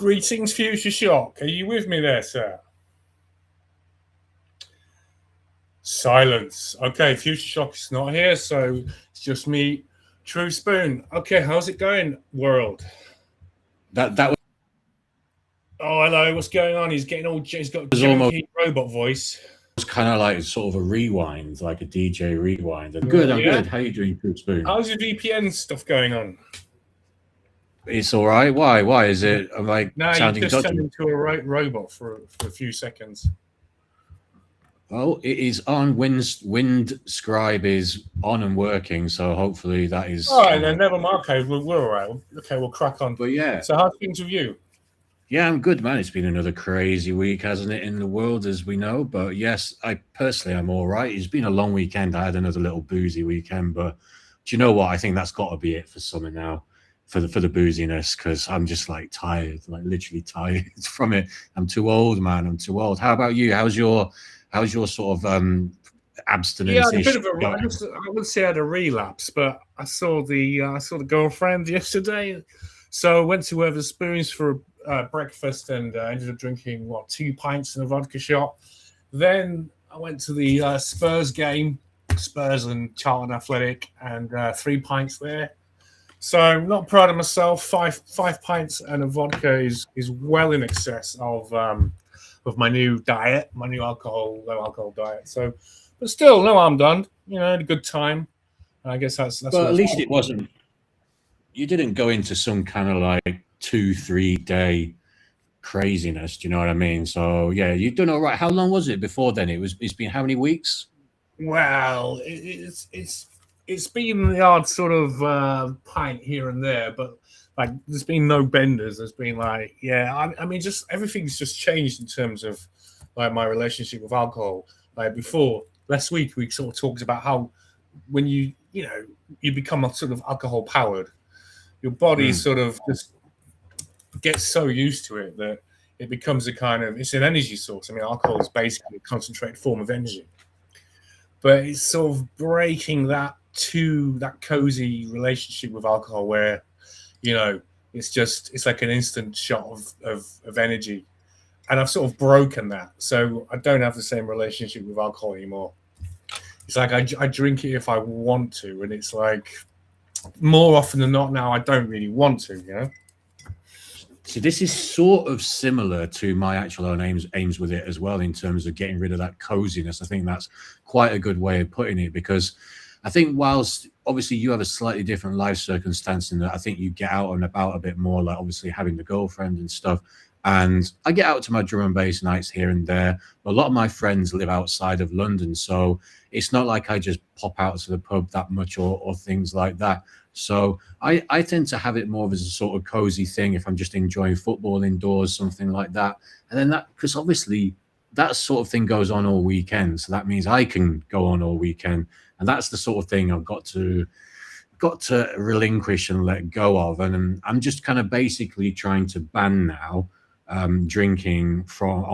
Greetings, Future Shock. Are you with me there, sir? Silence. Okay, Future Shock is not here, so it's just me, True Spoon. Okay, how's it going, world? That was Oh, hello. What's going on? He's getting all. He's got a janky robot voice. kind of like sort of a rewind, like a DJ rewind. I'm good. I'm good. How are you doing, True Spoon? How's your VPN stuff going on? It's all right. Why? Why is it? I'm like no, sounding you just dodgy. turned into a robot for a few seconds. Oh, it is on. Wind scribe is on and working, so hopefully that is. All right, then never mind. Okay, we're all right. Okay, we'll crack on. But yeah. So how's things with you? Yeah, I'm good, man. It's been another crazy week, hasn't it, in the world, as we know. But yes, I personally am all right. It's been a long weekend. I had another little boozy weekend, but do you know what? I think that's got to be it for summer now, for the booziness, because I'm just like tired, like literally tired from it. I'm too old, man. I'm too old. How about you? How's your sort of abstinence? Yeah, a bit of a. I would say I had a relapse, but I saw the girlfriend yesterday, so I went to Wetherspoons for breakfast and ended up drinking 2 pints and a vodka shot. Then I went to the Spurs game, Spurs and Charlton Athletic, and 3 pints there. So I'm not proud of myself. Five pints and a vodka is well in excess of my new diet, my new low alcohol diet. So, but still, no harm done. You know, had a good time. I guess that's. But at least it wasn't. You didn't go into some kind of like 2-3 day craziness. Do you know what I mean? So yeah, you've done all right. How long was it before then? It's been how many weeks? Well, it's been the odd sort of pint here and there, but like there's been no benders. There's been like, yeah, I mean, just everything's just changed in terms of like my relationship with alcohol. Like before, last week we sort of talked about how when you become a sort of alcohol powered, your body sort of just gets so used to it that it becomes it's an energy source. I mean, alcohol is basically a concentrated form of energy, but it's sort of breaking that cozy relationship with alcohol where, it's like an instant shot of energy. And I've sort of broken that. So I don't have the same relationship with alcohol anymore. It's like I drink it if I want to. And it's like more often than not now, I don't really want to, So this is sort of similar to my actual own aims with it as well, in terms of getting rid of that coziness. I think that's quite a good way of putting it, because I think whilst obviously you have a slightly different life circumstance in that I think you get out and about a bit more, like obviously having the girlfriend and stuff. And I get out to my drum and bass nights here and there. But a lot of my friends live outside of London, so it's not like I just pop out to the pub that much or things like that. So I tend to have it more as a sort of cozy thing if I'm just enjoying football indoors, something like that. And then because obviously that sort of thing goes on all weekend. So that means I can go on all weekend. And that's the sort of thing I've got to relinquish and let go of. And I'm just kind of basically trying to ban now drinking from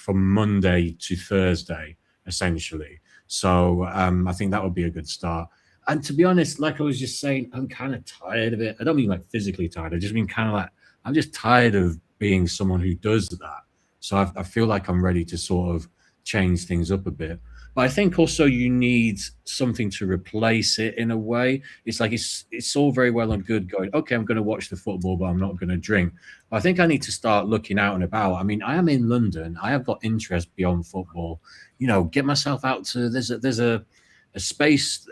Monday to Thursday, essentially. So I think that would be a good start. And to be honest, like I was just saying, I'm kind of tired of it. I don't mean like physically tired. I just mean kind of like, I'm just tired of being someone who does that. So I feel like I'm ready to sort of change things up a bit. But I think also you need something to replace it in a way. It's like it's all very well and good going, okay, I'm going to watch the football, but I'm not going to drink. But I think I need to start looking out and about. I mean, I am in London. I have got interest beyond football. Get myself out to there's a space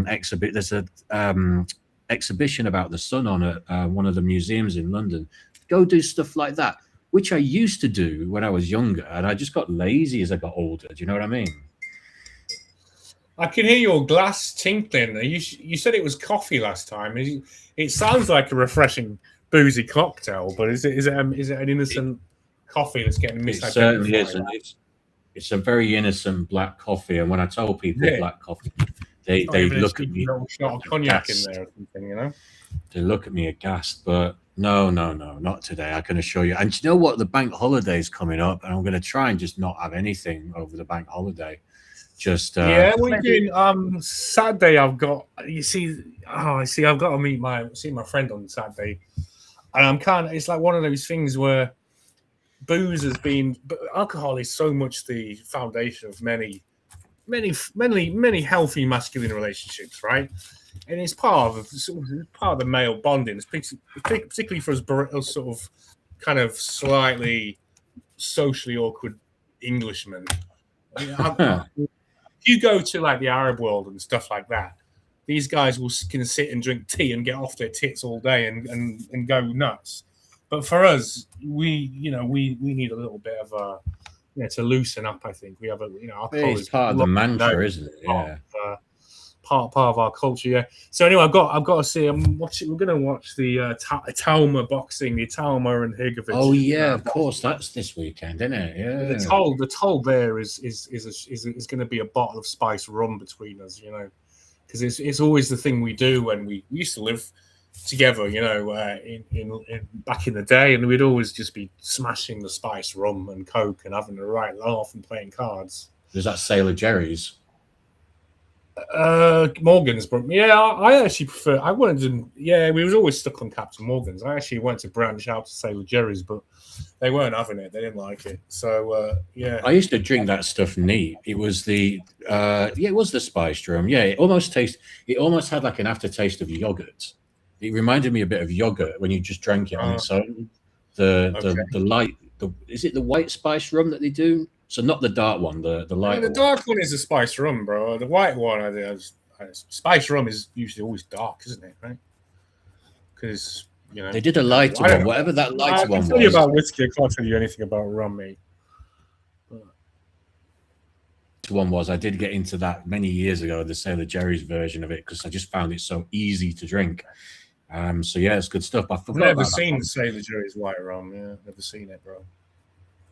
exhibit. There's a exhibition about the sun on at one of the museums in London. Go do stuff like that, which I used to do when I was younger, and I just got lazy as I got older. Do you know what I mean? I can hear your glass tinkling. You said it was coffee last time. It sounds like a refreshing boozy cocktail, but is it an innocent coffee that's getting misidentified? It certainly is. It's a very innocent black coffee, and when I tell people black coffee, they look at me. Shot of cognac in there or something, They look at me aghast, but no, not today. I can assure you. And you know what? The bank holiday is coming up, and I'm going to try and just not have anything over the bank holiday. Just what are you doing? Saturday, I've got. I've got to meet my friend on Saturday. And I'm kind of, it's like one of those things where booze has been, but alcohol is so much the foundation of many healthy masculine relationships, right? And it's part of the male bonding, particularly for us sort of kind of slightly socially awkward Englishmen. If you go to like the Arab world and stuff like that, these guys can sit and drink tea and get off their tits all day and go nuts. But for us, we need a little bit of a to loosen up. I think we have alcohol it's part of the mantra, isn't it? Yeah. Part of our culture, yeah. So anyway, I've got to see. We're going to watch the Talma boxing, the Talma and Higovic. Oh yeah, of course, that's this weekend, isn't it? Yeah. The toll there is going to be a bottle of spiced rum between us, because it's always the thing we do when we used to live together, in back in the day, and we'd always just be smashing the spiced rum and coke and having a right laugh and playing cards. There's that Sailor Jerry's. Morgan's, but yeah, I actually prefer. I wanted to. Yeah, we was always stuck on Captain Morgan's. I actually wanted to branch out to Sailor Jerry's, but they weren't having it. They didn't like it. So yeah, I used to drink that stuff neat. It was the it was the spiced rum. Yeah, it almost had like an aftertaste of yogurt. It reminded me a bit of yogurt when you just drank it on its own. Is it the white spice rum that they do? So not the dark one, the light. The dark one is a spice rum, bro. The white one, I think, spice rum is usually always dark, isn't it? Right? Because they did a lighter one, whatever that lighter one was. I can tell you about whiskey. I can't tell you anything about rum, mate. One was I did get into that many years ago, the Sailor Jerry's version of it, because I just found it so easy to drink. So yeah, it's good stuff. I've never seen Sailor Jerry's white rum. Yeah, never seen it, bro.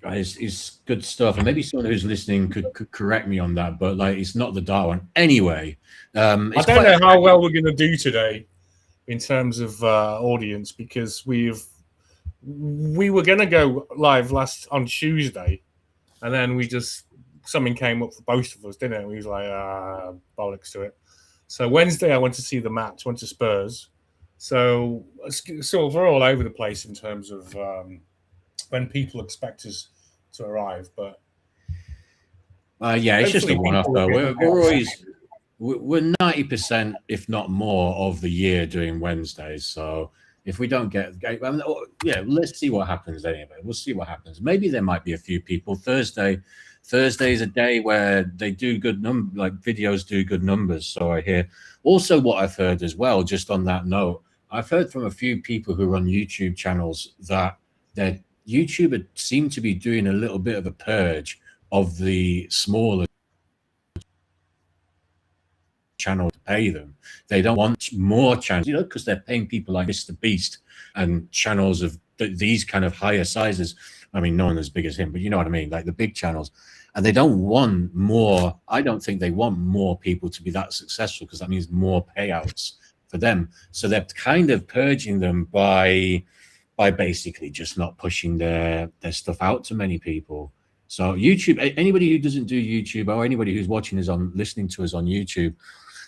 It's good stuff, and maybe someone who's listening could correct me on that, but like it's not the dark one anyway. I don't know how well we're going to do today in terms of audience, because we were going to go live on Tuesday, and then something came up for both of us, didn't it? We was like bollocks to it. So Wednesday I went to see the match, went to Spurs. So we're all over the place in terms of when people expect us to arrive, but yeah, it's just a one-off though. We're 90%, if not more, of the year doing Wednesdays. So if we don't get, let's see what happens anyway. We'll see what happens. Maybe there might be a few people. Thursday is a day where they do good videos do good numbers. So I hear. Also, what I've heard as well, just on that note, I've heard from a few people who run YouTube channels that their YouTuber seem to be doing a little bit of a purge of the smaller channel to pay them. They don't want more channels, because they're paying people like Mr. Beast and channels of these kind of higher sizes. I mean, no one as big as him, but you know what I mean, like the big channels. And they don't want more. I don't think they want more people to be that successful, because that means more payouts for them. So they're kind of purging them by basically just not pushing their stuff out to many people. So YouTube, anybody who doesn't do YouTube, or anybody who's watching us listening to us on YouTube,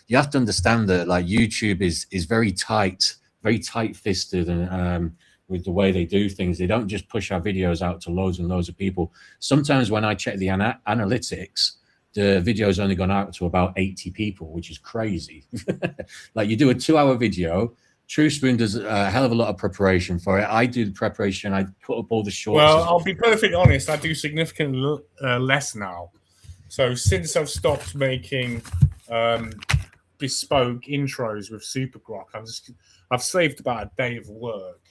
you have to understand that like YouTube is very tight-fisted, and with the way they do things. They don't just push our videos out to loads and loads of people. Sometimes when I check the analytics, the video's only gone out to about 80 people, which is crazy. Like you do a 2-hour video, True Spoon does a hell of a lot of preparation for it. I do the preparation. I put up all the shorts. Well, I'll be perfectly honest. I do significantly less now. So since I've stopped making bespoke intros with Super Grok, I've saved about a day of work.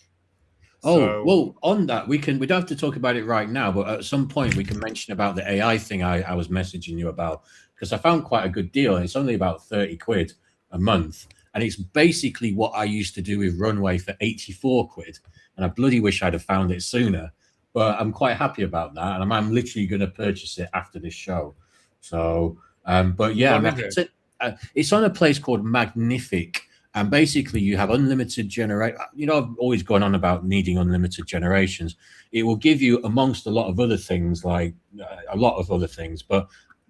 Well, on that, we don't have to talk about it right now, but at some point we can mention about the AI thing I was messaging you about, because I found quite a good deal. It's only about 30 quid a month. And it's basically what I used to do with Runway for 84 quid. And I bloody wish I'd have found it sooner. But I'm quite happy about that. And I'm literally going to purchase it after this show. So, but yeah, it's on a place called Magnific. And basically you have unlimited generate. I've always gone on about needing unlimited generations. It will give you, amongst a lot of other things, but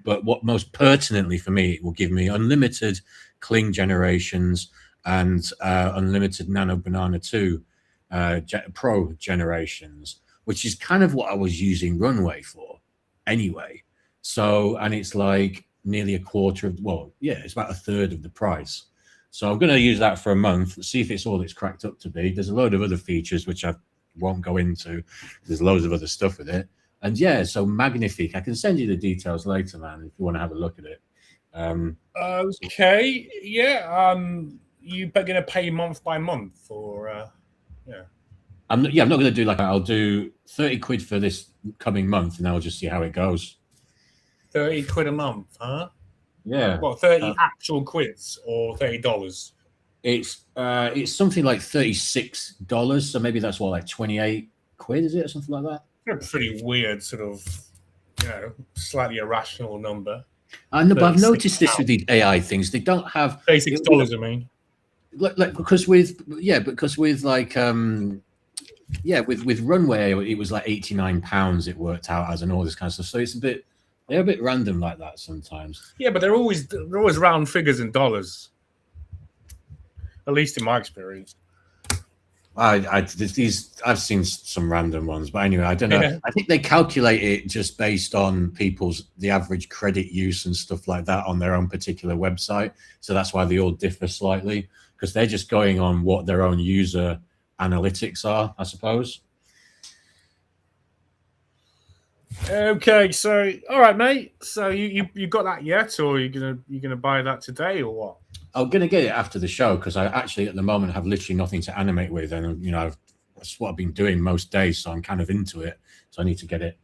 what most pertinently for me, it will give me unlimited Kling generations and unlimited Nano Banana 2. Pro generations, which is kind of what I was using Runway for anyway. So, and it's like nearly a quarter of, well, yeah, it's about a third of the price. So I'm going to use that for a month, see if it's all it's cracked up to be. There's a load of other features which I won't go into. There's loads of other stuff with it. And yeah, so Magnifique. I can send you the details later, man, if you want to have a look at it. Okay, yeah. You going to pay month by month, or yeah? I'm not going to do like, I'll do 30 quid for this coming month, and I'll just see how it goes. 30 quid a month, huh? Yeah. Well, 30 actual quids or $30? It's something like $36. So maybe that's what, like 28 quid, is it, or something like that? A pretty weird, sort of, slightly irrational number. I know, but I've noticed this with these AI things. They don't have $36. I mean, like because with like with Runway, it was like £89. It worked out as, and all this kind of stuff. So it's they're a bit random like that sometimes. Yeah, but they're always round figures in dollars. At least in my experience. I've seen some random ones, but anyway, I don't know. Yeah. I think they calculate it just based on the average credit use and stuff like that on their own particular website. So that's why they all differ slightly, because they're just going on what their own user analytics are, I suppose. Okay, so all right, mate. So you got that yet, or you gonna buy that today, or what? I'm gonna get it after the show, because I actually at the moment have literally nothing to animate with, and that's what I've been doing most days, so I'm kind of into it. So I need to get it.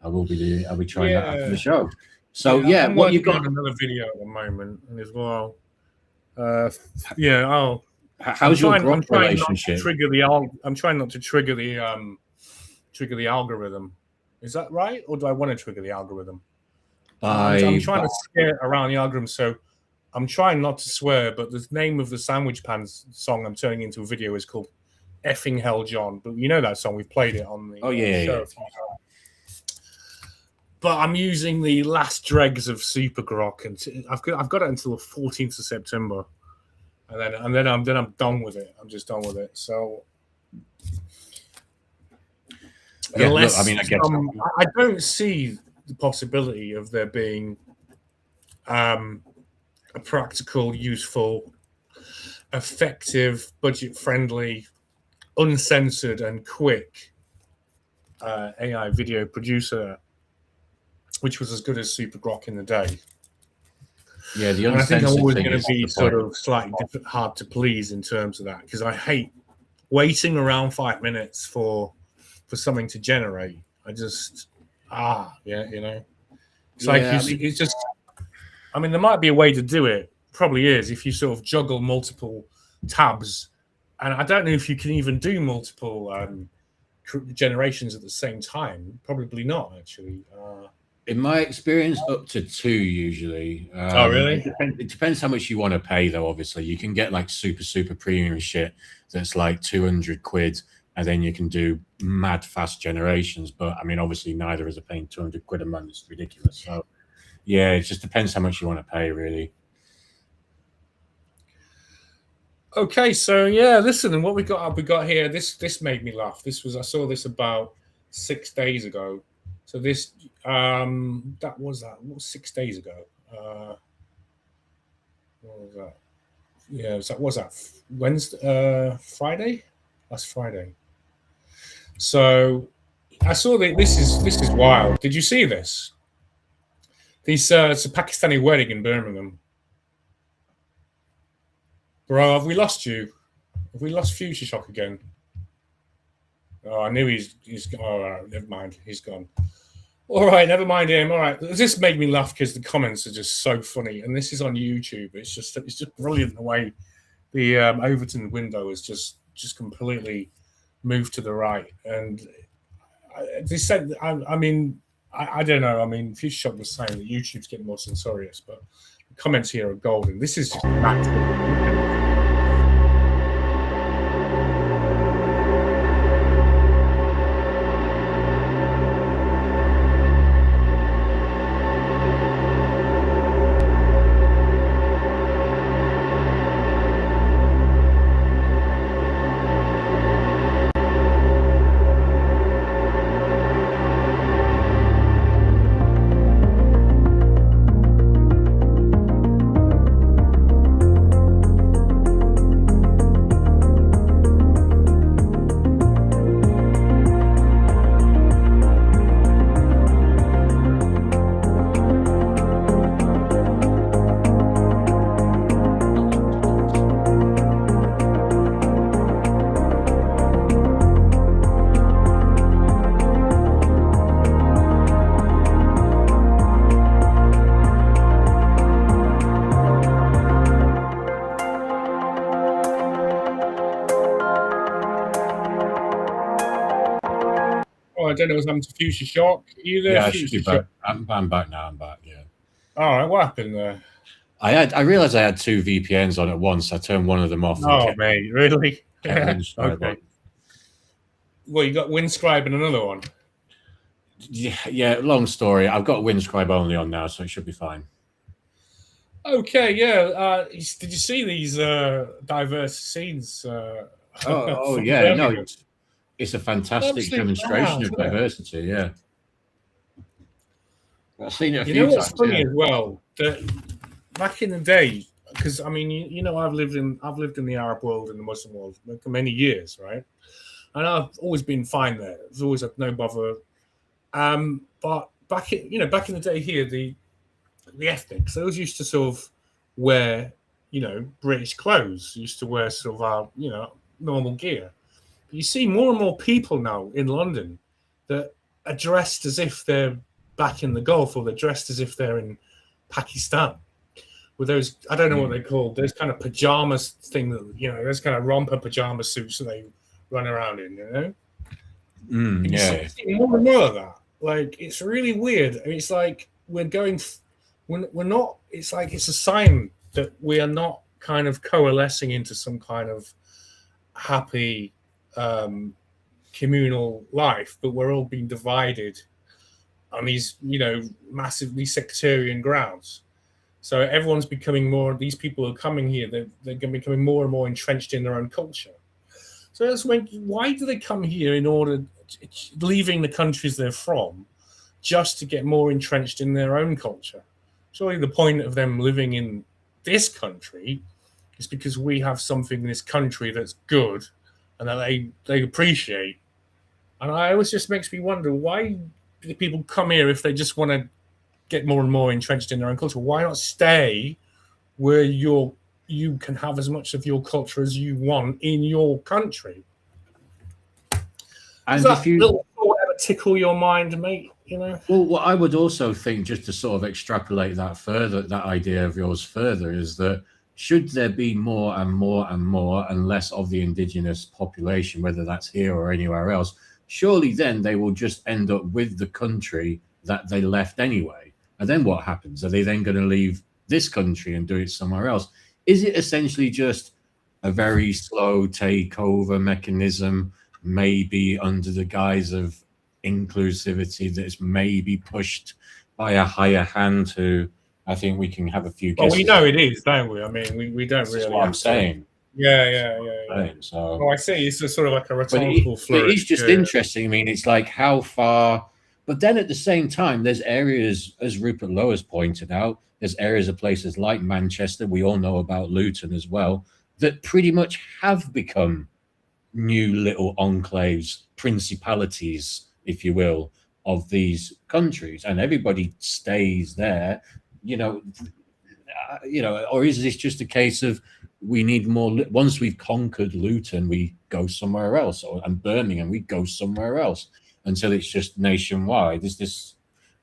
I'll be trying that after the show. So yeah, I'm what you've got? On another video at the moment as well. How's your growth relationship? I'm trying not to trigger the algorithm. Is that right, or do I want to trigger the algorithm? I'm trying to scare around the algorithm, so I'm trying not to swear. But the name of the Sandwich Pants song I'm turning into a video is called "Effing Hell John." But you know that song, we've played it on the show. Yeah. But I'm using the last dregs of Super Grok, and I've got it until the 14th of September, and then I'm done with it. I'm just done with it. So. Yeah, look, I mean, I don't see the possibility of there being a practical, useful, effective, budget-friendly, uncensored, and quick AI video producer, which was as good as Super Grok in the day. Yeah, and I think I'm always going to be sort of slightly hard to please in terms of that, because I hate waiting around 5 minutes for something to generate. I just it's like it's just. I mean, there might be a way to do it. Probably is, if you sort of juggle multiple tabs, and I don't know if you can even do multiple generations at the same time. Probably not, actually. In my experience, up to 2 usually. Oh, really? It depends how much you want to pay, though. Obviously, you can get like super premium shit that's like 200 quid. And then you can do mad fast generations. But I mean, obviously, neither is paying 200 quid a month. It's ridiculous. So, yeah, it just depends how much you want to pay, really. Okay, so yeah, listen, and what we got here. This made me laugh. I saw this about 6 days ago. So this what was 6 days ago? What was that? Yeah, was that Wednesday? Friday? Last Friday. So I saw that this is wild. Did you see this? It's a Pakistani wedding in Birmingham. Bro, have we lost you? Have we lost Future Shock again? Oh, I knew he's gone. All right, never mind. He's gone. All right, never mind him. All right. This made me laugh because the comments are just so funny. And this is on YouTube. It's just brilliant the way the Overton window is just completely moved to the right. And they said, I mean, I don't know. I mean, Future Shock was saying that YouTube's getting more censorious, but the comments here are golden. This is just I don't know what's happened to Future Shock. Are you there, Yeah, I should be Future back. I'm back now. I'm back. Yeah. All right, what happened there? I realized I had two VPNs on at once. I turned one of them off and Oh, mate, really? kept Yeah. Windscribe Okay. on. Well, you got Windscribe and another one. Yeah, long story. I've got Windscribe only on now, so it should be fine. Okay, yeah. Did you see these diverse scenes? Oh from yeah, no, Birmingham? it's a fantastic Absolutely demonstration mad, of isn't it? diversity. Yeah, I've seen it a You few know what's times. funny Yeah. as well? That back in the day, because I mean, you know, I've lived in the Arab world and the Muslim world for many years, right? And I've always been fine there. There's always had no bother. But back in the day here, the ethnics, those used to sort of wear, you know, British clothes, used to wear sort of our, you know, normal gear. But you see more and more people now in London that are dressed as if they're back in the Gulf, or they're dressed as if they're in Pakistan. With those, I don't know what they're called, those kind of pajamas thing that, you know, those kind of romper pajama suits that they run around in, you know? And you Yeah. see more and more of that. Like, it's really weird. It's like we're not, it's like it's a sign that we are not kind of coalescing into some kind of happy communal life, but we're all being divided on these, you know, massively sectarian grounds. So everyone's becoming more, these people are coming here, they're going to be becoming more and more entrenched in their own culture. So that's why do they come here in order, leaving the countries they're from, just to get more entrenched in their own culture? Surely the point of them living in this country is because we have something in this country that's good and that they appreciate. And I always just makes me wonder, why do people come here if they just want to get more and more entrenched in their own culture? Why not stay where you can have as much of your culture as you want in your country? And Does that if you little thought ever tickle your mind, mate? You know. Well, what I would also think, just to sort of extrapolate that further, that idea of yours further, is that should there be more and more and more and less of the indigenous population, whether that's here or anywhere else, surely then they will just end up with the country that they left anyway. And then what happens? Are they then going to leave this country and do it somewhere else? Is it essentially just a very slow takeover mechanism, maybe under the guise of inclusivity, that's maybe pushed by a higher hand who I think we can have a few guesses? Well, we know it is, don't we? I mean, we don't This really. is what I'm saying. Yeah. So, Oh, I see. It's just sort of like a but rhetorical flourish. it's just interesting. I mean, it's like how far, but then at the same time, there's areas, as Rupert Lowe has pointed out, there's areas of places like Manchester, we all know about Luton as well, that pretty much have become new little enclaves, principalities, if you will, of these countries, and everybody stays there, you know, or is this just a case of we need more? Once we've conquered Luton, we go somewhere else, and Birmingham, we go somewhere else until it's just nationwide. Is this?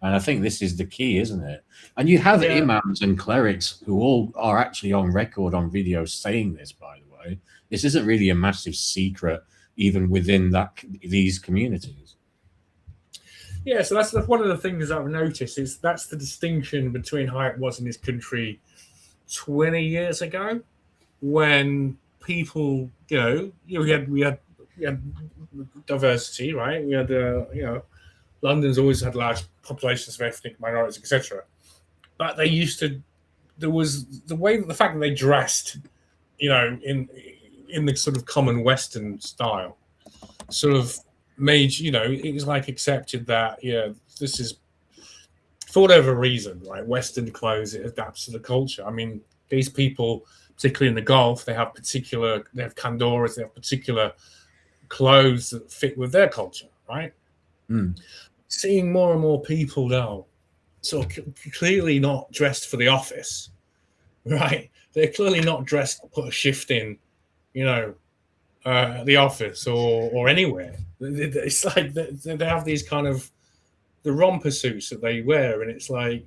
And I think this is the key, isn't it? And you have imams and clerics who all are actually on record on video saying this, by the way. This isn't really a massive secret, even within these communities. Yeah, so that's one of the things I've noticed, is that's the distinction between how it was in this country 20 years ago, when people, we had diversity, right? We had, London's always had large populations of ethnic minorities, etc. But there was the fact that they dressed, in the sort of common Western style, sort of made, it was like accepted that, this is, for whatever reason, right, Western clothes, it adapts to the culture. I mean, these people, particularly in the Gulf, they have kandoras, they have particular clothes that fit with their culture, right? Seeing more and more people now, so clearly not dressed for the office, right? They're clearly not dressed to put a shift in, the office or anywhere. It's like they have these kind of the romper suits that they wear, and it's like,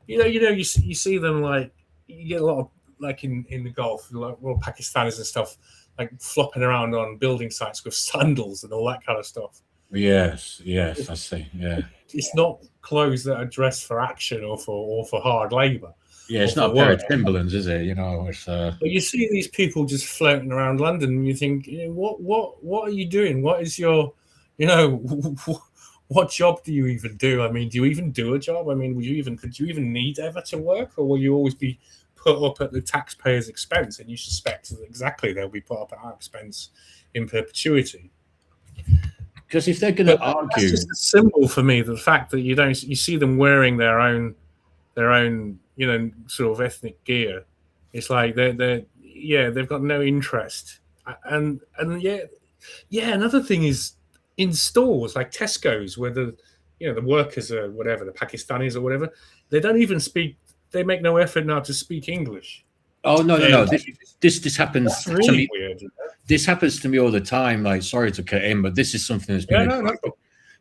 you see them, like, you get a lot of, like, in the Gulf, like, well, Pakistanis and stuff, like flopping around on building sites with sandals and all that kind of stuff. Yes, yes, I see. Yeah, It's not clothes that are dressed for action or for hard labor yeah. or It's not for a pair work. of Timberlands, is it? You know, it's But you see these people just floating around London, and you think, what are you doing? What is your, you know, what job do you even do? I mean, do you even do a job? I mean, could you even need ever to work, or will you always be put up at the taxpayer's expense? And you suspect that exactly they'll be put up at our expense in perpetuity. because if they're going to But that's argue, just a symbol for me. The fact that you see them wearing their own, you know, sort of ethnic gear. It's like they've got no interest. And yeah. Another thing is in stores like Tesco's, where the workers are whatever, the Pakistanis or whatever, they don't even speak. They make no effort now to speak English. oh no, no, They're no, like, this happens that's to really me. weird. This happens to me all the time. Like, sorry to cut in, but this is something that's been Yeah, no.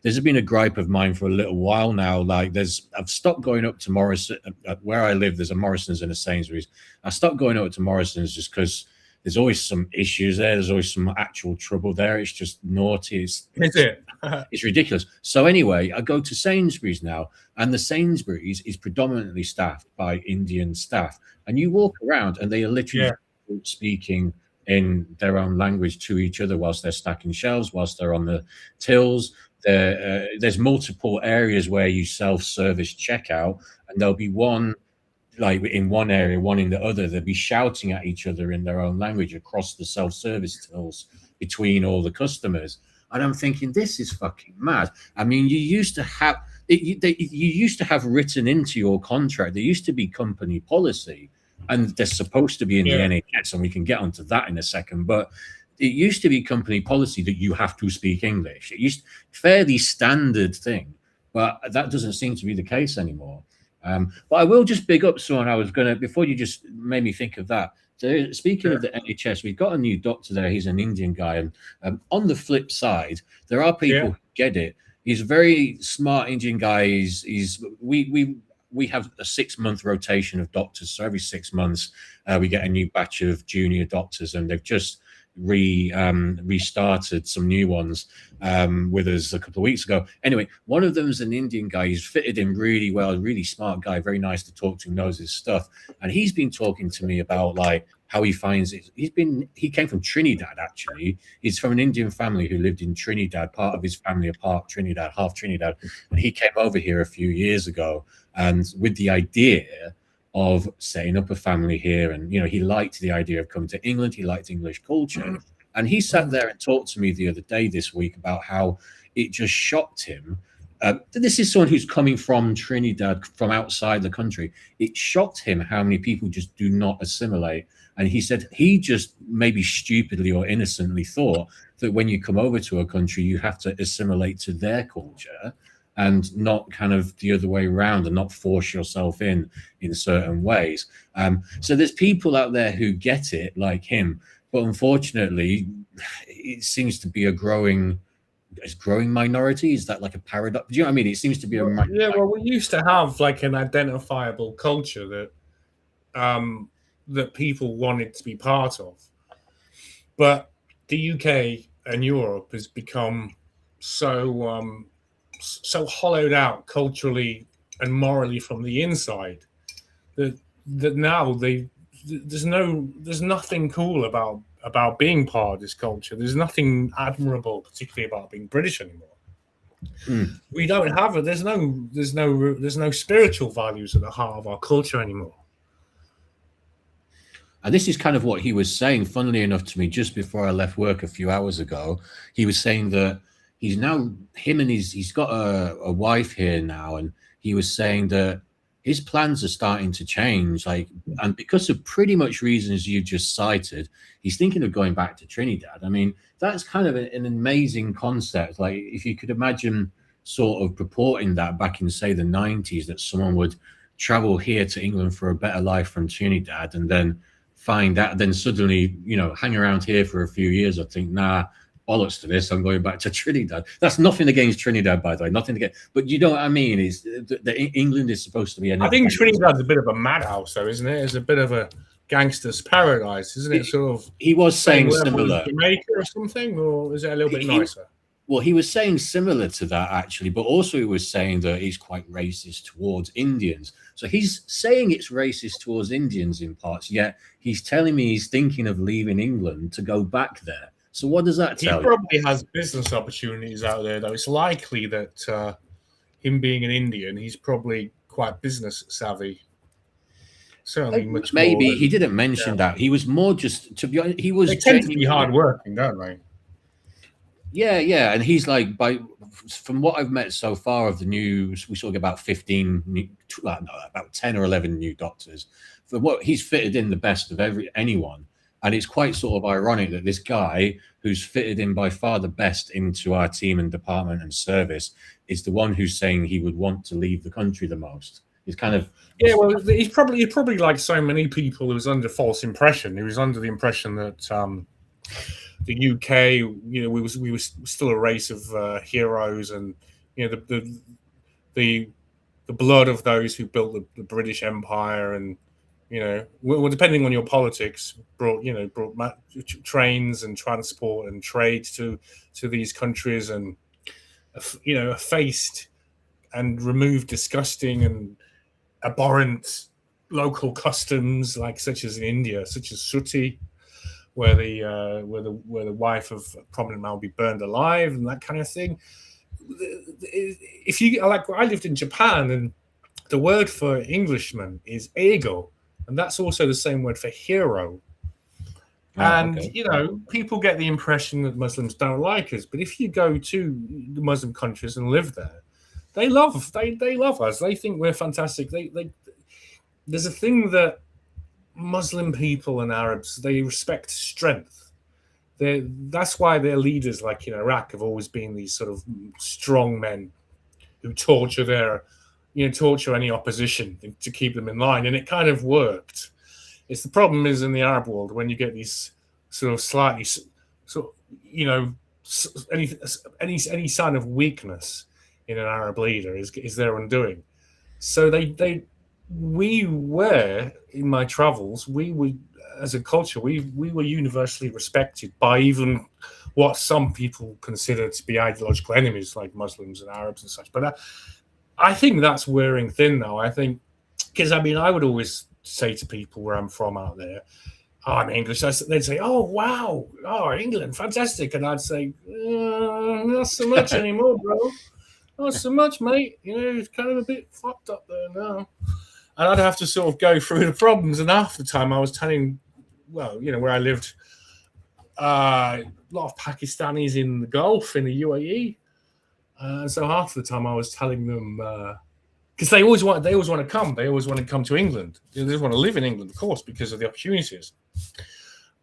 there's been a gripe of mine for a little while now. Like, I've stopped going up to Morrison where I live. There's a Morrison's and a Sainsbury's. I stopped going up to Morrison's just because there's always some issues there. There's always some actual trouble there. It's just naughty. Is it? It's ridiculous. So anyway, I go to Sainsbury's now, and the Sainsbury's is predominantly staffed by Indian staff. And you walk around, and they are literally speaking in their own language to each other whilst they're stacking shelves, whilst they're on the tills. There's multiple areas where you self-service checkout, and there'll be one like in one area, one in the other. They'll be shouting at each other in their own language across the self-service tills between all the customers. And I'm thinking, this is fucking mad. I mean, you used to have written into your contract. There used to be company policy, and they're supposed to be in the NHS, and we can get onto that in a second. But it used to be company policy that you have to speak English. It used fairly standard thing, but that doesn't seem to be the case anymore. But I will just big up someone. I was gonna before you just made me think of that. So speaking of the NHS, we've got a new doctor there. He's an Indian guy, and on the flip side, there are people who get it. He's a very smart Indian guy. We have a 6-month rotation of doctors, so every 6 months we get a new batch of junior doctors, and they've just restarted some new ones with us a couple of weeks ago. Anyway, one of them is an Indian guy. He's fitted in really well, really smart guy, very nice to talk to, knows his stuff. And he's been talking to me about like how he finds it. He came from Trinidad, actually. He's from an Indian family who lived in Trinidad. Part of his family are part Trinidad, half Trinidad. And he came over here a few years ago, and with the idea of setting up a family here. And, he liked the idea of coming to England. He liked English culture. And he sat there and talked to me the other day this week about how it just shocked him. This is someone who's coming from Trinidad, from outside the country. It shocked him how many people just do not assimilate. And he said he just maybe stupidly or innocently thought that when you come over to a country, you have to assimilate to their culture and not kind of the other way around, and not force yourself in certain ways. So there's people out there who get it like him, but unfortunately, it seems to be a growing minority. Is that like a paradox? Do you know what I mean? It seems to be a minority. Yeah, well, we used to have like an identifiable culture that people wanted to be part of, but the UK and Europe has become so hollowed out culturally and morally from the inside that now there's nothing cool about being part of this culture. There's nothing admirable, particularly about being British anymore. We don't have it. There's no spiritual values at the heart of our culture anymore. And this is kind of what he was saying, funnily enough, to me just before I left work a few hours ago. He was saying that he's got a wife here now, and he was saying that his plans are starting to change, and because of pretty much reasons you just cited, he's thinking of going back to Trinidad. I mean, that's kind of an amazing concept. Like, if you could imagine sort of purporting that back in, say, the 90s, that someone would travel here to England for a better life from Trinidad, and then find out, then suddenly, hang around here for a few years, I think, nah, bollocks to this, I'm going back to Trinidad. That's nothing against Trinidad, by the way, nothing against, but you know what I mean, is that England is supposed to be I think Trinidad's a bit of a madhouse, though, isn't it? It's a bit of a gangster's paradise, isn't it? Sort of. He was saying similar. Jamaica or something, or is it a little bit nicer? Well, he was saying similar to that actually, but also he was saying that he's quite racist towards Indians. So he's saying it's racist towards Indians in parts, yet he's telling me he's thinking of leaving England to go back there. So what does that tell He you? probably has business opportunities out there, though. It's likely that him being an Indian, he's probably quite business savvy. Certainly much more. Maybe than, he didn't mention that. He was more just, to be honest, he was They tend to be hardworking, don't they? Yeah, and he's like, from what I've met so far of the news, we saw about 15, about 10 or 11 new doctors. For what he's fitted in the best of anyone, and it's quite sort of ironic that this guy who's fitted in by far the best into our team and department and service is the one who's saying he would want to leave the country the most. He's kind of well, he's probably like so many people who was under false impression. He was under the impression that the UK, we were still a race of heroes, and the blood of those who built the British Empire, and well, depending on your politics, brought trains and transport and trade to these countries, and effaced and removed disgusting and abhorrent local customs, such as in India, such as sati, where the wife of a prominent man will be burned alive and that kind of thing. If you I lived in Japan, and the word for Englishman is ego, and that's also the same word for hero. People get the impression that Muslims don't like us, but if you go to the Muslim countries and live there, they love us. They think we're fantastic. There's a thing that Muslim people and Arabs, they respect strength. That's why their leaders, like in Iraq, have always been these sort of strong men who torture any opposition to keep them in line, and it kind of worked. It's the problem is in the Arab world when you get these sort of slightly, any sign of weakness in an Arab leader is their undoing. So we were, in my travels, we were, as a culture, we were universally respected by even what some people consider to be ideological enemies, like Muslims and Arabs and such. But I think that's wearing thin now. I think, because I would always say to people where I'm from out there, I'm English. They'd say, "Oh wow, England, fantastic," and I'd say, "Not so much anymore, bro. Not so much, mate. It's kind of a bit fucked up there now." And I'd have to sort of go through the problems. And half the time I was telling, where I lived, a lot of Pakistanis in the Gulf, in the UAE. So half the time I was telling them, because they always want to come. They always want to come to England. They just want to live in England, of course, because of the opportunities.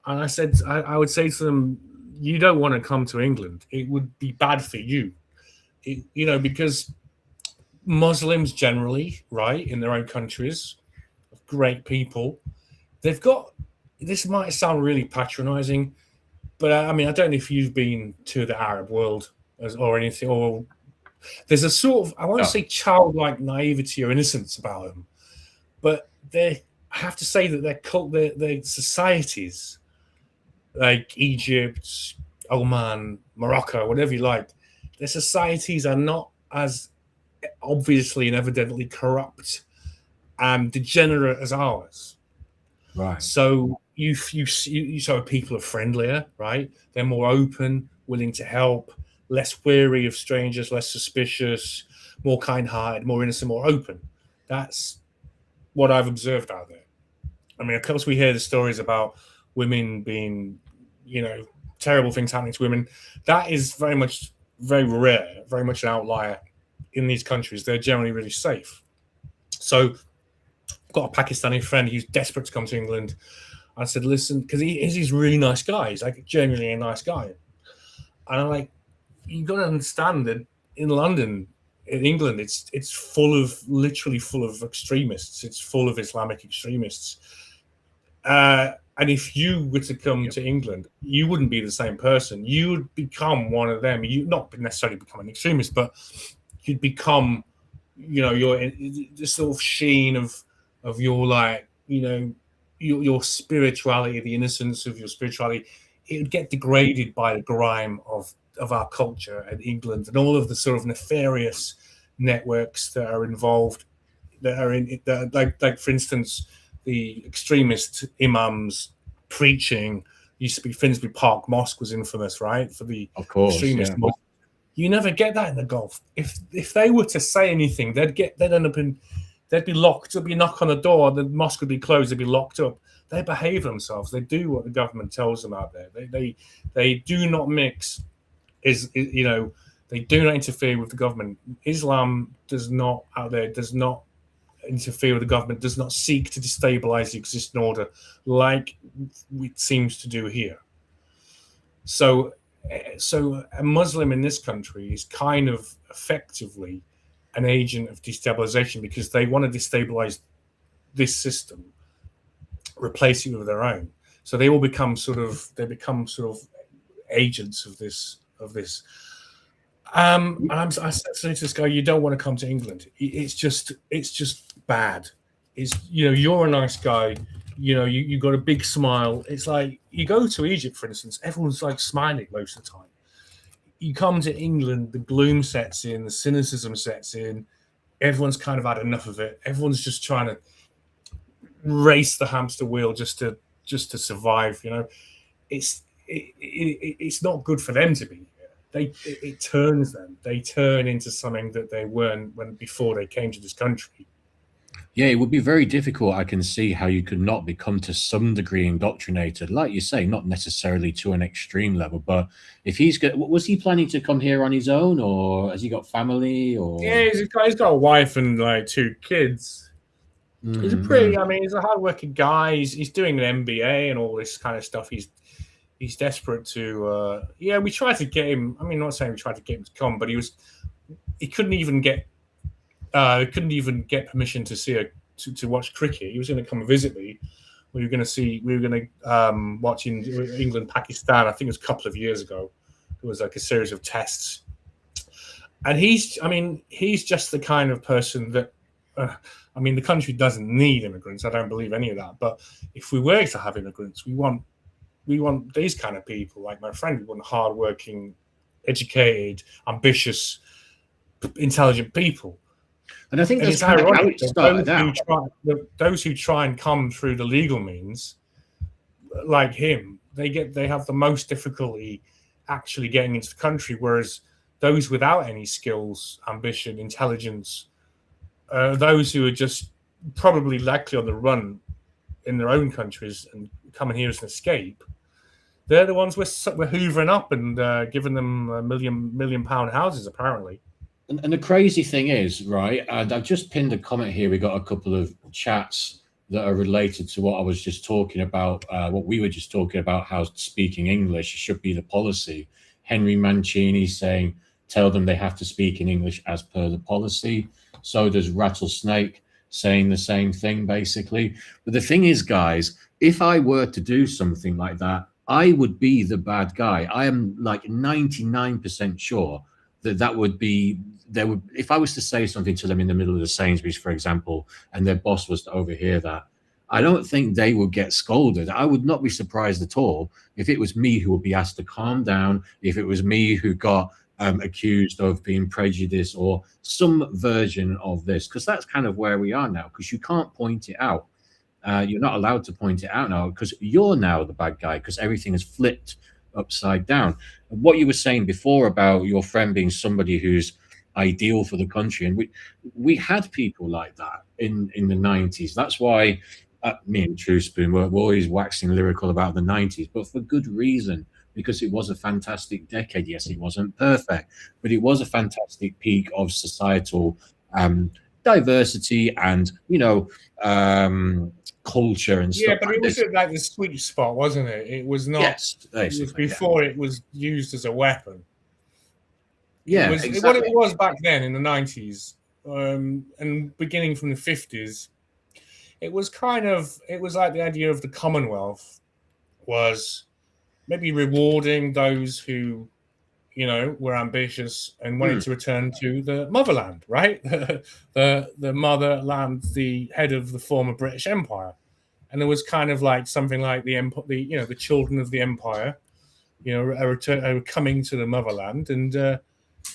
And I would say to them, you don't want to come to England. It would be bad for you, because Muslims generally, right, in their own countries, great people. They've got, this might sound really patronizing, but I don't know if you've been to the Arab world or anything, or there's a sort of, I won't say childlike naivety or innocence about them, but I have to say that their societies, like Egypt, Oman, Morocco, whatever you like, their societies are not as obviously and evidently corrupt and degenerate as ours. Right. So so people are friendlier, right? They're more open, willing to help, less wary of strangers, less suspicious, more kind-hearted, more innocent, more open. That's what I've observed out there. Of course, we hear the stories about women being, terrible things happening to women. That is very rare, very much an outlier. In these countries, they're generally really safe. So I've got a Pakistani friend who's desperate to come to England. I said, listen, because he's a really nice guy. He's like genuinely a nice guy. And I'm like, you've got to understand that in London, in England, it's literally full of extremists. It's full of Islamic extremists. And if you were to come to England, you wouldn't be the same person. You would become one of them. You not necessarily become an extremist, but you'd become, your the sort of sheen of your your spirituality, the innocence of your spirituality. It would get degraded by the grime of of our culture and England and all of the sort of nefarious networks that are involved, that are in that, like for instance, the extremist imams preaching. Used to be Finsbury Park Mosque was infamous, right, for the Of course, extremist. yeah. You never get that in the Gulf. If they were to say anything, they'd end up in, they'd be locked. There'd be a knock on the door. The mosque would be closed. They'd be locked up. They behave themselves. They do what the government tells them out there. They do not mix. They do not interfere with the government. Islam does not out there. Does not interfere with the government. Does not seek to destabilize the existing order like it seems to do here. So a Muslim in this country is kind of effectively an agent of destabilization because they want to destabilize this system, replace it with their own. So they all become sort of agents of this. And I said to this guy, you don't want to come to England. It's just bad. You're a nice guy. You got a big smile. It's like you go to Egypt, for instance, everyone's like smiling most of the time. You come to England, the gloom sets in, the cynicism sets in. Everyone's kind of had enough of it. Everyone's just trying to race the hamster wheel just to survive. It's not good for them to be here. It turns them. They turn into something that they weren't before they came to this country. Yeah, it would be very difficult. I can see how you could not become to some degree indoctrinated, like you say, not necessarily to an extreme level. But if was he planning to come here on his own, or has he got family? Or yeah, he's got a wife and like 2 kids. Mm-hmm. He's a hardworking guy. He's doing an MBA and all this kind of stuff. He's desperate to. We tried to get him. I'm not saying we tried to get him to come, but he couldn't even get. Permission to watch cricket. He was going to come and visit me. We were going to watch England Pakistan. I think it was a couple of years ago. It was like a series of tests, and he's just the kind of person that. The country doesn't need immigrants. I don't believe any of that. But if we were to have immigrants, we want these kind of people, like my friend. We want hardworking, educated, ambitious, intelligent people. And I think that's kind of how it started out. Those who try and come through the legal means, like him, they have the most difficulty actually getting into the country, whereas those without any skills, ambition, intelligence, those who are just probably likely on the run in their own countries and coming here as an escape, they're the ones we're hoovering up and giving them £1 million houses, apparently. And the crazy thing is, right, I've just pinned a comment here. We got a couple of chats that are related to what I was just talking about, what we were just talking about, how speaking English should be the policy. Henry Mancini saying, tell them they have to speak in English as per the policy. So does Rattlesnake saying the same thing, basically. But the thing is, guys, if I were to do something like that, I would be the bad guy. I am like 99% sure that would be, if I was to say something to them in the middle of the Sainsbury's, for example, and their boss was to overhear that, I don't think they would get scolded. I would not be surprised at all if it was me who would be asked to calm down, if it was me who got accused of being prejudiced or some version of this, because that's kind of where we are now, because you can't point it out. You're not allowed to point it out now because you're now the bad guy, because everything is flipped upside down. What you were saying before about your friend being somebody who's ideal for the country, and we had people like that in the 90s. That's why me and True Spoon were always waxing lyrical about the 90s, but for good reason, because it was a fantastic decade. Yes, it wasn't perfect, but it was a fantastic peak of societal diversity and culture and stuff. Yeah, but it was like the sweet spot, wasn't it? It was not. Yes, it was before it was used as a weapon. Yeah, exactly. What it was back then in the 90s, and beginning from the 50s, it was like the idea of the Commonwealth was maybe rewarding those who, were ambitious and wanted to return to the motherland, right? the motherland, the head of the former British Empire. And there was kind of like something like the children of the empire are coming to the motherland, and they're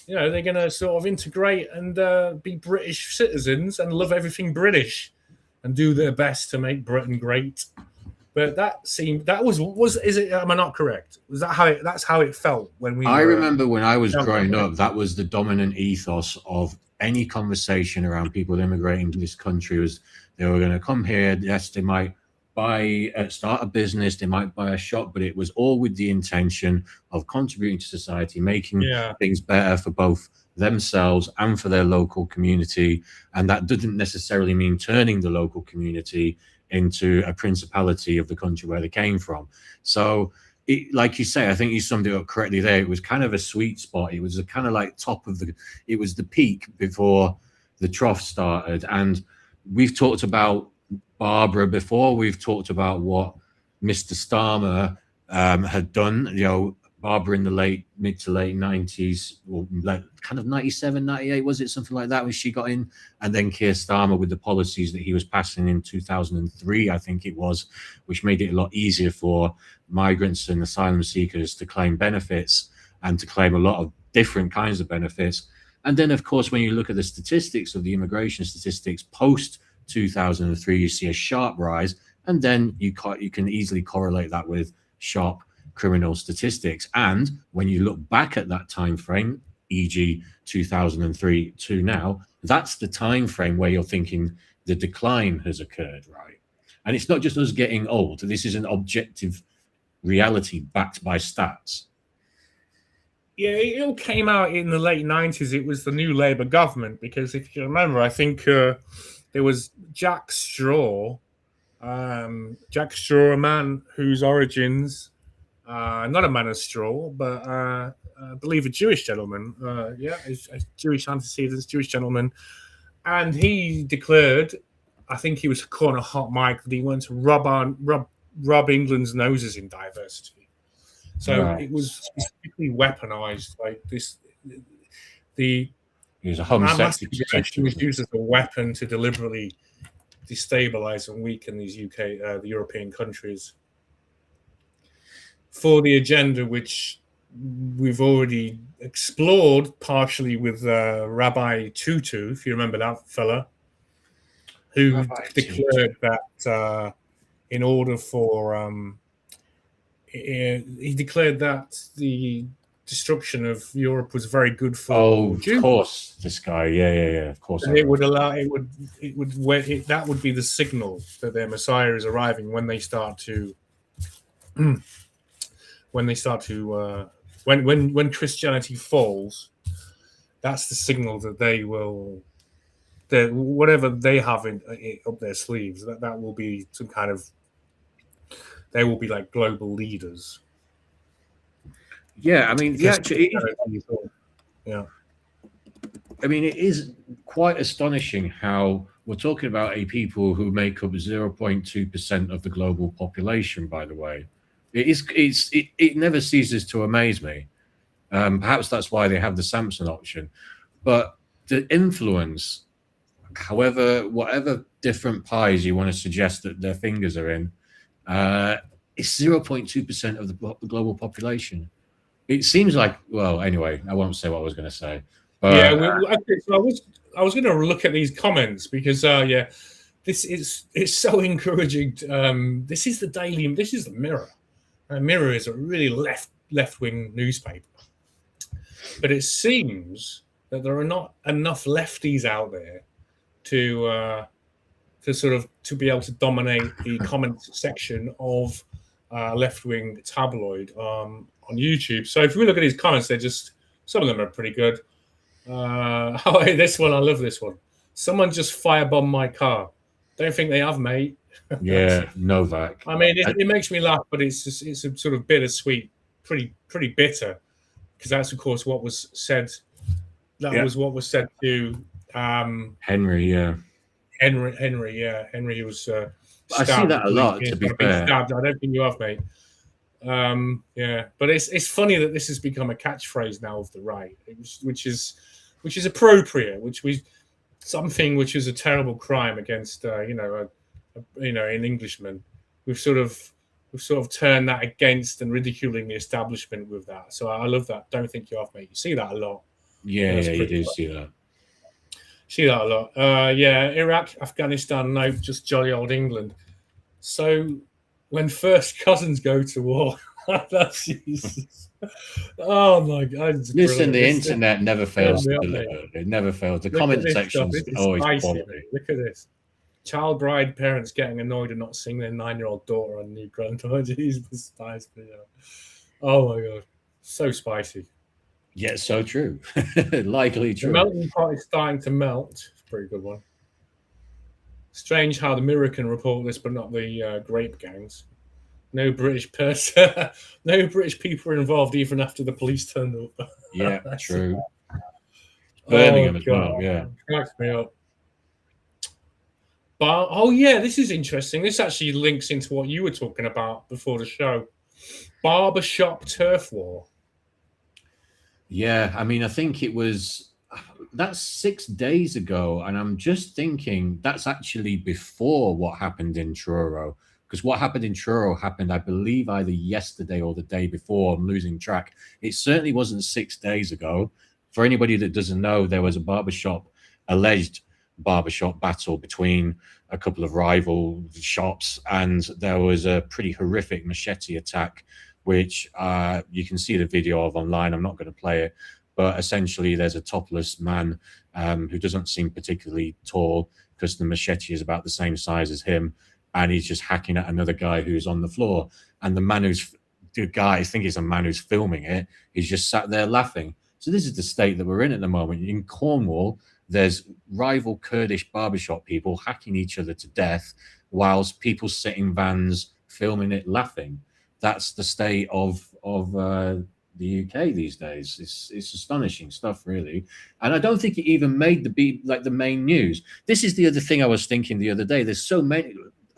going to sort of integrate and be British citizens and love everything British, and do their best to make Britain great. But is it? Am I not correct? Was that that's how it felt when we? I remember when I was growing up, that was the dominant ethos of any conversation around people immigrating to this country. Was they were going to come here? Yes, they might start a business, they might buy a shop, but it was all with the intention of contributing to society, making things better for both themselves and for their local community. And that didn't necessarily mean turning the local community into a principality of the country where they came from. So like you say, I think you summed it up correctly there. It was kind of a sweet spot. It was a kind of like it was the peak before the trough started. And we've talked about Barbara before. We've talked about what Mr. Starmer had done. Barbara in the mid to late 90s, or kind of 97, 98, was it? Something like that when she got in. And then Keir Starmer with the policies that he was passing in 2003, I think it was, which made it a lot easier for migrants and asylum seekers to claim benefits and to claim a lot of different kinds of benefits. And then, of course, when you look at the statistics of the immigration statistics post 2003, you see a sharp rise. And then you can easily correlate that with sharp criminal statistics. And when you look back at that time frame, e.g. 2003 to now, that's the time frame where you're thinking the decline has occurred, right? And it's not just us getting old. This is an objective reality backed by stats. Yeah, it all came out in the late 90s. It was the new Labour government, because if you remember, I think there was Jack Straw, a man whose origins, not a man of straw, but I believe a Jewish gentleman, a Jewish antecedents, Jewish gentleman. And he declared, I think he was calling a hot mic, that he wanted to rub England's noses in diversity. So It was specifically weaponized like this. He was a homosexual. Was used as a weapon to deliberately destabilize and weaken these the European countries for the agenda, which we've already explored partially with Rabbi Tutu, if you remember that fella, who declared that in order for he declared that the destruction of Europe was very good for Jews. Of course, this guy, of course. And that would be the signal that their Messiah is arriving when Christianity falls. That's the signal that that whatever they have up their sleeves, that will be some kind of, they will be like global leaders. Yeah, I mean, I mean, it is quite astonishing how we're talking about a people who make up 0.2% of the global population, by the way. It never ceases to amaze me. Perhaps that's why they have the Samson option. But the influence, whatever different pies you want to suggest that their fingers are in, it's 0.2% of the global population. It seems like, well, anyway, I won't say what I was going to say. But, so I was going to look at these comments because, it's so encouraging. This is the Mirror. Mirror is a really left-wing newspaper, but it seems that there are not enough lefties out there to be able to dominate the comment section of left-wing tabloid on YouTube. So if we look at these comments, some of them are pretty good. This one, I love this one. Someone just firebombed my car. Don't think they have, mate. Yeah, Novak. I mean, it makes me laugh, but it's a sort of bittersweet, pretty bitter, because that's of course what was said. That was what was said to Henry. Yeah, Henry was. Stabbed. I see that a lot. To be fair, stabbed. I don't think you have, mate. But it's funny that this has become a catchphrase now of the right, which is appropriate. Something which is a terrible crime against an Englishman. We've sort of we've sort of turned that against and ridiculing the establishment with that. So I love that. Don't think you have, mate. You see that a lot. Yeah, That's yeah, you pretty do fun. see that. See that a lot. Yeah, Iraq, Afghanistan, no, just jolly old England. So when first cousins go to war, that's Jesus. Oh my God, it's Listen, brilliant. the This internet never turn fails me to up, mate. deliver. It never fails. The Look at comment this stuff. section's This is always spicy, quality. mate. Look at this. Child bride parents getting annoyed and not seeing their 9-year-old daughter on new grandchild. Jesus, spice video. Oh my God, so spicy. Yeah, so true. Likely The true. melting pot is starting to melt. It's a pretty good one. Strange how the Mirror can report this, but not the grape gangs. No British person, no British people were involved even after the police turned up. Yeah, true. Oh Birmingham as God, well. Yeah. cracks me up. But oh yeah, this is interesting. This actually links into what you were talking about before the show. Barbershop turf war. Yeah, I mean, I think it was that's 6 days ago, and I'm just thinking that's actually before what happened in Truro. Because what happened in Truro happened, I believe, either yesterday or the day before. I'm losing track. It certainly wasn't 6 days ago. For anybody that doesn't know, there was a alleged barbershop battle between a couple of rival shops, and there was a pretty horrific machete attack, which you can see the video of online. I'm not going to play it, but essentially there's a topless man who doesn't seem particularly tall because the machete is about the same size as him, and he's just hacking at another guy who's on the floor. And the guy, I think it's a man who's filming it, he's just sat there laughing. So this is the state that we're in at the moment. In Cornwall, there's rival Kurdish barbershop people hacking each other to death whilst people sit in vans filming it laughing. That's the state of the UK these days. It's astonishing stuff, really. And I don't think it even made the main news. This is the other thing I was thinking the other day. There's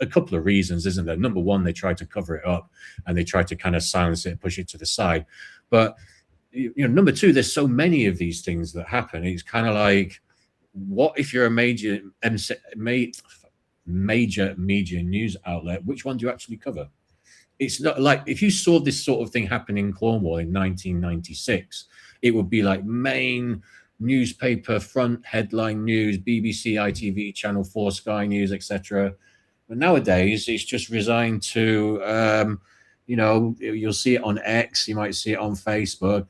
a couple of reasons, isn't there? Number one, they tried to cover it up and they tried to kind of silence it, push it to the side. But number two, there's so many of these things that happen. It's kind of like, what if you're a major media news outlet? Which one do you actually cover? It's not like if you saw this sort of thing happen in Cornwall in 1996, it would be like main newspaper front headline news, BBC, ITV, Channel 4, Sky News, etc. But nowadays, it's just resigned to, you'll see it on X, you might see it on Facebook,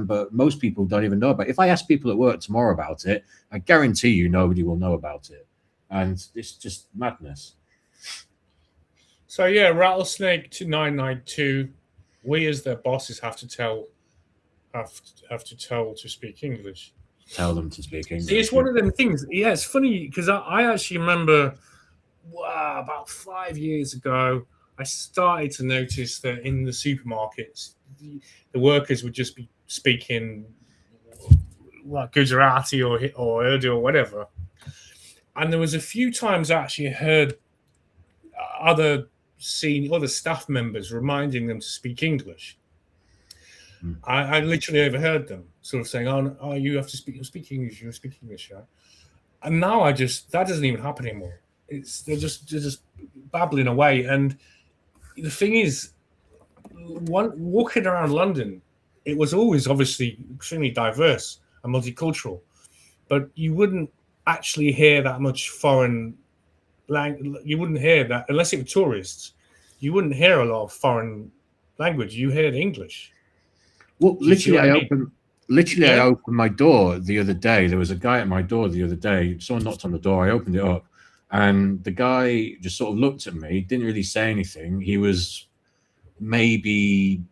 but most people don't even know about it. If I ask people at work tomorrow about it, I guarantee you nobody will know about it. And it's just madness. So yeah, Rattlesnake 2992. We as their bosses have to tell to speak English. Tell them to speak English. See, it's one of them things. Yeah, it's funny because I actually remember, about 5 years ago, I started to notice that in the supermarkets, the workers would just be speaking Gujarati or Urdu or whatever. And there was a few times I actually heard other staff members reminding them to speak English. I literally overheard them sort of saying, "Oh, you have to speak English. You speak English." Right? And now that doesn't even happen anymore. They're just babbling away. And the thing is, walking around London, it was always obviously extremely diverse and multicultural, but you wouldn't actually hear that much foreign language. You wouldn't hear that unless it were tourists. You wouldn't hear a lot of foreign language. You heard English. Well, literally, I opened my door the other day. There was a guy at my door the other day. Someone knocked on the door. I opened it up, and the guy just sort of looked at me. Didn't really say anything. He was maybe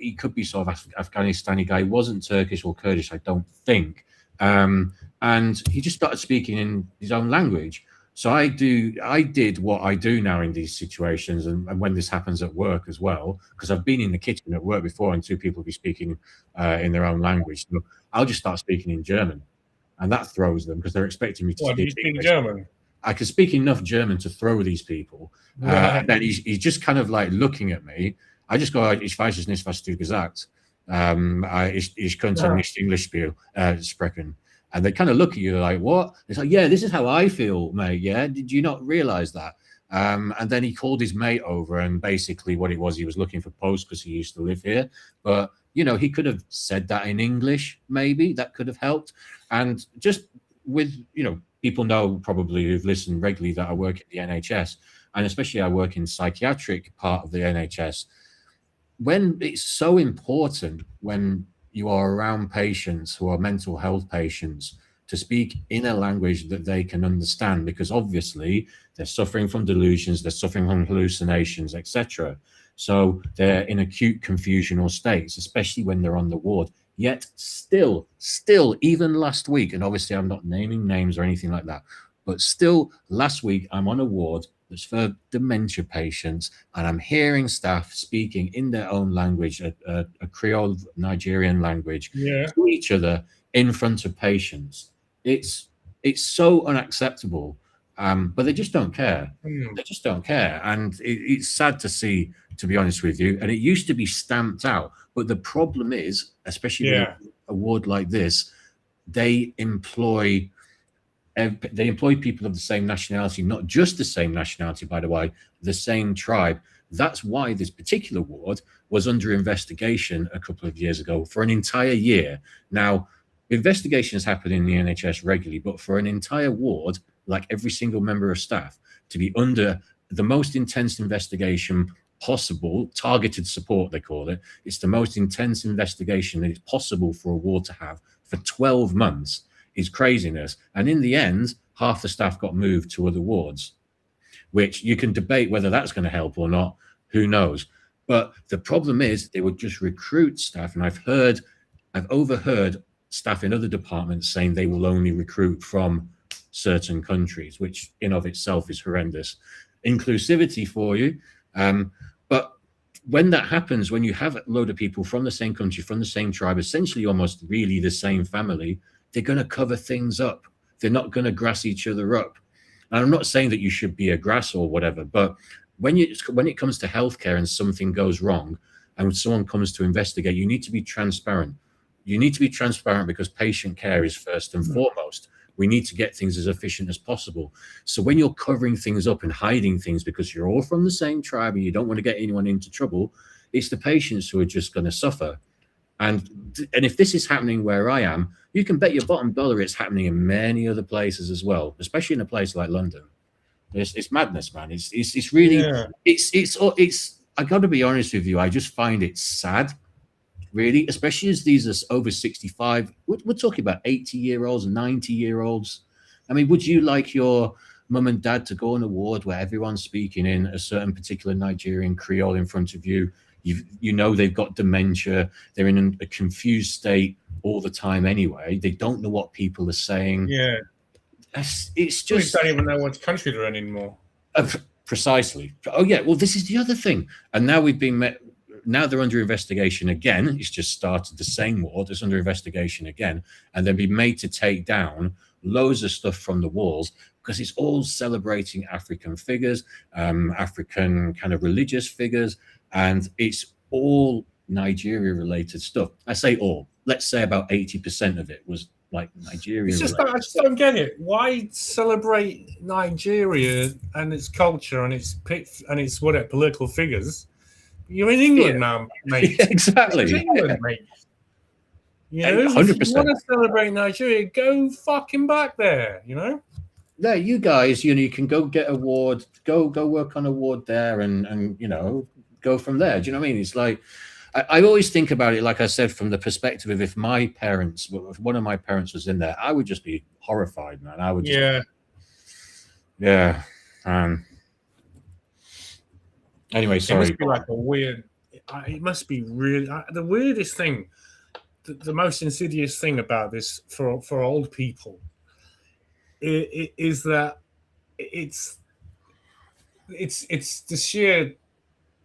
he could be sort of Afghanistani guy. He wasn't Turkish or Kurdish, I don't think. And he just started speaking in his own language. So I did what I do now in these situations, and when this happens at work as well, because I've been in the kitchen at work before and two people will be speaking in their own language. So I'll just start speaking in German, and that throws them because they're expecting me to speak English. German? I can speak enough German to throw these people. And then he's just kind of like looking at me. I just go, ich weiß es nicht, was du gesagt. Ich könnte nicht English sprechen. And they kind of look at you like, what? It's like, yeah, this is how I feel, mate. Yeah. Did you not realize that? And then he called his mate over, and basically what it was, he was looking for posts because he used to live here. But, you know, he could have said that in English, maybe that could have helped. And just with, you know, people know probably who've listened regularly that I work at the NHS, and especially I work in psychiatric part of the NHS. When it's so important when you are around patients who are mental health patients to speak in a language that they can understand, because obviously they're suffering from delusions, they're suffering from hallucinations, etc. So they're in acute confusional states, especially when they're on the ward. Yet still, even last week, and obviously I'm not naming names or anything like that, but still last week I'm on a ward that's for dementia patients, and I'm hearing staff speaking in their own language, a Creole Nigerian language, to each other in front of patients. It's so unacceptable, but they just don't care. They just don't care, and it's sad to see, to be honest with you. And it used to be stamped out, but the problem is, especially with a ward like this, they employ people of the same nationality, not just the same nationality, by the way, the same tribe. That's why this particular ward was under investigation a couple of years ago for an entire year. Now, investigations happen in the NHS regularly, but for an entire ward, like every single member of staff, to be under the most intense investigation possible, targeted support, they call it. It's the most intense investigation that it's possible for a ward to have for 12 months. Is craziness. And in the end, half the staff got moved to other wards, which you can debate whether that's going to help or not. Who knows? But the problem is they would just recruit staff. And I've overheard staff in other departments saying they will only recruit from certain countries, which in of itself is horrendous. Inclusivity for you. But when that happens, when you have a load of people from the same country, from the same tribe, essentially almost really the same family, they're going to cover things up. They're not going to grass each other up. And I'm not saying that you should be a grass or whatever, but when it comes to healthcare and something goes wrong and someone comes to investigate, you need to be transparent. You need to be transparent because patient care is first and foremost. We need to get things as efficient as possible. So when you're covering things up and hiding things because you're all from the same tribe and you don't want to get anyone into trouble, it's the patients who are just going to suffer. And if this is happening where I am, you can bet your bottom dollar it's happening in many other places as well, especially in a place like London. It's madness, man. It's really it's. I got to be honest with you. I just find it sad, really, especially as these are over 65. We're talking about 80-year-olds, 90-year-olds. I mean, would you like your mum and dad to go on a ward where everyone's speaking in a certain particular Nigerian Creole in front of you? You know they've got dementia. They're in a confused state all the time anyway. They don't know what people are saying. Yeah. It's just... We don't even know what country they're in anymore. Precisely. Oh, yeah. Well, this is the other thing. And now now they're under investigation again. It's just started the same ward. It's under investigation again. And they'll be made to take down loads of stuff from the walls because it's all celebrating African figures, African kind of religious figures. And it's all Nigeria related stuff. I say all. Let's say about 80% of it was like Nigeria. I just don't get it. Why celebrate Nigeria and its culture and its political figures? You're in England now, mate. Exactly. You're in England, mate. You know, 100%. If you want to celebrate Nigeria, go fucking back there. You know. Yeah, you guys. You can go get a ward. Go work on a ward there, and go from there. Do you know what I mean? It's like I always think about it, like I said, from the perspective of if one of my parents was in there, I would just be horrified, man. I would just, anyway, sorry. It must be like a weird. It must be really the weirdest thing, the most insidious thing about this for old people is that it's the sheer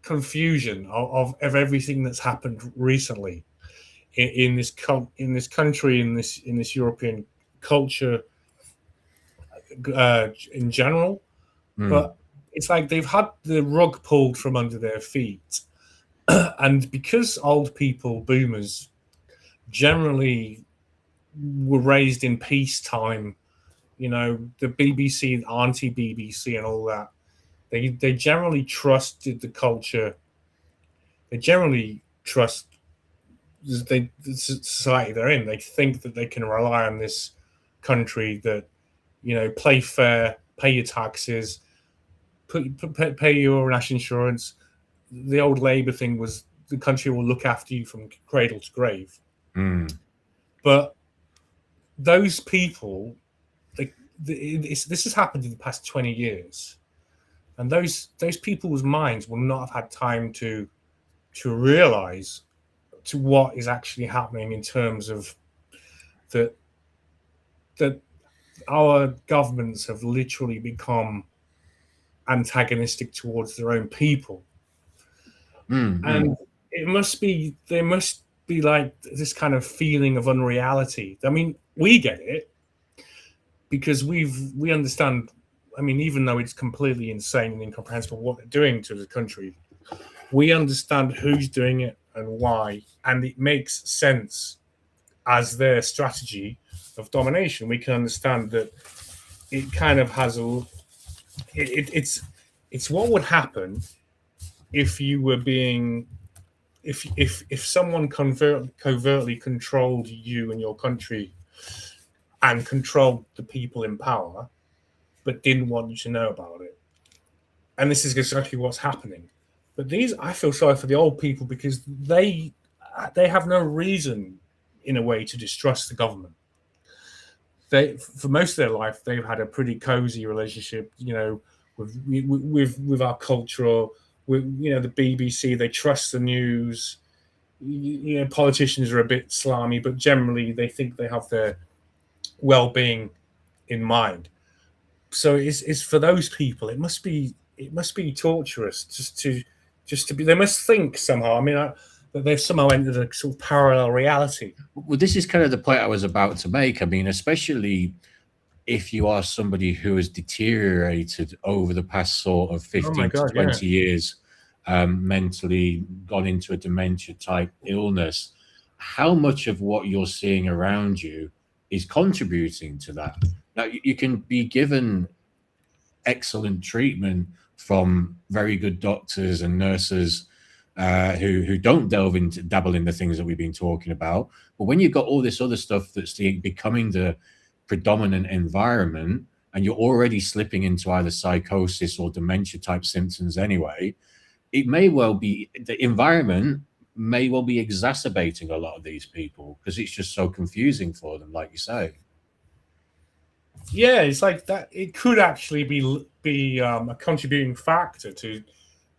confusion of everything that's happened recently in this country, in this European culture in general. But it's like they've had the rug pulled from under their feet, and because old people, boomers, generally were raised in peacetime, the BBC, anti-BBC, and all that. They generally trusted the culture. They generally trust the society they're in. They think that they can rely on this country that, play fair, pay your taxes, pay your national insurance. The old Labour thing was the country will look after you from cradle to grave. But those people, this has happened in the past 20 years. And those people's minds will not have had time to realize to what is actually happening in terms of that our governments have literally become antagonistic towards their own people. And there must be like this kind of feeling of unreality. I mean, we get it because we understand. I mean, even though it's completely insane and incomprehensible what they're doing to the country, we understand who's doing it and why, and it makes sense as their strategy of domination. We can understand that it kind of has it's what would happen if you were being if someone covertly controlled you and your country and controlled the people in power, but didn't want you to know about it. And this is exactly what's happening. But I feel sorry for the old people because they have no reason, in a way, to distrust the government. For most of their life, they've had a pretty cozy relationship, with our culture, with the BBC. They trust the news. Politicians are a bit slimy, but generally they think they have their well-being in mind. So it's for those people. It must be torturous just to be. They must think somehow. I mean, that they've somehow entered a sort of parallel reality. Well, this is kind of the point I was about to make. I mean, especially if you are somebody who has deteriorated over the past sort of 15 to 20 years, mentally gone into a dementia type illness, how much of what you're seeing around you is contributing to that? Now, you can be given excellent treatment from very good doctors and nurses who don't dabble in the things that we've been talking about. But when you've got all this other stuff that's becoming the predominant environment, and you're already slipping into either psychosis or dementia type symptoms anyway, it may well be the environment may well be exacerbating a lot of these people because it's just so confusing for them, like you say. Yeah, it's like that. It could actually be a contributing factor to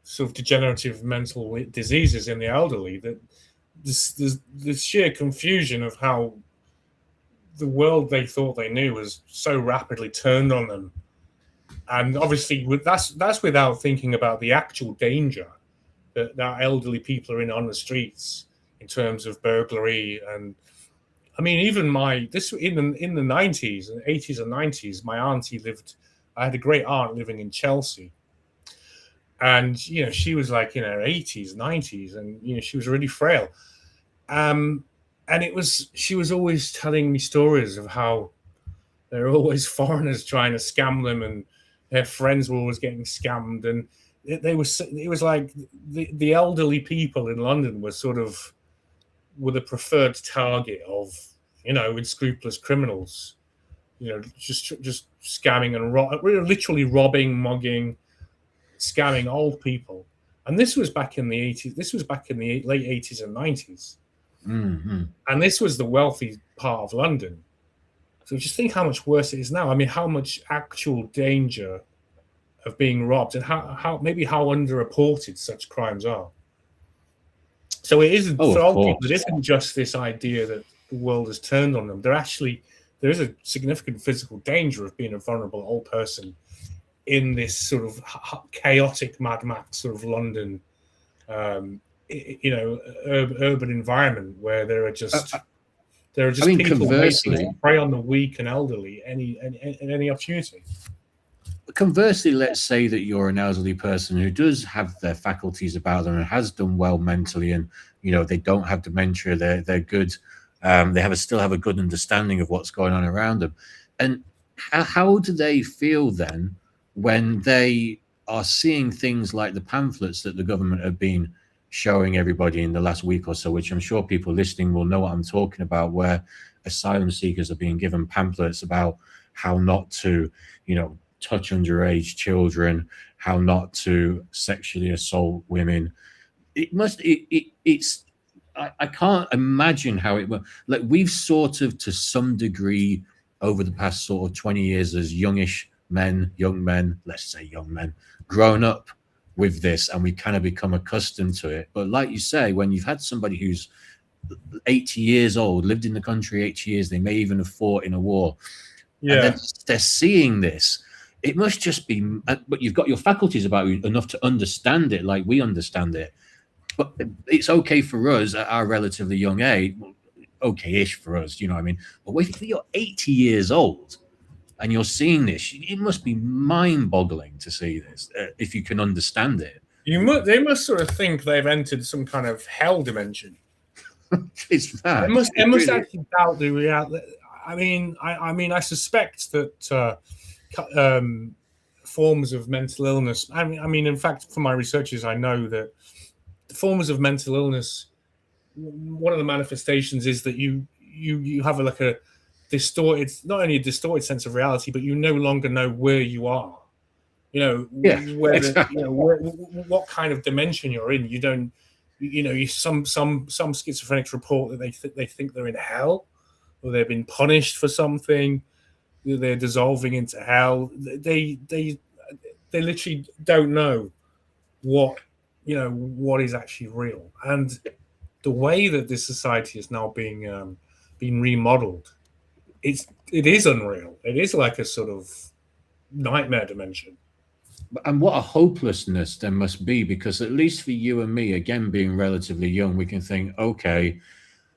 sort of degenerative mental diseases in the elderly. That the sheer confusion of how the world they thought they knew was so rapidly turned on them, and obviously that's without thinking about the actual danger that elderly people are in on the streets in terms of burglary. And I mean, even in the 90s and 80s and 90s, my auntie I had a great aunt living in Chelsea. And, she was like in her 80s, 90s, and, she was really frail. And she was always telling me stories of how there were always foreigners trying to scam them, and their friends were always getting scammed. And it was like the elderly people in London were the preferred target of, unscrupulous criminals, just scamming and literally robbing, mugging, scamming old people. And this was back in the 80s. This was back in the late 80s and 90s. Mm-hmm. And this was the wealthy part of London. So just think how much worse it is now. I mean, how much actual danger of being robbed, and how underreported such crimes are. So it isn't for old people. It isn't just this idea that the world has turned on them. There is a significant physical danger of being a vulnerable old person in this sort of chaotic Mad Max sort of London, urban environment where there are just people waiting to prey on the weak and elderly any opportunity. Conversely, let's say that you're an elderly person who does have their faculties about them and has done well mentally, and they don't have dementia. They're good. They still have a good understanding of what's going on around them. And how do they feel then when they are seeing things like the pamphlets that the government have been showing everybody in the last week or so, which I'm sure people listening will know what I'm talking about, where asylum seekers are being given pamphlets about how not to, touch underage children, how not to sexually assault women. I can't imagine how it will. Like, we've sort of, to some degree, over the past sort of 20 years as young men, let's say young men, grown up with this, and we kind of become accustomed to it. But like you say, when you've had somebody who's 80 years old, lived in the country 80 years, they may even have fought in a war, and then they're seeing this, it must just be, but you've got your faculties about you enough to understand it like we understand it. But it's okay for us at our relatively young age, okay-ish for us, you know what I mean? But if you're 80 years old and you're seeing this, it must be mind-boggling to see this, if you can understand it. They must sort of think they've entered some kind of hell dimension. It's that. They must actually doubt the reality. I mean, I suspect that forms of mental illness. I mean, in fact, for my researches, I know that the forms of mental illness, one of the manifestations is that you have a distorted, not only a distorted sense of reality, but you no longer know where you are. Exactly. What kind of dimension you're in. You don't. Some schizophrenics report that they think they're in hell, or they've been punished for something. They're dissolving into hell. They literally don't know what is actually real. And the way that this society is now being remodeled, it is unreal. It is like a sort of nightmare dimension. And what a hopelessness there must be, because at least for you and me, again, being relatively young, we can think, okay,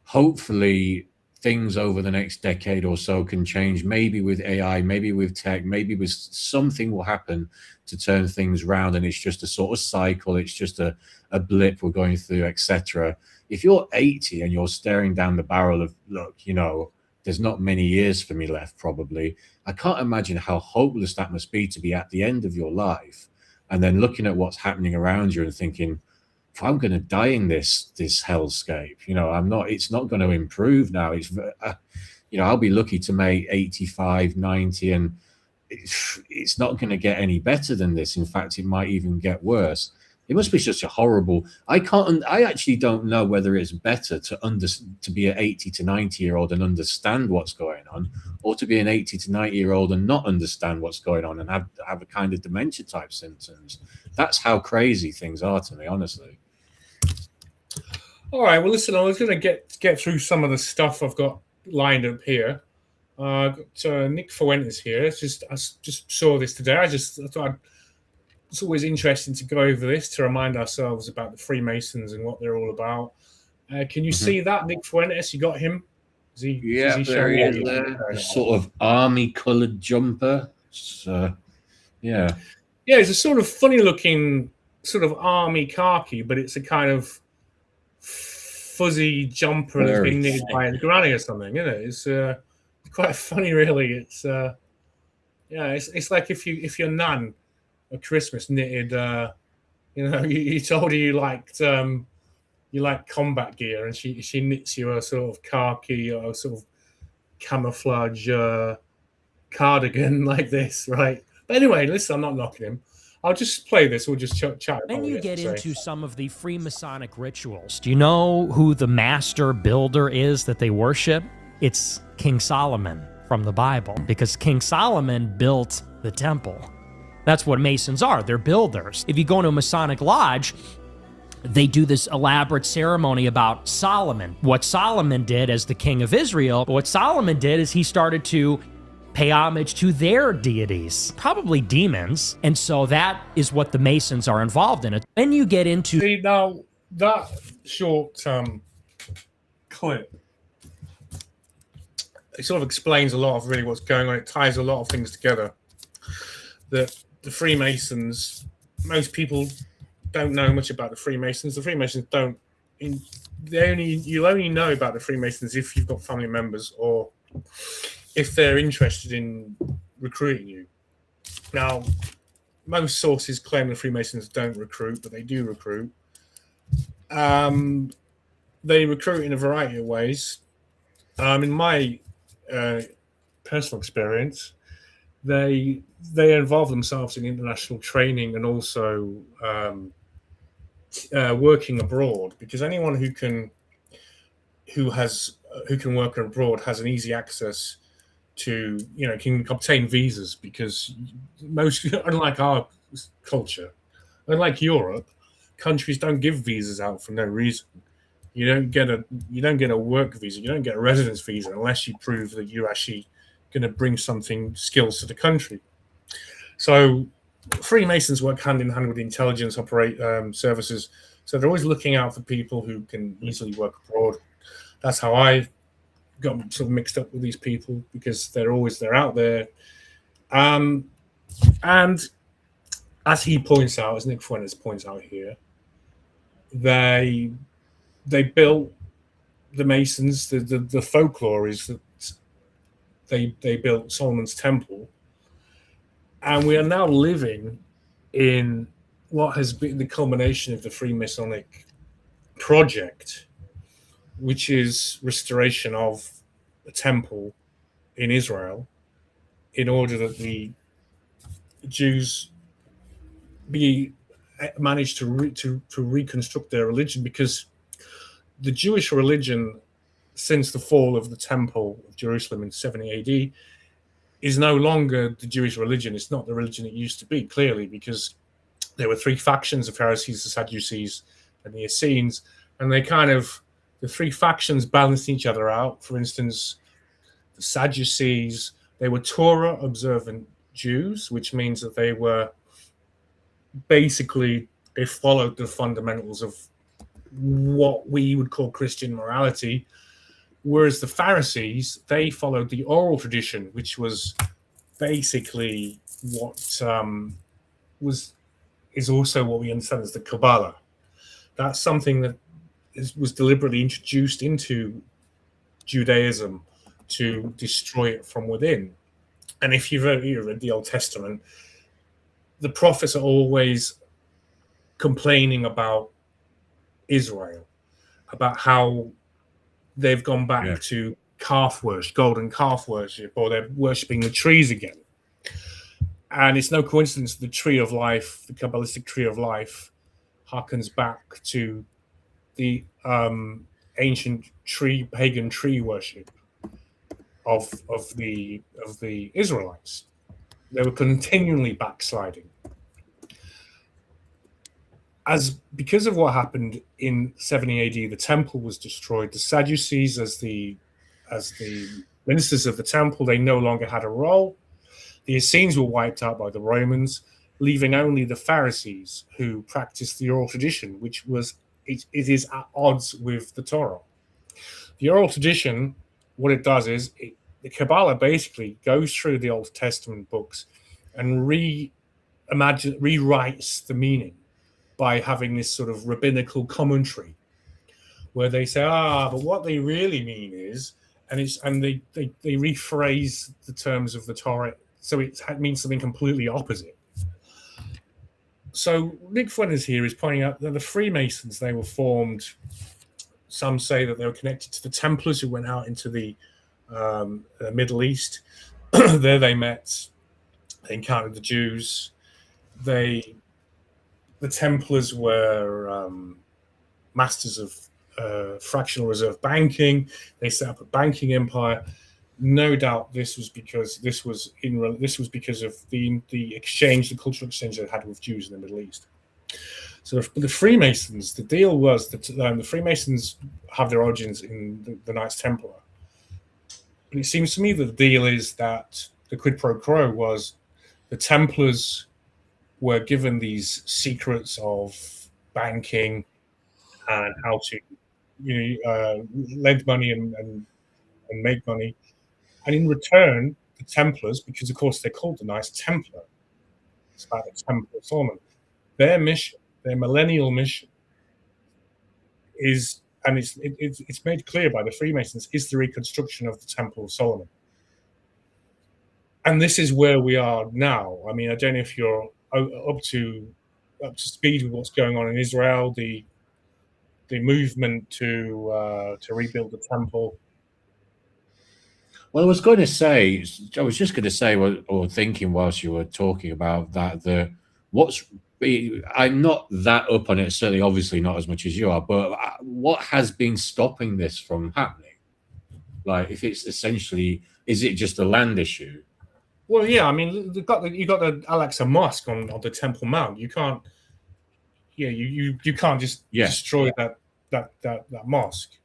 hopefully things over the next decade or so can change, maybe with AI, maybe with tech, maybe with something will happen to turn things around, and it's just a sort of cycle, it's just a blip we're going through, etc. If you're 80 and you're staring down the barrel of, look, there's not many years for me left, probably, I can't imagine how hopeless that must be, to be at the end of your life and then looking at what's happening around you and thinking, if I'm going to die in this hellscape, it's not going to improve now. It's, I'll be lucky to make 85, 90, and it's not going to get any better than this. In fact, it might even get worse. It must be such a horrible. I actually don't know whether it's better to be an 80 to 90-year-old and understand what's going on, or to be an 80 to 90-year-old and not understand what's going on and have a kind of dementia type symptoms. That's how crazy things are to me, honestly. All right. Well, listen, I was going to get through some of the stuff I've got lined up here. Got Nick Fuentes here. I just saw this today. I thought it's always interesting to go over this to remind ourselves about the Freemasons and what they're all about. Can you see that, Nick Fuentes? You got him? Is he there he is there. A sort of army-coloured jumper. So, yeah. Yeah, it's a sort of funny-looking sort of army khaki, but it's a kind of fuzzy jumper that's been knitted by a granny or something, isn't it? It's quite funny, really. It's it's like if your nan at Christmas knitted, you told her you liked combat gear, and she knits you a sort of khaki or sort of camouflage cardigan like this, right? But anyway, listen, I'm not knocking him. I'll just play this. We'll just chat about it. Then you get into some of the Freemasonic rituals. Do you know who the master builder is that they worship? It's King Solomon from the Bible, because King Solomon built the temple. That's what Masons are. They're builders. If you go into a Masonic lodge, they do this elaborate ceremony about Solomon. What Solomon did as the king of Israel, what Solomon did is he started to pay homage to their deities, probably demons. And so that is what the Masons are involved in. Then you get into... See, now, that short clip, it sort of explains a lot of really what's going on. It ties a lot of things together. That the Freemasons, most people don't know much about the Freemasons. The Freemasons don't... You'll only know about the Freemasons if you've got family members or if they're interested in recruiting you. Now, most sources claim the Freemasons don't recruit, but they do recruit. They recruit in a variety of ways. In my personal experience, they involve themselves in international training and also working abroad, because anyone who can work abroad has an easy access to, can obtain visas, because most, unlike our culture, unlike Europe, countries don't give visas out for no reason. You don't get a work visa, you don't get a residence visa unless you prove that you're actually going to bring skills to the country. So Freemasons work hand in hand with the intelligence services, so they're always looking out for people who can easily work abroad. That's how I got sort of mixed up with these people, because they're out there. And as he points out, as Nick Fuentes points out here, they built the Masons. The folklore is that they built Solomon's Temple, and we are now living in what has been the culmination of the Freemasonic project, which is restoration of a temple in Israel, in order that the Jews manage to reconstruct their religion, because the Jewish religion, since the fall of the Temple of Jerusalem in 70 AD, is no longer the Jewish religion. It's not the religion it used to be, clearly, because there were three factions: the Pharisees, the Sadducees, and the Essenes, and the three factions balanced each other out. For instance, the Sadducees, they were Torah observant Jews, which means that they followed the fundamentals of what we would call Christian morality, whereas the Pharisees, they followed the oral tradition, which was basically what is also what we understand as the Kabbalah. That's something that was deliberately introduced into Judaism to destroy it from within. And if you've read the Old Testament, the prophets are always complaining about Israel, about how they've gone back to calf worship, golden calf worship, or they're worshipping the trees again. And it's no coincidence the tree of life, the Kabbalistic tree of life, harkens back to the ancient pagan tree worship of the Israelites. They were continually backsliding. Because of what happened in 70 AD, the temple was destroyed. The Sadducees, as the ministers of the temple, they no longer had a role. The Essenes were wiped out by the Romans, leaving only the Pharisees, who practiced the oral tradition, which it is at odds with the Torah. The oral tradition, what it does is the Kabbalah basically goes through the Old Testament books and rewrites the meaning by having this sort of rabbinical commentary, where they say, but what they really mean is, and they rephrase the terms of the Torah, so it means something completely opposite. So Nick Fuentes here is pointing out that the Freemasons, they were formed, some say that they were connected to the Templars who went out into the Middle East. There they met, they encountered the Jews. The Templars were masters of fractional reserve banking. They set up a banking empire. No doubt this was because of the exchange, the cultural exchange they had with Jews in the Middle East. So the Freemasons, the deal was that the Freemasons have their origins in the Knights Templar. And it seems to me that the deal is that the quid pro quo was the Templars were given these secrets of banking and how to lend money and make money. And in return, the Templars, because of course they're called the Knights Templar, it's about the Temple of Solomon, their mission, their millennial mission is, and it's made clear by the Freemasons, is the reconstruction of the Temple of Solomon. And this is where we are now. I mean, I don't know if you're up to speed with what's going on in Israel, the movement to rebuild the temple. Well, I was going to say, I was just going to say, or thinking whilst you were talking about that, I'm not that up on it, certainly, obviously not as much as you are, but what has been stopping this from happening? Like, if it's essentially, is it just a land issue? Well, yeah, I mean, you got the Al-Aqsa Mosque on the Temple Mount. You can't, you can't just destroy that mosque.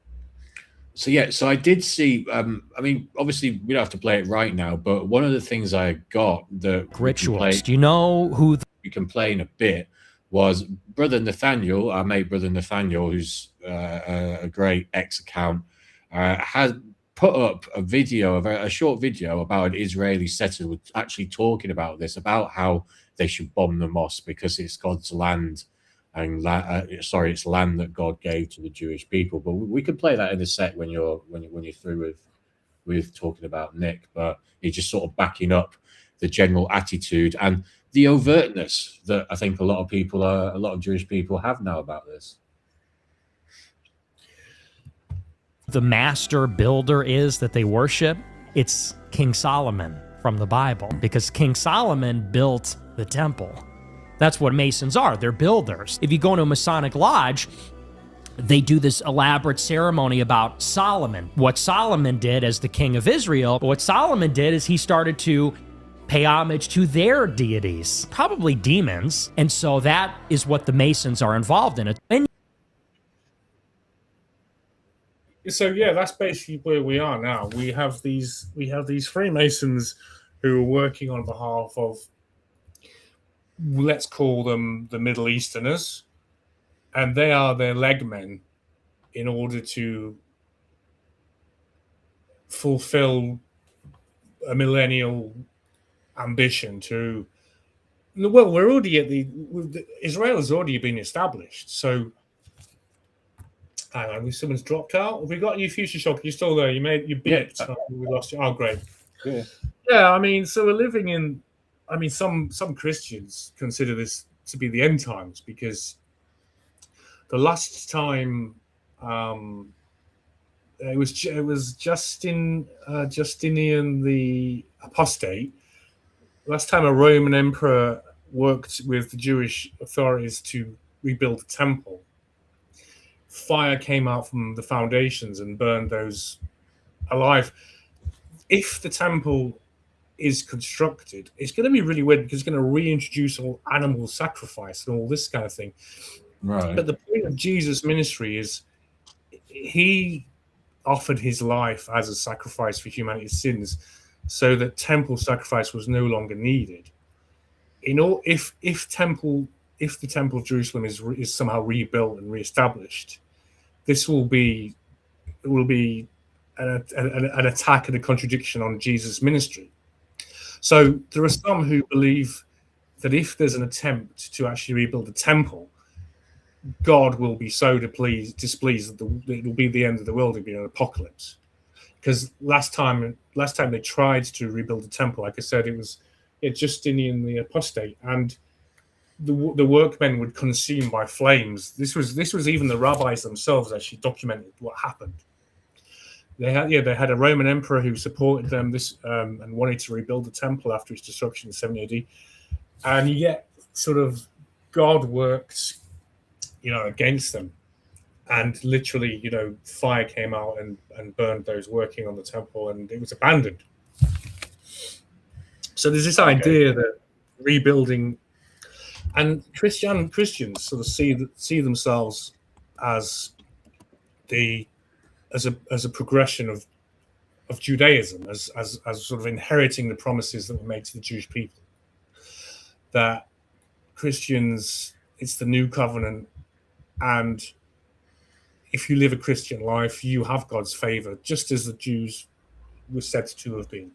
So I did see. I mean, obviously, we don't have to play it right now, but one of the things I got that Rituals. Do you know who we can play in a bit was Brother Nathaniel, our mate Brother Nathaniel, who's a great X account, has put up a short video about an Israeli settler actually talking about this, about how they should bomb the mosque because it's God's land. And it's land that God gave to the Jewish people. But we can play that in a sec when you're through with talking about Nick. But he's just sort of backing up the general attitude and the overtness that I think a lot of Jewish people have now about this. the master builder is that they worship? It's King Solomon from the Bible, because King Solomon built the temple. That's what Masons are. They're builders. If you go into a Masonic lodge, they do this elaborate ceremony about Solomon. What Solomon did as the king of Israel, what Solomon did is he started to pay homage to their deities, probably demons. And so that is what the Masons are involved in. So yeah, that's basically where we are now. We have these Freemasons who are working on behalf of, let's call them the Middle Easterners, and they are their legmen in order to fulfill a millennial ambition to. Well, we're already at Israel has already been established. So, hang on, someone's dropped out. Have we got you, Future Shock? You're still there? You beeped. Yeah. We lost you. Oh, great. Yeah. Yeah, I mean, so we're living in. I mean, some Christians consider this to be the end times, because the last time it was Justinian the Apostate. Last time a Roman emperor worked with the Jewish authorities to rebuild the temple, fire came out from the foundations and burned those alive. If the temple is constructed, it's going to be really weird, because it's going to reintroduce all animal sacrifice and all this kind of thing. Right. But the point of Jesus' ministry is he offered his life as a sacrifice for humanity's sins, so that temple sacrifice was no longer needed. If the temple of Jerusalem is somehow rebuilt and reestablished, it will be an attack and a contradiction on Jesus' ministry. So there are some who believe that if there's an attempt to actually rebuild the temple, God will be so displeased that it will be the end of the world. It will be an apocalypse. Because last time they tried to rebuild the temple, like I said, it was Justinian the Apostate, and the workmen would consume by flames. This was even the rabbis themselves actually documented what happened. They had a Roman emperor who supported them and wanted to rebuild the temple after its destruction in 70 AD, and yet sort of God worked, against them, and literally, fire came out and burned those working on the temple, and it was abandoned. So there's this idea that rebuilding, and Christians sort of see themselves as a progression of Judaism, as sort of inheriting the promises that were made to the Jewish people. That Christians, it's the new covenant, and if you live a Christian life, you have God's favor, just as the Jews were said to have been.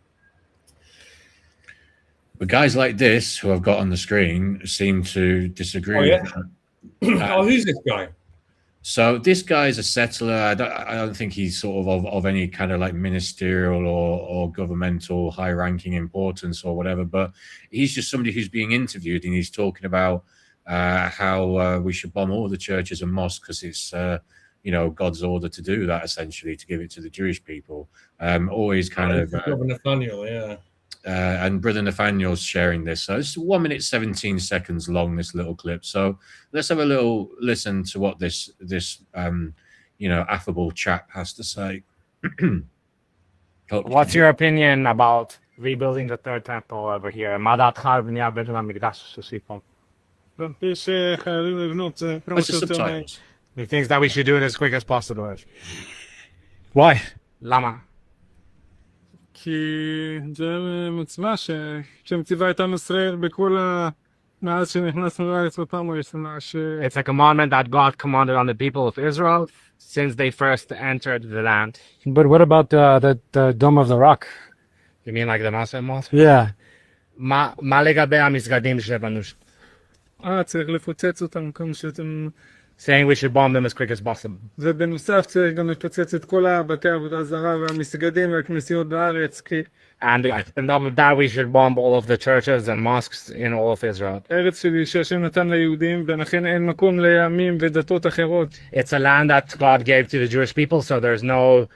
But guys like this, who I've got on the screen, seem to disagree. Oh, yeah? Who's this guy? So this guy's a settler. I don't think he's sort of any kind of like ministerial or governmental high-ranking importance or whatever. But he's just somebody who's being interviewed, and he's talking about how we should bomb all the churches and mosques because it's God's order to do that, essentially, to give it to the Jewish people. Always kind of Nathaniel, yeah. And Brother Nathaniel's sharing this. So it's 1 minute 17 seconds long, this little clip. So let's have a little listen to what this affable chap has to say. What's your opinion about rebuilding the third temple over here? מה דעתך על בנייה בית המקדש שהוסיף פה? שחייבים לבנות זה כמה What's the שיותר מהר. subtitles? He thinks that we should do it as quick as possible. Why? למה? כי זה מצווה שמציבה את עם ישראל בכל מאז שנכנסנו לארץ בפעם הראשונה It's a commandment that God commanded on the people of Israel since they first entered the land. But what about the Dome of the Rock? You mean like the Massive Mosque? Yeah. מה לגבי המסגדים שבנו? צריך לפוצץ אותם כמה שאתם... Saying we should bomb them as quick as possible. ובנוסף צריך גם לפוצץ את כל הבתי עבודה זרה והמסגדים והכנסיות בארץ כי And on top of that, we should bomb all of the churches and mosques in all of Israel. ארץ שלי שהשם נתן ליהודים ולכן אין מקום לעמים ודתות אחרות. It's a land that God gave to the Jewish people, so there's no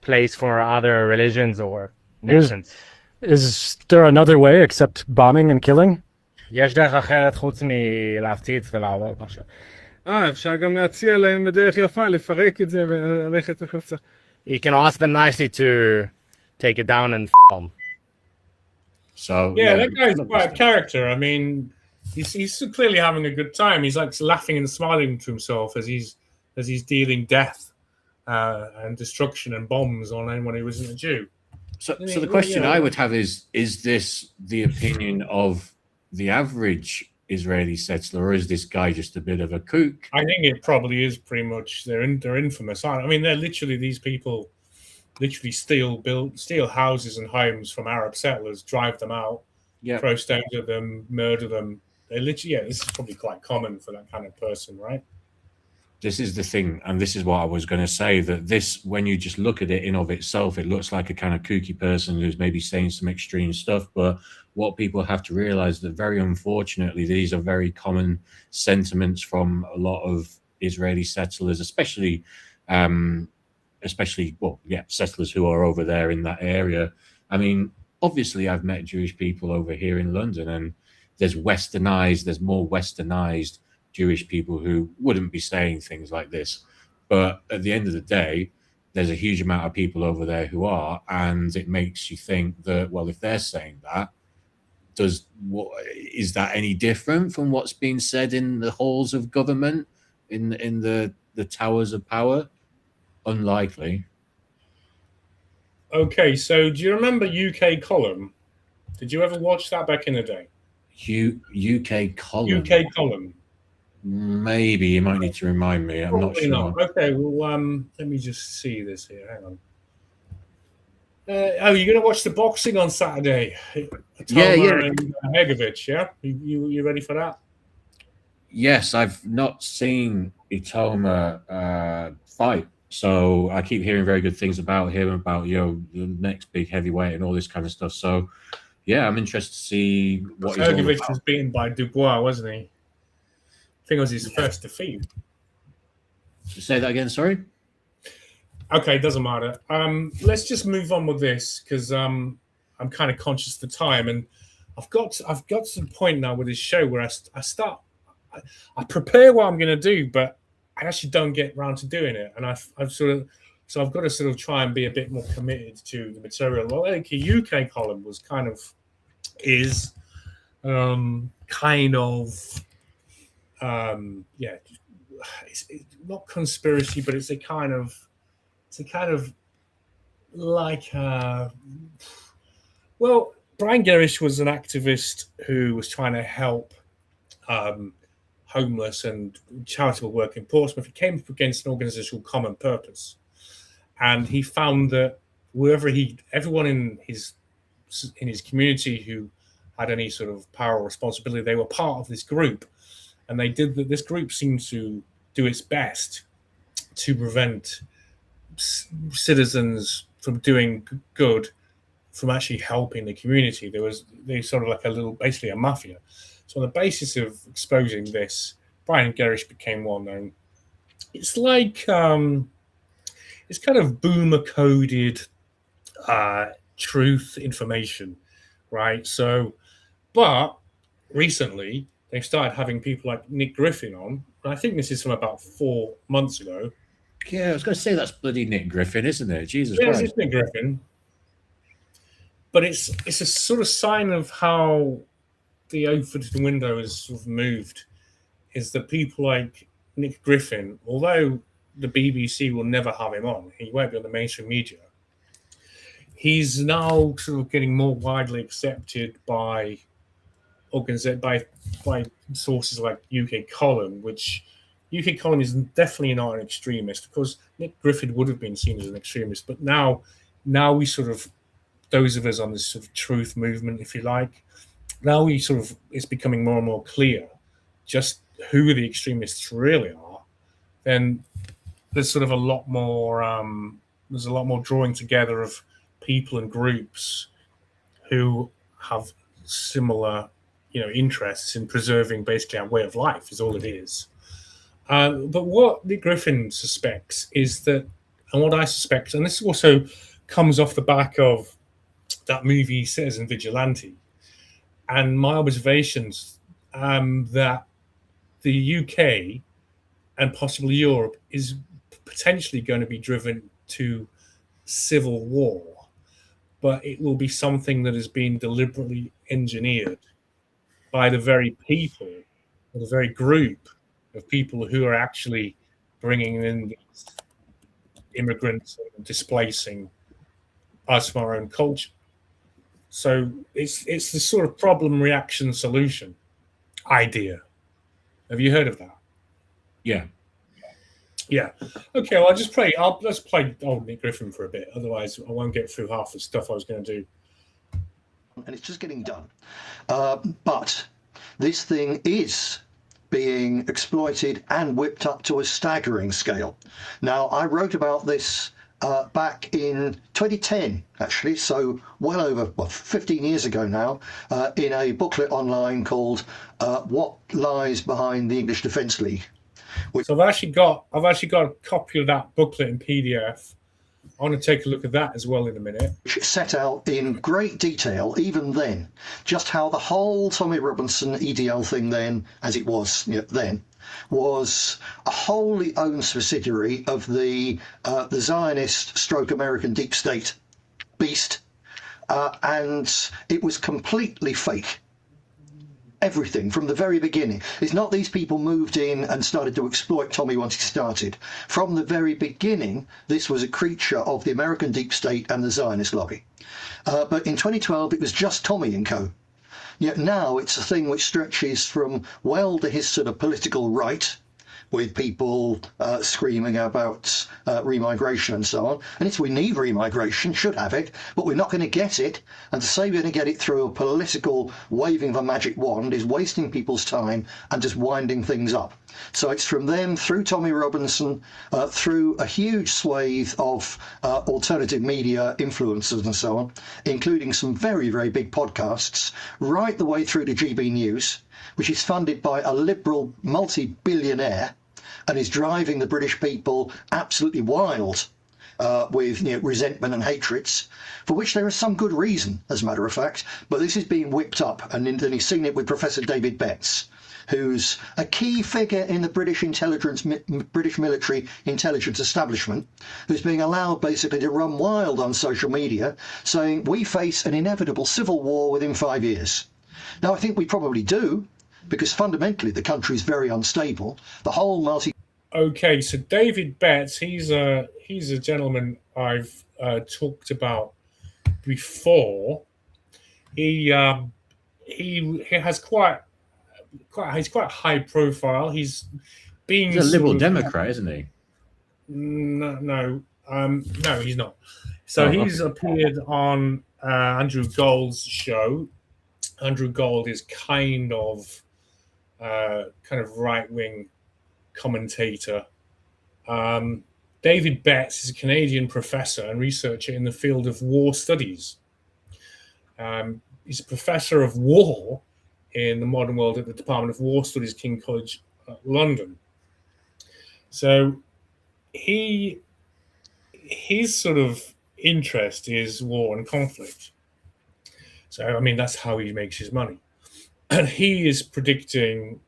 place for other religions or nations. Is there another way except bombing and killing? יש דרך אחרת חוץ מלהפציץ ולהרוג משהו. אפשר גם להציע להם בדרך יפה לפרק את זה וללכת לחפצה. You can ask them nicely to take it down and them. So Yeah, that guy's quite a character. I mean, he's clearly having a good time. He's like laughing and smiling to himself as he's dealing death and destruction and bombs on anyone who isn't a Jew. So the question I would have is this the opinion of the average Israeli settler, or is this guy just a bit of a kook? I think it probably is pretty much. They're infamous. I mean, they're literally these people. Literally steal houses and homes from Arab settlers, drive them out, throw stones at them, murder them. They literally, this is probably quite common for that kind of person, right? This is the thing, and this is what I was going to say, that this, when you just look at it in of itself, it looks like a kind of kooky person who's maybe saying some extreme stuff, but what people have to realize that very unfortunately, these are very common sentiments from a lot of Israeli settlers, especially settlers who are over there in that area. I mean, obviously I've met Jewish people over here in London, and there's more westernized Jewish people who wouldn't be saying things like this. But at the end of the day, there's a huge amount of people over there who are, and it makes you think that, well, if they're saying that, is that any different from what's being said in the halls of government, in the towers of power? Unlikely. Okay, so do you remember UK Column? Did you ever watch that back in the day? UK Column. UK Column. Maybe you might need to remind me. I'm not sure. Not. Okay, well, let me just see this here. Hang on. You're going to watch the boxing on Saturday? Toma and Hegovic, yeah? You ready for that? Yes, I've not seen Itoma fight. So I keep hearing very good things about him, about the next big heavyweight and all this kind of stuff. So yeah, I'm interested to see what he's all about. Hegovic was beaten by Dubois, wasn't he? I think it was his first defeat. Say that again, sorry? Okay, doesn't matter. Let's just move on with this because I'm kind of conscious of the time, and I've got to the point now with this show where I prepare what I'm going to do, but I actually don't get around to doing it, and I've got to sort of try and be a bit more committed to the material. Well, like a UK column is it's not conspiracy, but it's a kind of like Brian Gerrish was an activist who was trying to help homeless and charitable work in Portsmouth. He came up against an organization called Common Purpose, and he found that everyone in his community who had any sort of power or responsibility, they were part of this group, and this group seemed to do its best to prevent citizens from doing good, from actually helping the community. They sort of like basically a mafia. So on the basis of exposing this, Brian Gerrish became well known. It's like it's kind of boomer coded truth information, right? So, but recently they've started having people like Nick Griffin on. And I think this is from about 4 months ago. Yeah, I was going to say that's bloody Nick Griffin, isn't it? Jesus Yes, Christ. it's Nick Griffin. But it's a sort of sign of how the open window has sort of moved. Is that people like Nick Griffin, although the BBC will never have him on, he won't be on the mainstream media. He's now sort of getting more widely accepted by sources like UK Column, which UK Column is definitely not an extremist, because Nick Griffin would have been seen as an extremist, but now we sort of, those of us on this sort of truth movement, if you like, now it's becoming more and more clear just who the extremists really are. Then there's sort of a lot more drawing together of people and groups who have similar, interests in preserving basically our way of life, is all it is. But what Nick Griffin suspects is that, and what I suspect, and this also comes off the back of that movie Citizen Vigilante, and my observations, that the UK and possibly Europe is potentially going to be driven to civil war, but it will be something that has been deliberately engineered by the very people, or the very group of people who are actually bringing in these immigrants and displacing us from our own culture. So it's the sort of problem, reaction, solution idea. Have you heard of that? Yeah. Yeah. Okay, well, let's play old Nick Griffin for a bit. Otherwise, I won't get through half the stuff I was going to do. And it's just getting done. But this thing is being exploited and whipped up to a staggering scale. Now, I wrote about this back in 2010, actually, so well over 15 years ago now, in a booklet online called What Lies Behind the English Defence League. So I've actually got a copy of that booklet in PDF. I want to take a look at that as well in a minute. Which set out in great detail, even then, just how the whole Tommy Robinson EDL thing then, as it was then, was a wholly owned subsidiary of the Zionist stroke American deep state beast, and it was completely fake. Everything from the very beginning. It's not these people moved in and started to exploit Tommy once he started. From the very beginning, this was a creature of the American deep state and the Zionist lobby. But in 2012, it was just Tommy and co. Yet now it's a thing which stretches from well to his sort of political right, with people screaming about remigration and so on. And we need remigration, should have it, but we're not going to get it. And to say we're going to get it through a political waving of a magic wand is wasting people's time and just winding things up. So it's from them through Tommy Robinson, through a huge swathe of alternative media influencers and so on, including some very, very big podcasts, right the way through to GB News, which is funded by a liberal multi-billionaire and is driving the British people absolutely wild with resentment and hatreds, for which there is some good reason, as a matter of fact. But this is being whipped up, and then he's seen it with Professor David Betts, who's a key figure in the British military intelligence establishment, who's being allowed basically to run wild on social media, saying we face an inevitable civil war within 5 years. Now, I think we probably do, because fundamentally the country is very unstable. The whole Okay, so David Betts, he's a gentleman I've talked about before. He has he's quite high profile. He's a Liberal Democrat, isn't he? No, he's not. So he's appeared on Andrew Gold's show. Andrew Gold is kind of right-wing commentator. David Betts is a Canadian professor and researcher in the field of war studies. He's a professor of war in the modern world at the Department of War Studies, King College, London. So his sort of interest is war and conflict. So, I mean, that's how he makes his money. And he is predicting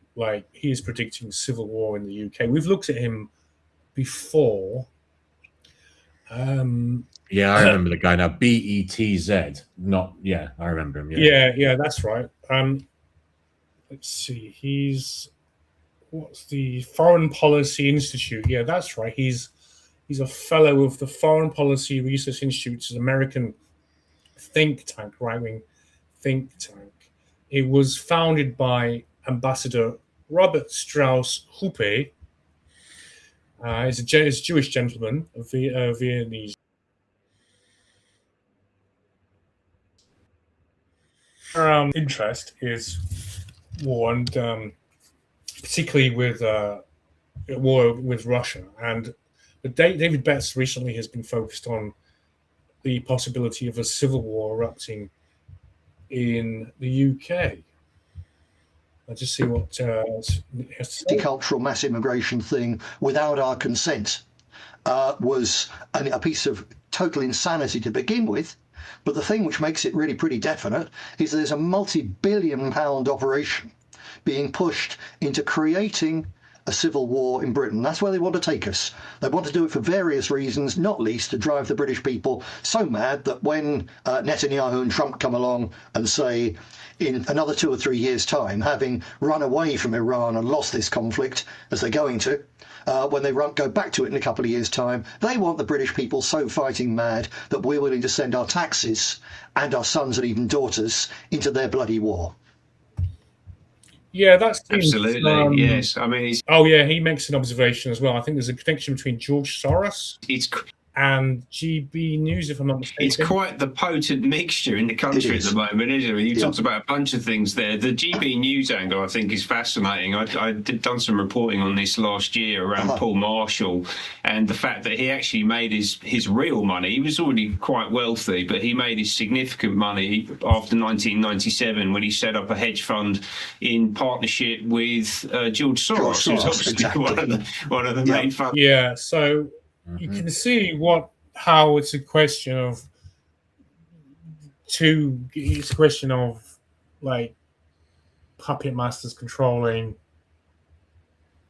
civil war in the UK. We've looked at him before. Yeah, I remember the guy now. BETZ. I remember him. Yeah, that's right. Let's see. What's the Foreign Policy Institute? Yeah, that's right. He's a fellow of the Foreign Policy Research Institute's American think tank, right-wing think tank. It was founded by Ambassador Robert Strauss Hooper. He's a Jewish gentleman, a Viennese. Interest is war, and particularly with war with Russia. And David Betts recently has been focused on the possibility of a civil war erupting in the UK. I'll just see what multicultural mass immigration thing without our consent was a piece of total insanity to begin with. But the thing which makes it really pretty definite is there's a multi-billion-pound operation being pushed into creating a civil war in Britain. That's where they want to take us. They want to do it for various reasons, not least to drive the British people so mad that when Netanyahu and Trump come along and say, in another 2 or 3 years' time, having run away from Iran and lost this conflict, as they're going to, when they go back to it in a couple of years' time, they want the British people so fighting mad that we're willing to send our taxes and our sons and even daughters into their bloody war. Yeah, that's absolutely yes. I mean, he makes an observation as well. I think there's a connection between George Soros and GB News, if I'm not mistaken. It's quite the potent mixture in the country at the moment, isn't it? You talked about a bunch of things there. The GB News angle, I think, is fascinating. I done some reporting on this last year around Paul Marshall and the fact that he actually made his real money. He was already quite wealthy, but he made his significant money after 1997 when he set up a hedge fund in partnership with George Soros, who's obviously exactly. one of the main funds. Yeah, so you can see how it's a question of like puppet masters controlling,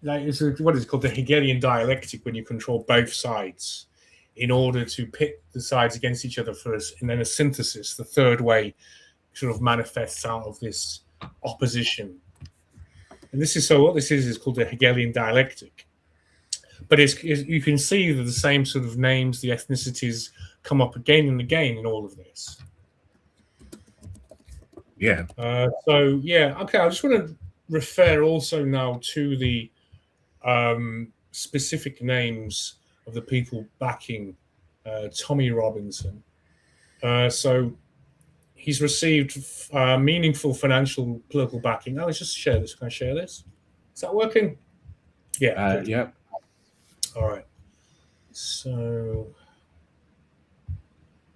like what is called the Hegelian dialectic, when you control both sides in order to pit the sides against each other first, and then a synthesis, the third way, sort of manifests out of this opposition. And what this is called the Hegelian dialectic. But you can see that the same sort of names, the ethnicities, come up again and again in all of this. Yeah. Okay. I just want to refer also now to the specific names of the people backing Tommy Robinson. So he's received meaningful financial political backing. Let's just share this. Can I share this? Is that working? Yeah. Yeah. All right. So,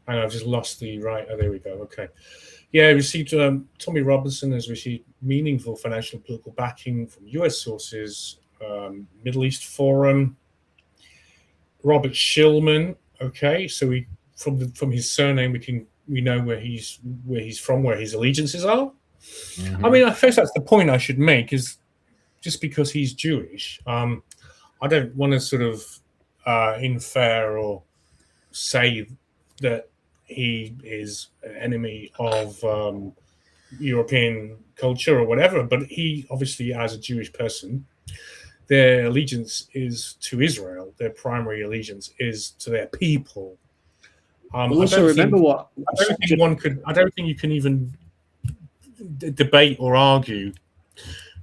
I've just lost the right. Oh, there we go. Okay. Yeah, received Tommy Robinson has received meaningful financial and political backing from U.S. sources, Middle East Forum, Robert Shillman. Okay, so from his surname we know where he's from, where his allegiances are. Mm-hmm. I mean, I guess that's the point I should make, is just because he's Jewish. I don't want to sort of infer or say that he is an enemy of European culture or whatever, but he obviously, as a Jewish person, their allegiance is to Israel. Their primary allegiance is to their people. Also, remember what? I don't think you can even debate or argue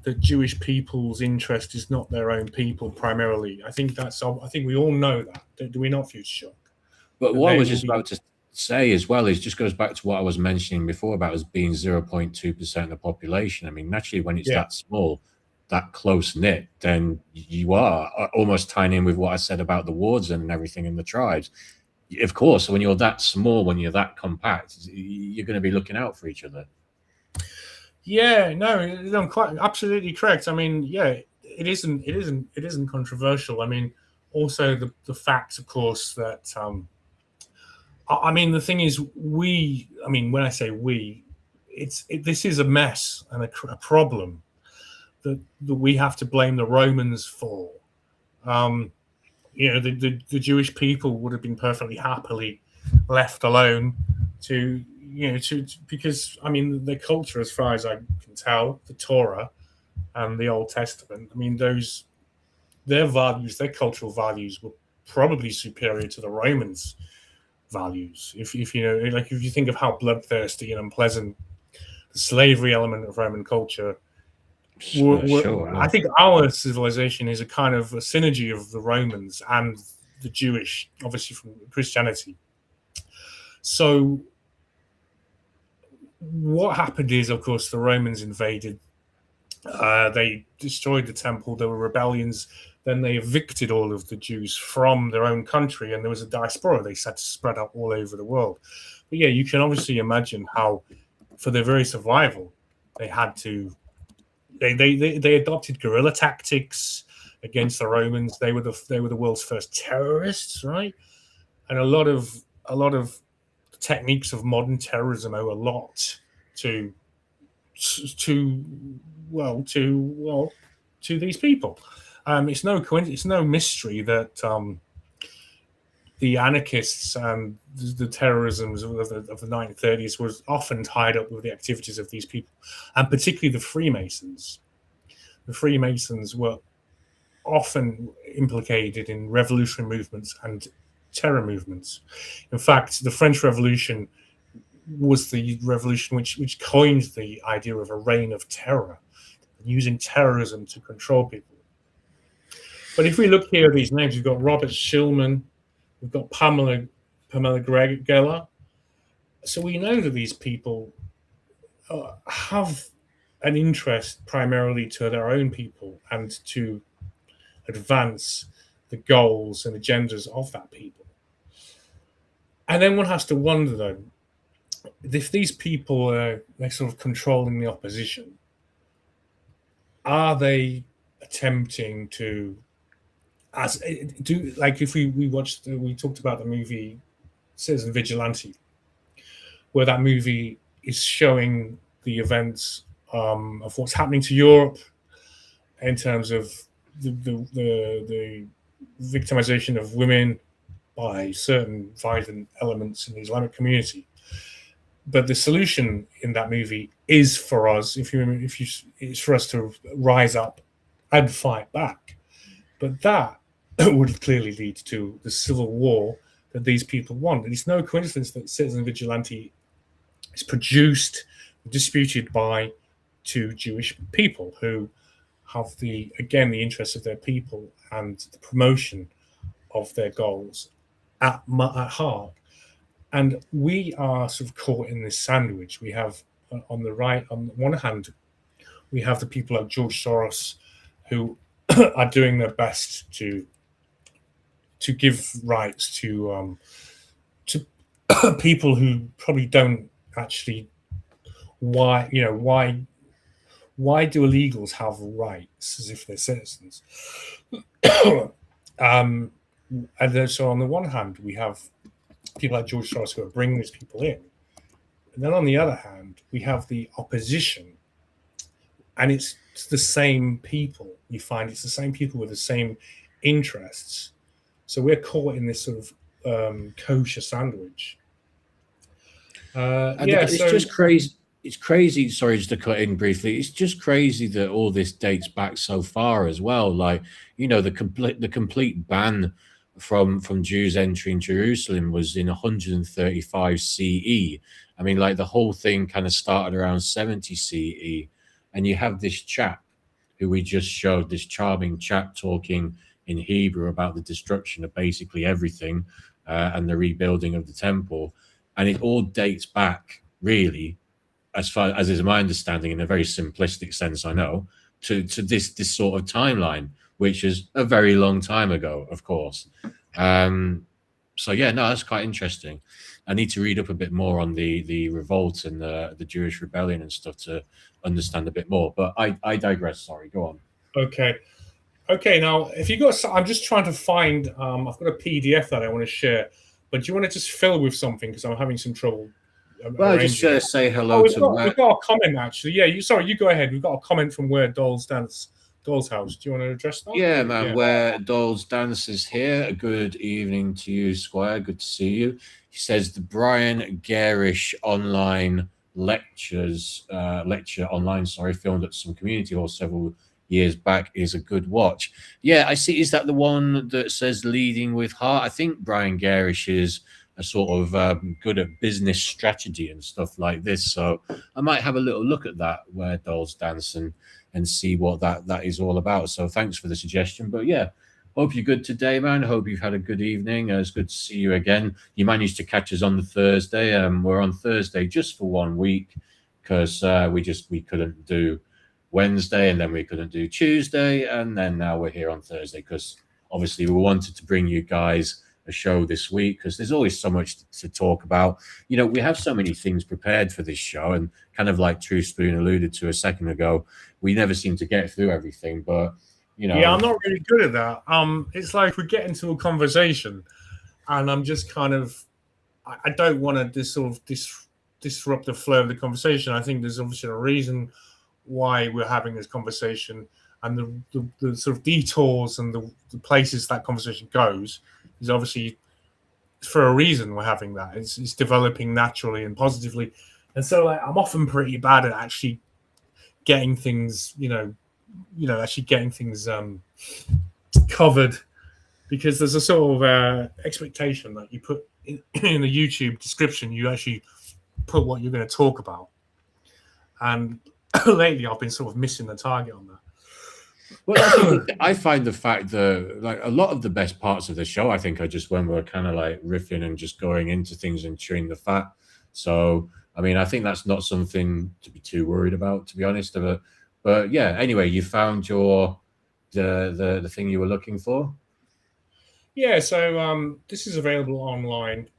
that Jewish people's interest is not their own people primarily. I think we all know that. Do we not, Future Shock? But what I was just about to say as well is just goes back to what I was mentioning before about us being 0.2% of the population. I mean, naturally, when it's that small, that close knit, then you are almost tying in with what I said about the wards and everything in the tribes. Of course, when you're that small, when you're that compact, you're going to be looking out for each other. Yeah, no, I'm quite absolutely correct. I mean, yeah, it isn't controversial. I mean, also the fact, of course, that I mean, the thing is, I mean, when I say we, this is a mess and a problem that we have to blame the Romans for. You know, the Jewish people would have been perfectly happily left alone to, you know, because, I mean, the culture, as far as I can tell, the Torah and the Old Testament, I mean, their values, their cultural values were probably superior to the Romans' values. If you know, like, if you think of how bloodthirsty and unpleasant the slavery element of Roman culture, Sure. I think our civilization is a kind of a synergy of the Romans and the Jewish, obviously from Christianity. So what happened is, of course, the Romans invaded. They destroyed the temple. There were rebellions. Then they evicted all of the Jews from their own country, and there was a diaspora. They had to spread out all over the world. But yeah, you can obviously imagine how, for their very survival, they had to. They adopted guerrilla tactics against the Romans. They were the world's first terrorists, right? And a lot of techniques of modern terrorism owe a lot to these people. It's no mystery that the anarchists and the terrorism of the 1930s was often tied up with the activities of these people, and particularly the Freemasons. The Freemasons were often implicated in revolutionary movements and terror movements. In fact, the French Revolution was the revolution which coined the idea of a reign of terror, using terrorism to control people. But if we look here at these names, we've got Robert Schillman, we've got Pamela Geller. So we know that these people have an interest primarily to their own people and to advance the goals and agendas of that people. And then one has to wonder, though, if these people are sort of controlling the opposition, are they attempting to, if we talked about the movie Citizen Vigilante, where that movie is showing the events of what's happening to Europe in terms of the victimization of women by certain violent elements in the Islamic community. But the solution in that movie is for us, it's for us to rise up and fight back. But that would clearly lead to the civil war that these people want. And it's no coincidence that Citizen Vigilante is produced, disputed by two Jewish people who have the interests of their people and the promotion of their goals at heart. And we are sort of caught in this sandwich. We have on the one hand, we have the people like George Soros who are doing their best to give rights to people who probably don't actually. Why do illegals have rights as if they're citizens? And then, so on the one hand, we have people like George Soros who are bringing these people in. And then on the other hand, we have the opposition. And it's the same people. You find it's the same people with the same interests. So we're caught in this sort of kosher sandwich. It's just crazy. It's crazy. Sorry, just to cut in briefly. It's just crazy that all this dates back so far as well. Like, you know, the complete ban from Jews entering Jerusalem was in 135 CE. I mean, like, the whole thing kind of started around 70 CE, and you have this chap who we just showed, this charming chap talking in Hebrew about the destruction of basically everything and the rebuilding of the temple, and it all dates back really, as far as is my understanding, in a very simplistic sense, I know, to this sort of timeline, which is a very long time ago, of course. So yeah, no, that's quite interesting. I need to read up a bit more on the revolt and the Jewish rebellion and stuff to understand a bit more. But I digress. Sorry, go on. Okay. Now, if you got, I'm just trying to find. I've got a PDF that I want to share, but do you want to just fill with something because I'm having some trouble. Well, just say hello we've got a comment actually. Yeah, you go ahead. We've got a comment from Where Dolls Dance. Doll's House. Do you want to address that? Yeah, man. Yeah. Where Doll's Dance is here. Good evening to you, Squire. Good to see you. He says the Brian Garish online lecture online, filmed at some community hall several years back is a good watch. Yeah, I see. Is that the one that says leading with heart? I think Brian Garish is a sort of good at business strategy and stuff like this. So I might have a little look at that, Where Dolls Dance, and see what that is all about. So thanks for the suggestion. But yeah, hope you're good today, man. Hope you've had a good evening. It's good to see you again. You managed to catch us on the Thursday. We're on Thursday just for 1 week because we couldn't do Wednesday, and then we couldn't do Tuesday, and then now we're here on Thursday because obviously we wanted to bring you guys a show this week because there's always so much to talk about. You know, we have so many things prepared for this show, and kind of like True Spoon alluded to a second ago, we never seem to get through everything. But you know, yeah, I'm not really good at that. It's like we get into a conversation, and I'm just kind of, I don't want to disrupt the flow of the conversation. I think there's obviously a reason why we're having this conversation, and the sort of detours and the places that conversation goes is obviously for a reason. We're having that. It's developing naturally and positively, and so I'm often pretty bad at actually getting things, actually getting things covered, because there's a sort of expectation that you put in the YouTube description. You actually put what you're going to talk about, and lately I've been sort of missing the target on that. Well, I find the fact that like a lot of the best parts of the show, I think, are just when we're kind of like riffing and just going into things and chewing the fat. So, I mean, I think that's not something to be too worried about, to be honest. But yeah, anyway, you found the thing you were looking for. Yeah, so this is available online.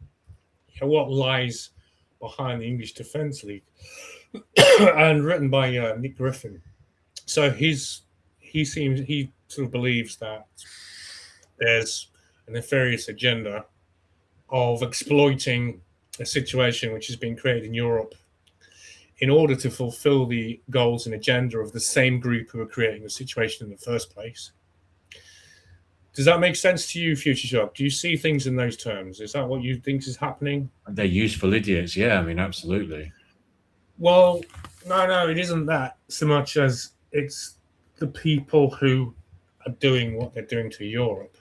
What lies behind the English Defence League, and written by Nick Griffin. So he sort of believes that there's a nefarious agenda of exploiting a situation which has been created in Europe in order to fulfill the goals and agenda of the same group who are creating the situation in the first place. Does that make sense to you, Future Shock? Do you see things in those terms? Is that what you think is happening? They're useful idiots. Yeah, I mean, absolutely. Well, no, it isn't that so much as it's the people who are doing what they're doing to Europe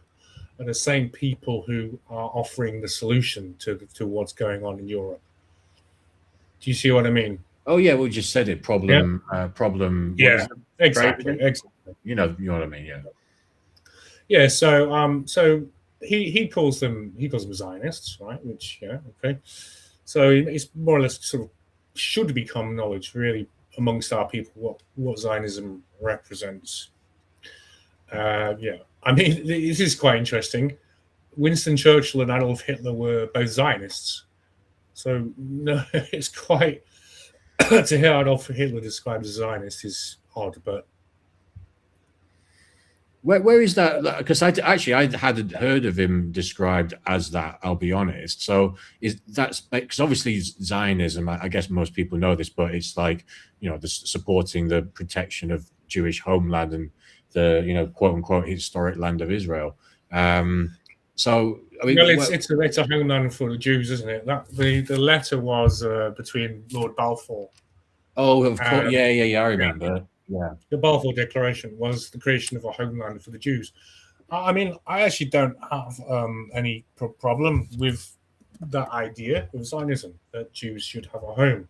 are the same people who are offering the solution to what's going on in Europe. Do you see what I mean? Oh yeah, we just said it. Problem. Yeah, exactly. You know what I mean? Yeah. Yeah. So he calls them Zionists, right? Which okay. So it's more or less sort of should become knowledge really amongst our people what Zionism represents. I mean, this is quite interesting. Winston Churchill and Adolf Hitler were both Zionists, so no, it's quite to hear Adolf Hitler described as a Zionist is odd, but. Where is that? Because I hadn't heard of him described as that. I'll be honest. So that's because obviously Zionism. I guess most people know this, but it's like supporting the protection of Jewish homeland and the quote unquote historic land of Israel. So I mean, it's a homeland for the Jews, isn't it? That the letter was between Lord Balfour. Oh, of course, yeah. I remember. Yeah, the Balfour Declaration was the creation of a homeland for the Jews. I mean, I actually don't have any problem with that idea of Zionism, that Jews should have a home.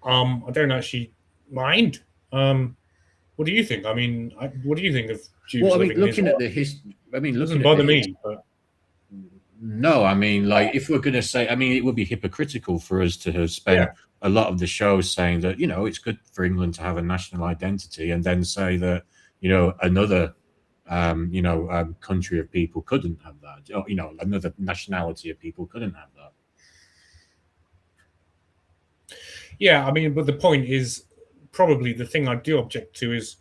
I don't actually mind. What do you think? I mean, what do you think of Jews? Well, I mean, living looking in at the history, I mean, doesn't bother me. But No, I mean, like, if we're going to say, I mean, it would be hypocritical for us to have spent a lot of the show saying that, it's good for England to have a national identity, and then say that, another, country of people couldn't have that, or, another nationality of people couldn't have that. Yeah, I mean, but the point is, probably the thing I do object to is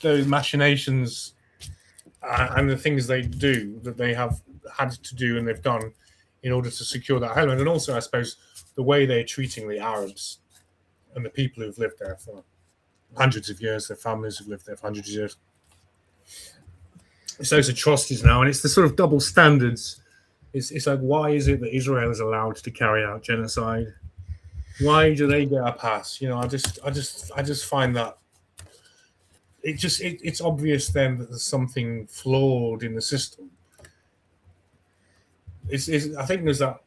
those machinations and the things they do that they have had to do and they've done in order to secure that homeland. And also, I suppose, the way they're treating the Arabs and the people who've lived there for hundreds of years, their families have lived there for hundreds of years. It's those atrocities now, and it's the sort of double standards. It's like, why is it that Israel is allowed to carry out genocide? Why do they get a pass? I just find that it's obvious then that there's something flawed in the system. I think there's that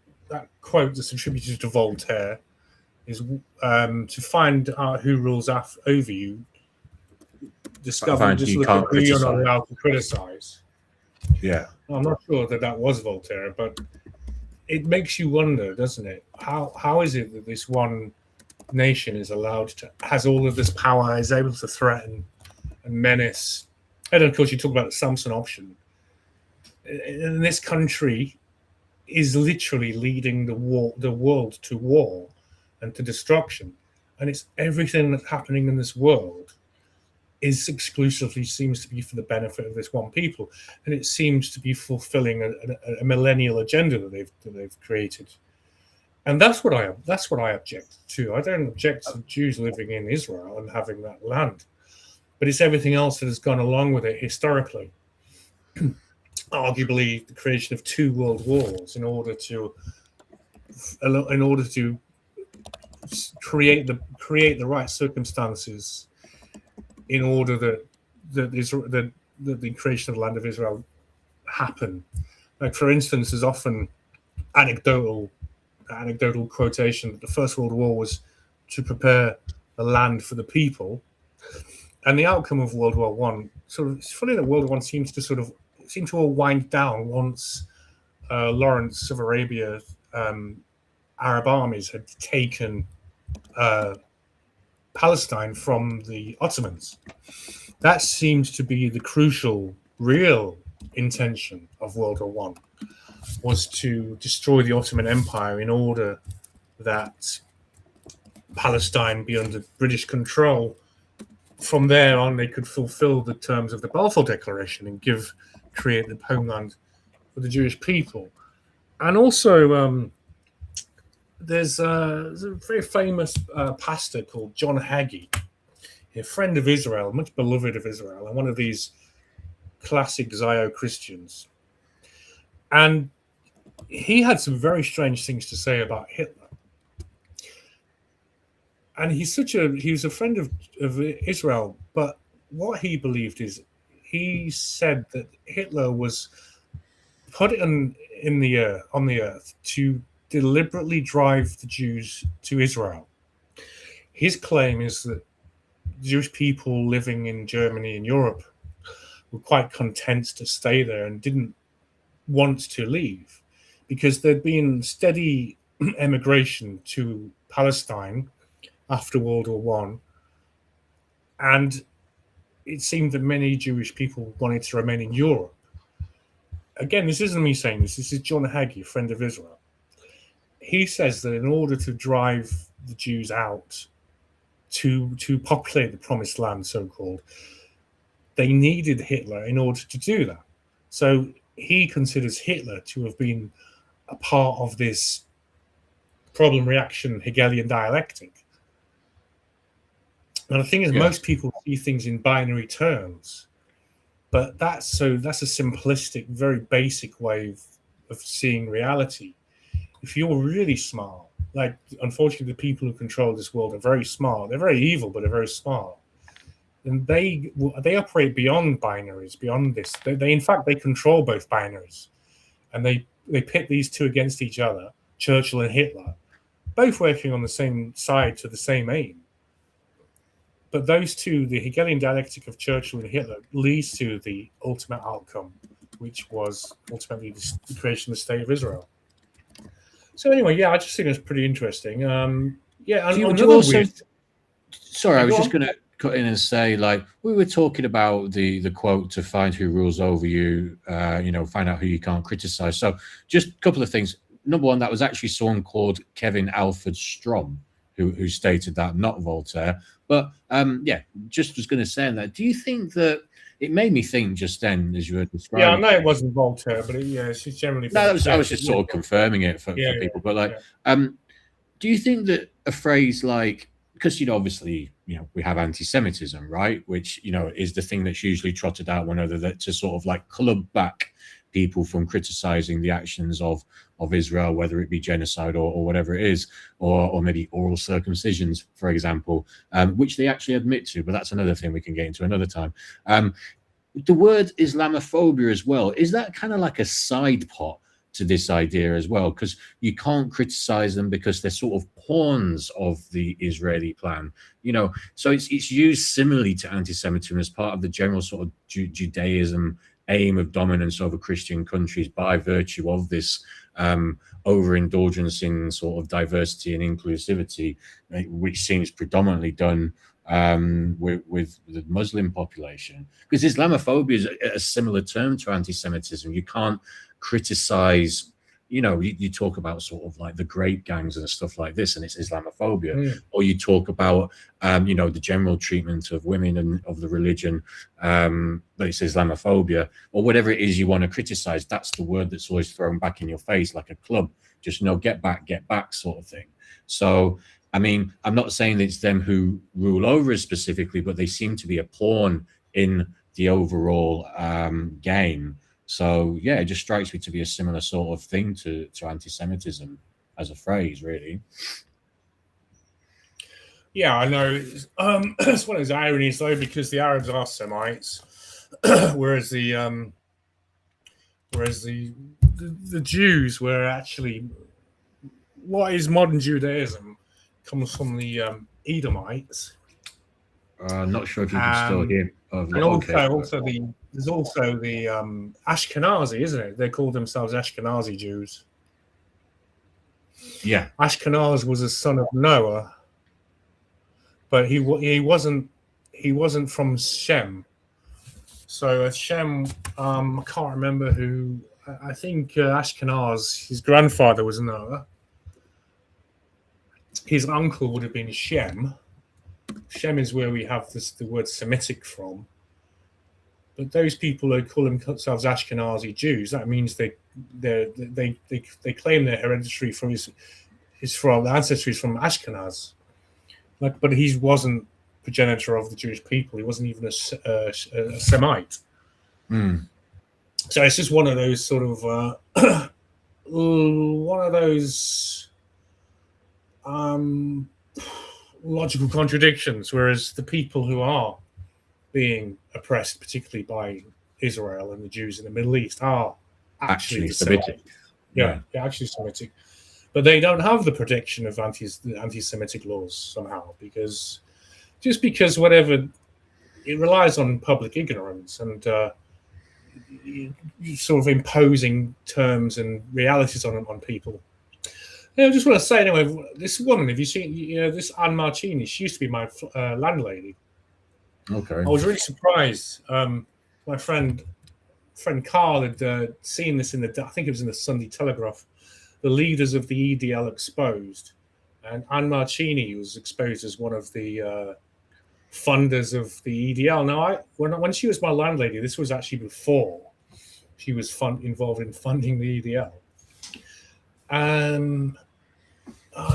quote that's attributed to Voltaire is to find out who rules over you, discover just look at who you're not allowed to criticize. Yeah, I'm not sure that was Voltaire, but it makes you wonder, doesn't it? How is it that this one nation has all of this power, is able to threaten and menace? And of course, you talk about the Samson option. And this country is literally leading the world to war and to destruction. And it's everything that's happening in this world is exclusively seems to be for the benefit of this one people, and it seems to be fulfilling a millennial agenda that they've created. And that's what I object to. I don't object to Jews living in Israel and having that land, but it's everything else that has gone along with it historically. Arguably, the creation of 2 world wars in order to create the right circumstances in order that the creation of the land of Israel happen. Like, for instance, there's often anecdotal quotation that the First World War was to prepare the land for the people, and the outcome of World War One. It's funny that World War One seems to all wind down once Lawrence of Arabia Arab armies had taken Palestine from the Ottomans. That seems to be the crucial, real intention of World War One, was to destroy the Ottoman Empire in order that Palestine be under British control. From there on, they could fulfill the terms of the Balfour Declaration and create the homeland for the Jewish people. And also, there's a very famous pastor called John Hagee, a friend of Israel, much beloved of Israel, and one of these classic Zio Christians. And he had some very strange things to say about Hitler. And he was a friend of Israel, but what he believed is, he said that Hitler was put on the earth to deliberately drive the Jews to Israel. His claim is that Jewish people living in Germany and Europe were quite content to stay there and didn't want to leave, because there'd been steady emigration to Palestine after World War One, and it seemed that many Jewish people wanted to remain in Europe. Again, this isn't me saying this. This is John Hagee, a friend of Israel. He says that in order to drive the Jews out to populate the Promised Land, so-called, they needed Hitler in order to do that. So he considers Hitler to have been a part of this problem-reaction Hegelian dialectic. And the thing is, most people see things in binary terms, but that's a simplistic, very basic way of seeing reality. If you're really smart, like, unfortunately, the people who control this world are very smart. They're very evil, but they're very smart. And they operate beyond binaries, beyond this. They in fact, they control both binaries. And they pit these two against each other, Churchill and Hitler, both working on the same side to the same aim. But those two, the Hegelian dialectic of Churchill and Hitler, leads to the ultimate outcome which was ultimately the creation of the State of Israel. So anyway, yeah, I just think it's pretty interesting. Yeah, and Would you also? weird... Sorry, I was Go just on. going to cut in and say, like, we were talking about the quote to find who rules over you, find out who you can't criticize. So just a couple of things. Number one, that was actually someone called Kevin Alfred Strom who stated that, not Voltaire. But just was going to say that. Do you think that it made me think just then as you were describing? Yeah, I know it wasn't Voltaire, but she's generally. No, I was just sort of confirming it for people. But do you think that a phrase like, because obviously we have anti-Semitism, right, which is the thing that's usually trotted out whenever that to sort of like club back people from criticizing the actions of Israel, whether it be genocide or whatever it is, or maybe oral circumcisions, for example, which they actually admit to, but that's another thing we can get into another time. The word Islamophobia as well, is that kind of like a side pot to this idea as well? Because you can't criticize them because they're sort of pawns of the Israeli plan, so it's used similarly to anti-Semitism as part of the general sort of Judaism aim of dominance over Christian countries by virtue of this overindulgence in sort of diversity and inclusivity, which seems predominantly done with the Muslim population. Because Islamophobia is a similar term to anti-Semitism. You can't criticize, you talk about sort of like the grape gangs and stuff like this, and it's Islamophobia. Or you talk about, the general treatment of women and of the religion, but it's Islamophobia, or whatever it is you want to criticize. That's the word that's always thrown back in your face like a club, just get back sort of thing. So, I mean, I'm not saying that it's them who rule over us specifically, but they seem to be a pawn in the overall game. So, yeah, it just strikes me to be a similar sort of thing to anti-Semitism as a phrase, really. Yeah, I know. It's one of those ironies, though, because the Arabs are Semites, whereas the Jews were actually, what is modern Judaism comes from the Edomites. Not sure if you can still hear. And also there's also the Ashkenazi, isn't it? They call themselves Ashkenazi Jews. Yeah, Ashkenaz was a son of Noah, but he wasn't from Shem. So Shem, I can't remember who. I think Ashkenaz, his grandfather was Noah. His uncle would have been Shem. Shem is where we have the word Semitic from. But those people who call themselves Ashkenazi Jews, that means they claim their hereditary from the ancestry is from Ashkenaz. But he wasn't progenitor of the Jewish people. He wasn't even a Semite. So it's just one of those sort of logical contradictions. Whereas the people who are being oppressed, particularly by Israel and the Jews in the Middle East, are actually Semitic. Yeah, actually Semitic. But they don't have the protection of anti-Semitic laws somehow, because whatever, it relies on public ignorance and sort of imposing terms and realities on people. I just want to say anyway, this woman, have you seen this Anne Marcini? She used to be my landlady. Okay. I was really surprised. My friend Carl had seen this I think it was in the Sunday Telegraph. The leaders of the EDL exposed, and Anne Marcini was exposed as one of the funders of the EDL. Now, when she was my landlady, this was actually before she was involved in funding the EDL.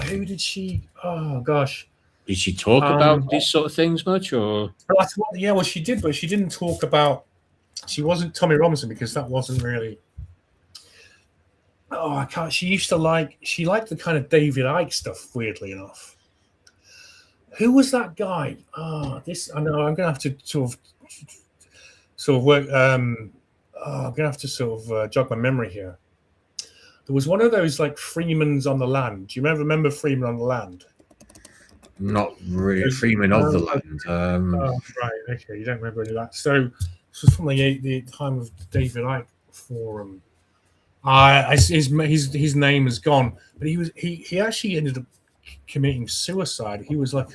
Who did she? Oh gosh. Did she talk about these sort of things much, or? Yeah, well, she did, but she didn't talk about. She wasn't Tommy Robinson, because that wasn't really. Oh, I can't. She used to she liked the kind of David Icke stuff, weirdly enough. Who was that guy? I know. I'm gonna have to sort of work. I'm gonna have to sort of jog my memory here. There was one of those like Freeman's on the Land. Do you remember Freeman on the Land? Not really. Freeman of the Land. Right. Okay. You don't remember any of that. So this was from the time of David Icke. forum. His name is gone, but he actually ended up committing suicide. He was like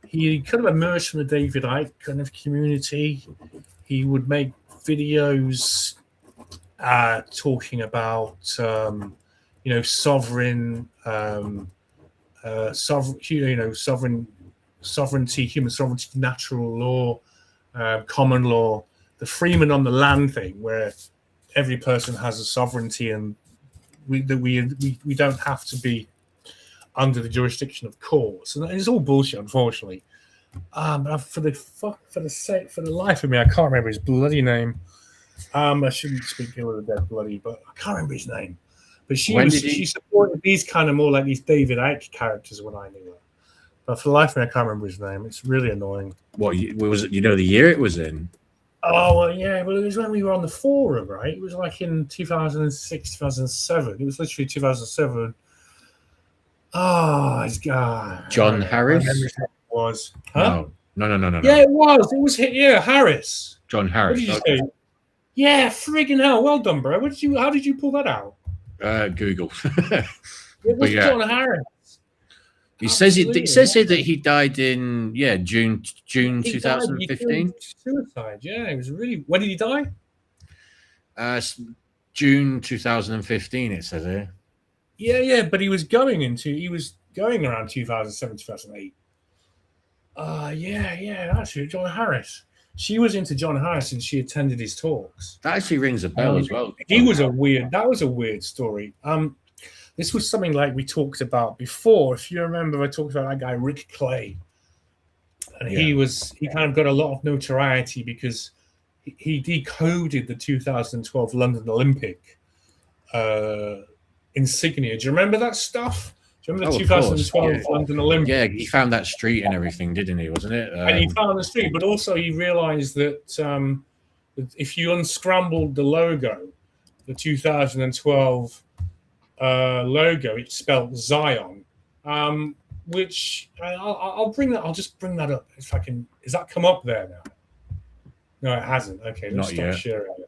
he kind of emerged from the David Icke kind of community. He would make videos talking about sovereign, sovereignty, human sovereignty, natural law, common law, the freeman on the land thing, where every person has a sovereignty, and we don't have to be under the jurisdiction of courts, and it's all bullshit, unfortunately. But for the life of me, I can't remember his bloody name. I shouldn't speak ill of the dead bloody, but I can't remember his name. But she supported these kind of more like these David Icke characters when I knew her. But for the life of me, I can't remember his name. It's really annoying. What was it? You know the year it was in? Oh, well, yeah. Well, it was when we were on the forum, right? It was like in 2006, 2007. It was literally 2007. Oh, God. John Harris? Was. Huh? No. Yeah, it was. It was, Harris. John Harris. What did you say? Yeah, friggin' hell. Well done, bro. How did you pull that out? Google. It was John Harris. It says here that he died in June 2015. Suicide. Yeah, it was really. When did he die? June 2015. It says here. Yeah, but he was going around 2007, 2008. Actually, John Harris. She was into John Harris and she attended his talks. That actually rings a bell as well. That was a weird story. This was something like we talked about before. If you remember, I talked about that guy, Rick Clay. And he kind of got a lot of notoriety because he decoded the 2012 London Olympic insignia. Do you remember that stuff? Do you remember the 2012 London Olympic? Yeah, he found that street and everything, didn't he? Wasn't it? And he found the street, but also he realized that if you unscrambled the logo, the 2012 logo, it spelled Zion, which I'll just bring that up if I can. Has that come up there now? No, it hasn't. Okay, let's stop sharing it.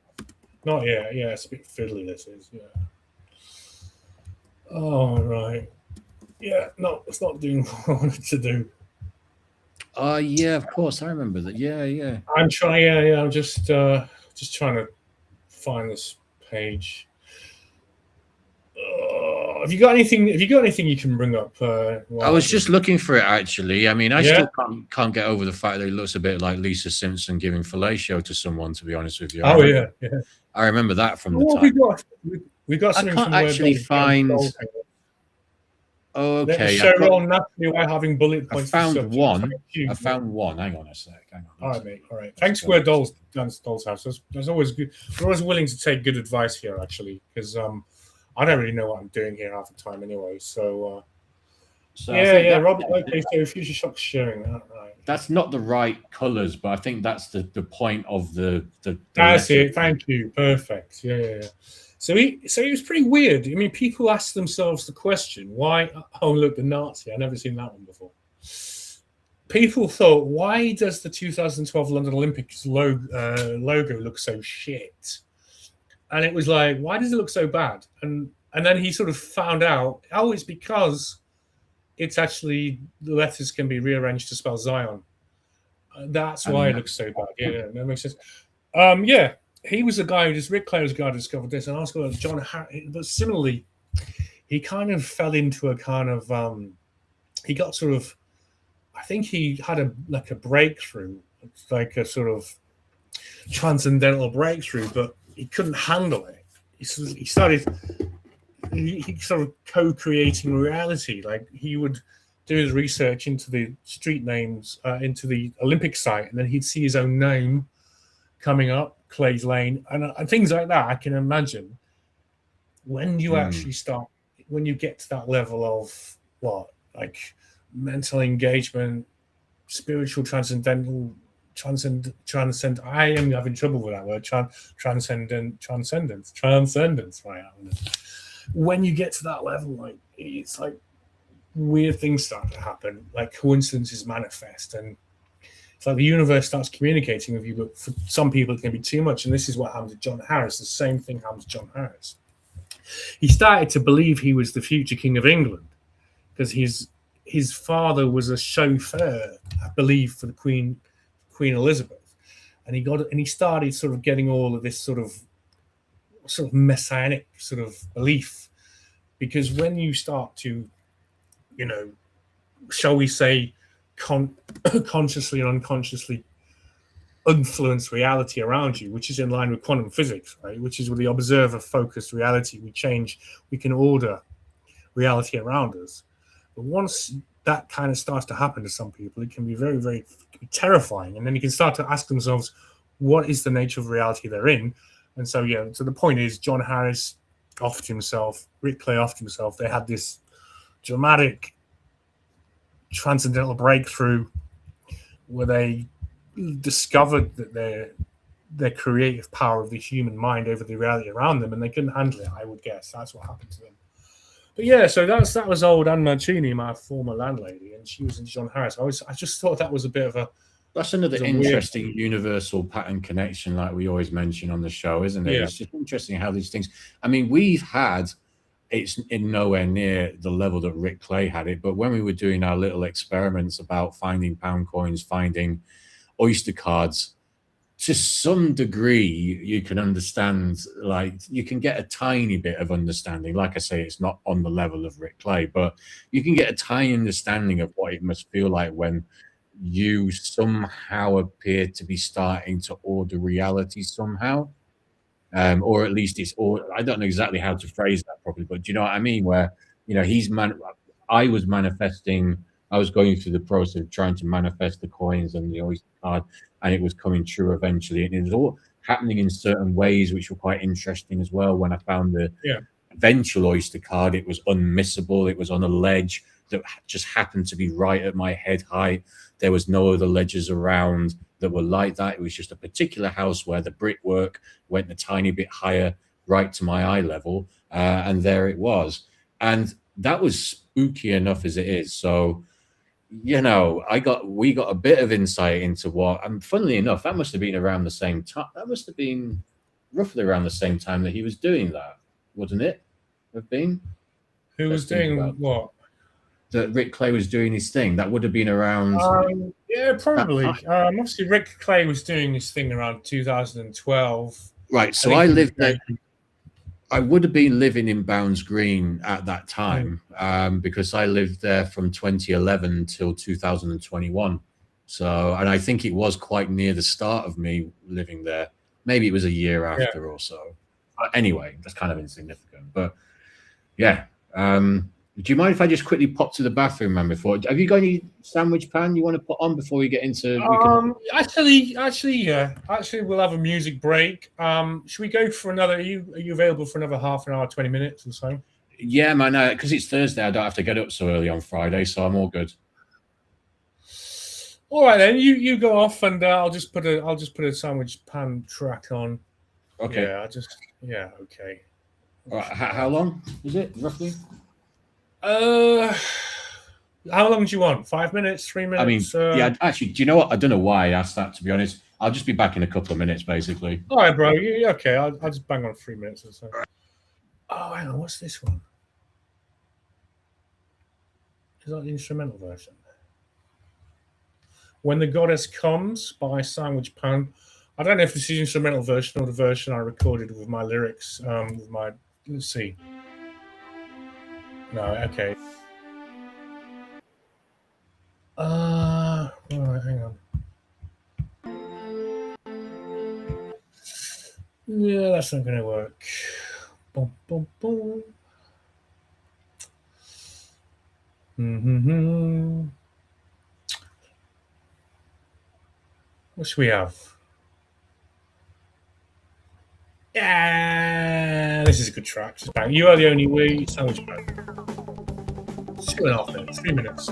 Not yet. Yeah, it's a bit fiddly. This is. Yeah. Oh right. Yeah, no, it's not doing what I wanted to do. Yeah, of course, I remember that. Yeah. I'm trying. Yeah. I'm just trying to find this page. Have you got anything? You can bring up? I was just looking for it actually. I mean, I still can't get over the fact that it looks a bit like Lisa Simpson giving fellatio to someone. To be honest with you, yeah. I remember that from the time. We got. I can't actually find. Oh, okay. Show on naturally why having bullet points. I found one. Hang on a sec. All right, mate. All right. Thanks for Doll's House. That's always good. We're always willing to take good advice here, actually, because I don't really know what I'm doing here half the time anyway. So Robert, okay, so Future Shock's sharing that, right? That's not the right colours, but I think that's the point of the that's it. Thank you. Perfect. Yeah. So he was pretty weird. I mean, people ask themselves the question, why? Oh, look, the Nazi. I've never seen that one before. People thought, why does the 2012 London Olympics logo look so shit? And it was like, why does it look so bad? And then he sort of found out, it's because it's actually, the letters can be rearranged to spell Zion. That's why it looks so bad. Yeah, that makes sense. He was the guy Rick Clay was the guy who discovered this, and I was going to John Harris. But similarly, he kind of fell into a kind of, he got sort of, I think he had a breakthrough, like a sort of transcendental breakthrough, but he couldn't handle it. He started sort of co-creating reality. Like he would do his research into the street names, into the Olympic site, and then he'd see his own name coming up, Clay's Lane, and things like that. I can imagine when you actually start, when you get to that level of like mental engagement, spiritual transcendent. I am having trouble with that word. Transcendence. Right. When you get to that level, like it's like weird things start to happen, like coincidences manifest, and It's like the universe starts communicating with you, but for some people it can be too much. And this is what happened to John Harris. The same thing happened to John Harris. He started to believe he was the future king of England because his father was a chauffeur, I believe, for the Queen Elizabeth, and he started sort of getting all of this sort of messianic sort of belief, because when you start to, shall we say, consciously and unconsciously influence reality around you, which is in line with quantum physics, right? Which is with the observer-focused reality. We can order reality around us. But once that kind of starts to happen to some people, it can be very, very terrifying. And then you can start to ask themselves, what is the nature of reality they're in? And so, so the point is, John Harris offed himself, Rick Clay offed himself. They had this dramatic transcendental breakthrough where they discovered that their creative power of the human mind over the reality around them, and they couldn't handle it. I would guess that's what happened to them. But yeah, so that was old Anne Mancini, my former landlady, and she was in John Harris. I just thought that was a bit of a That's another interesting universal pattern connection, like we always mention on the show, isn't it? Yeah. It's just interesting how these things. I mean, it's in nowhere near the level that Rick Clay had it, but when we were doing our little experiments about finding pound coins, finding Oyster cards, to some degree, you can understand, like, you can get a tiny bit of understanding. Like I say, it's not on the level of Rick Clay, but you can get a tiny understanding of what it must feel like when you somehow appear to be starting to order reality somehow. Or at least I don't know exactly how to phrase that properly, but do you know what I mean? Where, I was manifesting, I was going through the process of trying to manifest the coins and the Oyster card, and it was coming true eventually. And it was all happening in certain ways, which were quite interesting as well. When I found the eventual Oyster card, it was unmissable. It was on a ledge that just happened to be right at my head height. There was no other ledges around that were like that. It was just a particular house where the brickwork went a tiny bit higher, right to my eye level, and there it was. And that was spooky enough as it is. So, we got a bit of insight into what, and funnily enough, that must have been around the same time. That must have been roughly around the same time that he was doing that, wouldn't it have been? Who was doing what? That Rick Clay was doing his thing. That would have been around. Yeah, probably. Obviously, Rick Clay was doing his thing around 2012. Right. So I lived there. I would have been living in Bounds Green at that time, because I lived there from 2011 till 2021. So, and I think it was quite near the start of me living there. Maybe it was a year after or so. Anyway, that's kind of insignificant. But yeah. Do you mind if I just quickly pop to the bathroom, man? Before, have you got any sandwich pan you want to put on before we get into? Actually, we'll have a music break. Should we go for another? Are you available for another half an hour, 20 minutes or so? Yeah, man. Because it's Thursday, I don't have to get up so early on Friday, so I'm all good. All right, then you go off, and I'll just put a sandwich pan track on. Okay. Yeah. Okay. All right. How long is it roughly? How long do you want? 5 minutes, 3 minutes? I mean, actually, do you know what? I don't know why I asked that, to be honest. I'll just be back in a couple of minutes, basically. All right, bro. Yeah, okay. I'll just bang on 3 minutes or so. Oh, hang on. What's this one? Is that the instrumental version? When the Goddess Comes by Sandwich Pan. I don't know if this is the instrumental version or the version I recorded with my lyrics. Let's see. No, okay. All right, hang on. Yeah, that's not going to work. Boom, boom, boom. What should we have? Yeah, this is a good track. Just bang. You Are the Only We, Sandwich Pan. 2.5 minutes, 3 minutes.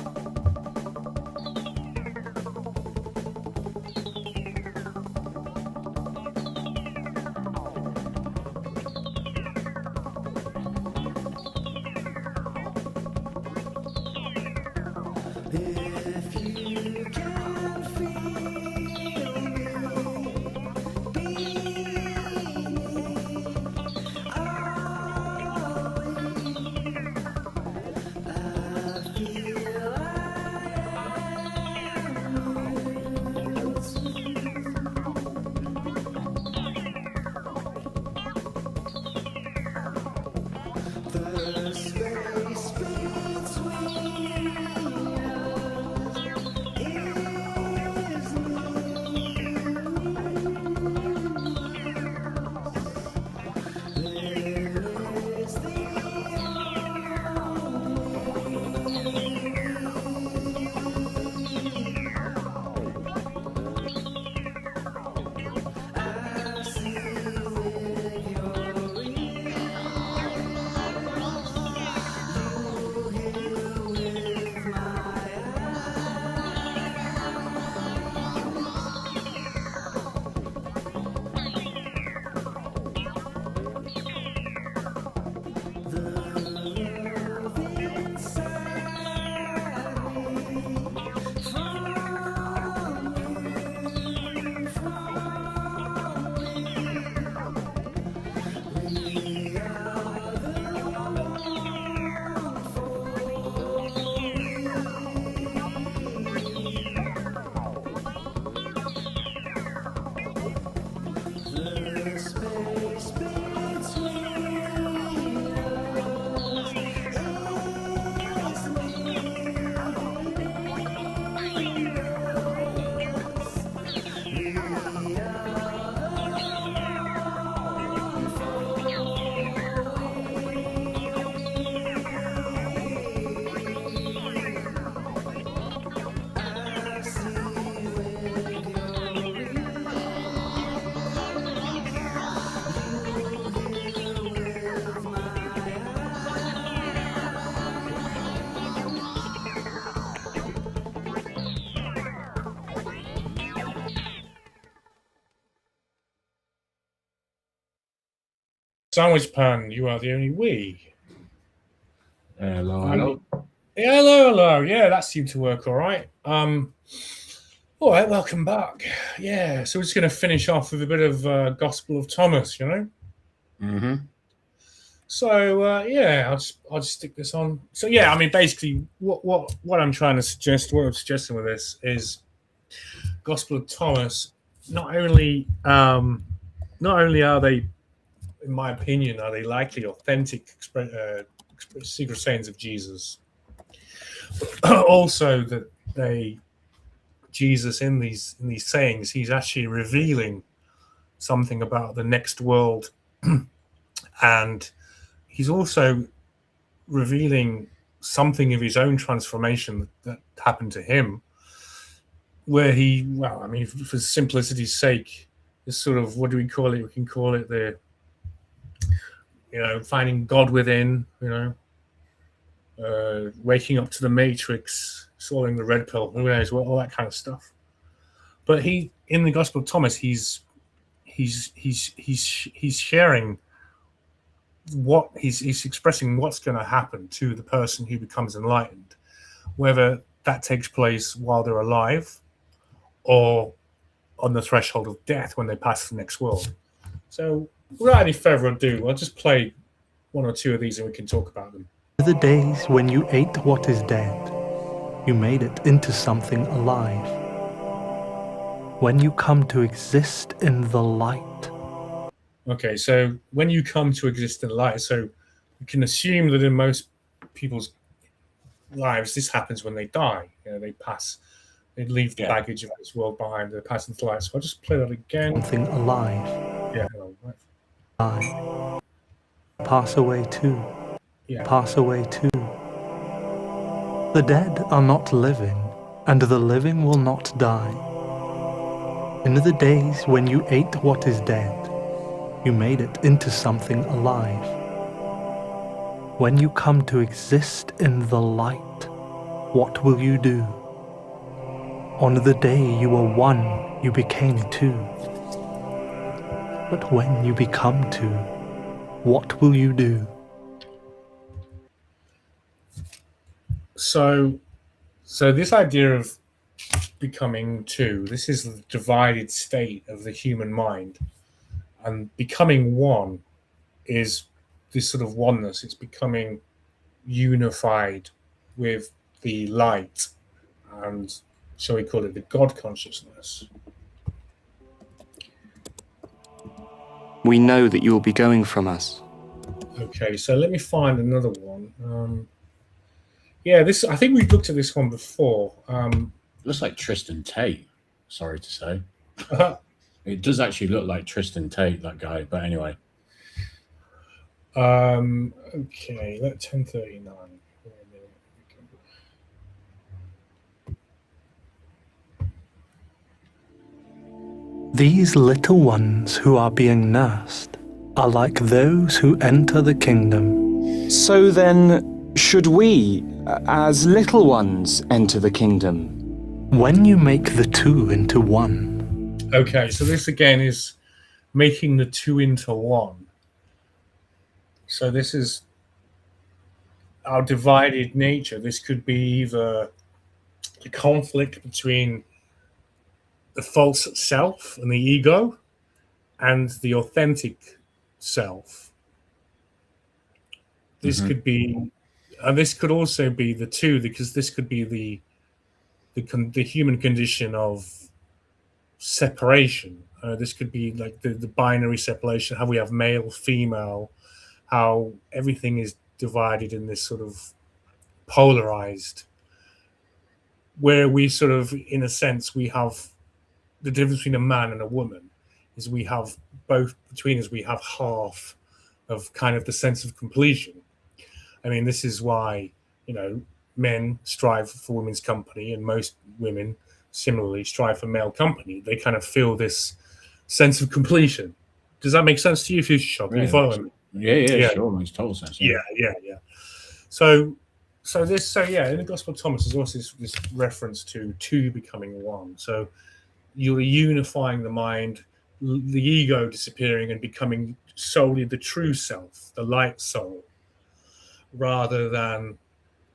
If you can feel Sandwich pan, you are the only we. Hello, hello. Yeah, hello. Yeah, that seemed to work all right. All right, welcome back. Yeah, so we're just going to finish off with a bit of Gospel of Thomas, you know. Mm-hmm. So yeah, I'll just stick this on. So yeah, I mean, basically, what I'm trying to suggest, what I'm suggesting with this is Gospel of Thomas. Not only are they, in my opinion, are they likely authentic secret sayings of Jesus, but also that Jesus in these sayings, he's actually revealing something about the next world, and he's also revealing something of his own transformation that happened to him, where he, well, I mean, for simplicity's sake, this sort of, what do we call it? We can call it the, finding God within, waking up to the matrix, swallowing the red pill, who knows, all that kind of stuff. But he, in the Gospel of Thomas, he's sharing what he's expressing what's going to happen to the person who becomes enlightened, whether that takes place while they're alive or on the threshold of death when they pass to the next world. So without any further ado, I'll just play one or two of these and we can talk about them. The days when you ate what is dead, you made it into something alive. When you come to exist in the light. Okay, so when you come to exist in light, so you can assume that in most people's lives, this happens when they die. They pass, they leave the baggage of this world behind, they pass into light. So I'll just play that again. Something alive. Yeah, hello. I pass away too. Yeah. Pass away too. The dead are not living, and the living will not die. In the days when you ate what is dead, you made it into something alive. When you come to exist in the light, what will you do? On the day you were one, you became two. But when you become two, what will you do? So this idea of becoming two, this is the divided state of the human mind. And becoming one is this sort of oneness. It's becoming unified with the light and, shall we call it, the God consciousness. We know that you will be going from us. Okay, so let me find another one. Yeah, this, I think we've looked at this one before. Looks like Tristan Tate, sorry to say. It does actually look like Tristan Tate, that guy, but anyway. Okay, let 1039. These little ones who are being nursed are like those who enter the kingdom. So then, should we, as little ones, enter the kingdom? When you make the two into one. Okay, so this again is making the two into one. So this is our divided nature. This could be either the conflict between the false self and the ego and the authentic self. This could be, and this could also be the two, because this could be the human condition of separation. This could be like the binary separation, how we have male, female, how everything is divided in this sort of polarized, where we sort of, in a sense, we have the difference between a man and a woman is we have both between us, we have half of kind of the sense of completion. I mean, this is why, men strive for women's company and most women similarly strive for male company. They kind of feel this sense of completion. Does that make sense to you, Future Shock? Are you following me? Yeah, sure, makes total sense. Yeah. So in the Gospel of Thomas, there's also this reference to two becoming one. So you're unifying the mind, the ego disappearing and becoming solely the true self, the light soul, rather than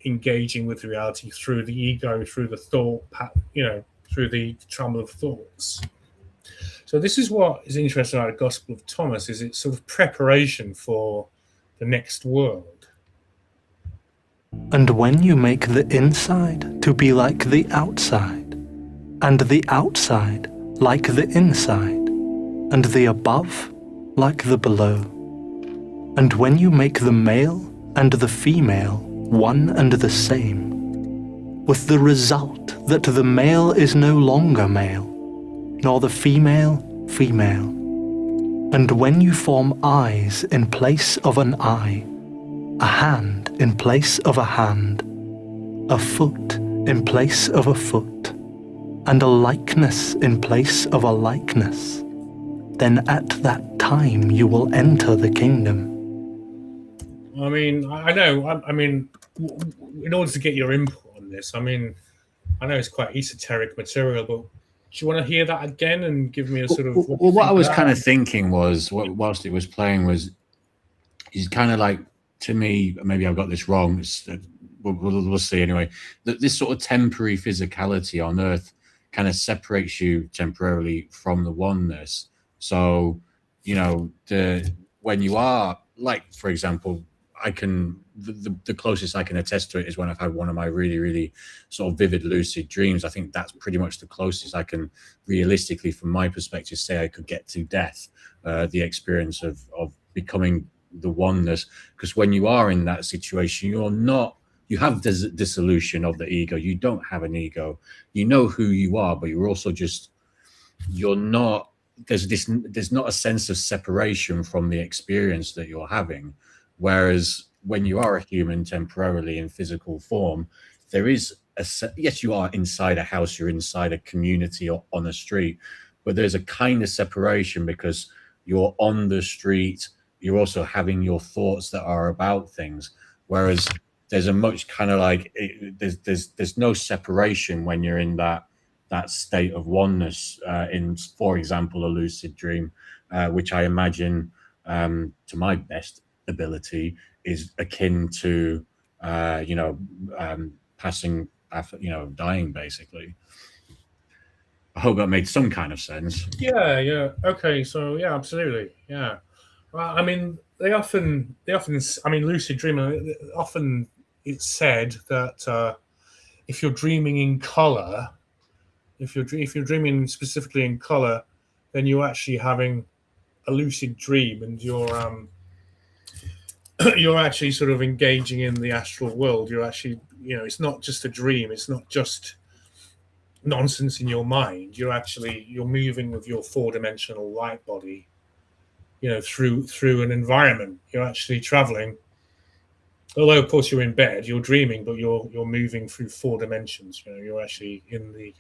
engaging with reality through the ego, through the thought, through the trammel of thoughts. So this is what is interesting about the Gospel of Thomas, is it's sort of preparation for the next world. And when you make the inside to be like the outside, and the outside like the inside, and the above like the below, and when you make the male and the female one and the same, with the result that the male is no longer male, nor the female female, and when you form eyes in place of an eye, a hand in place of a hand, a foot in place of a foot, and a likeness in place of a likeness, then at that time you will enter the kingdom. I mean, I know, I mean, in order to get your input on this, I mean, I know it's quite esoteric material, but do you want to hear that again and give me a sort of... Well, what I was kind of thinking was, whilst it was playing, was he's kind of like, to me, maybe I've got this wrong, we'll see anyway, that this sort of temporary physicality on Earth kind of separates you temporarily from the oneness. So, you know, when you are, like, for example, the closest I can attest to it is when I've had one of my really, really sort of vivid lucid dreams. I think that's pretty much the closest I can realistically, from my perspective, say I could get to death, the experience of becoming the oneness. Because when you are in that situation, you have dissolution of the ego. You don't have an ego. You know who you are, but you're also just, there's not a sense of separation from the experience that you're having. Whereas when you are a human temporarily in physical form, there is yes, you are inside a house, you're inside a community or on a street, but there's a kind of separation because you're on the street, you're also having your thoughts that are about things. Whereas there's a much kind of like, there's no separation when you're in that state of oneness in, for example, a lucid dream, which I imagine, to my best ability, is akin to passing after, dying, basically. I hope that made some kind of sense. Yeah. Okay, so yeah, absolutely. Yeah. Well, I mean, they often, I mean, lucid dreaming, often it's said that if you're dreaming in color, if you're dreaming specifically in color, then you're actually having a lucid dream, and you're actually sort of engaging in the astral world. You're actually, it's not just a dream. It's not just nonsense in your mind. You're moving with your four-dimensional light body, through an environment. You're actually traveling. Although, of course, you're in bed, you're dreaming, but you're moving through four dimensions. You're actually in the,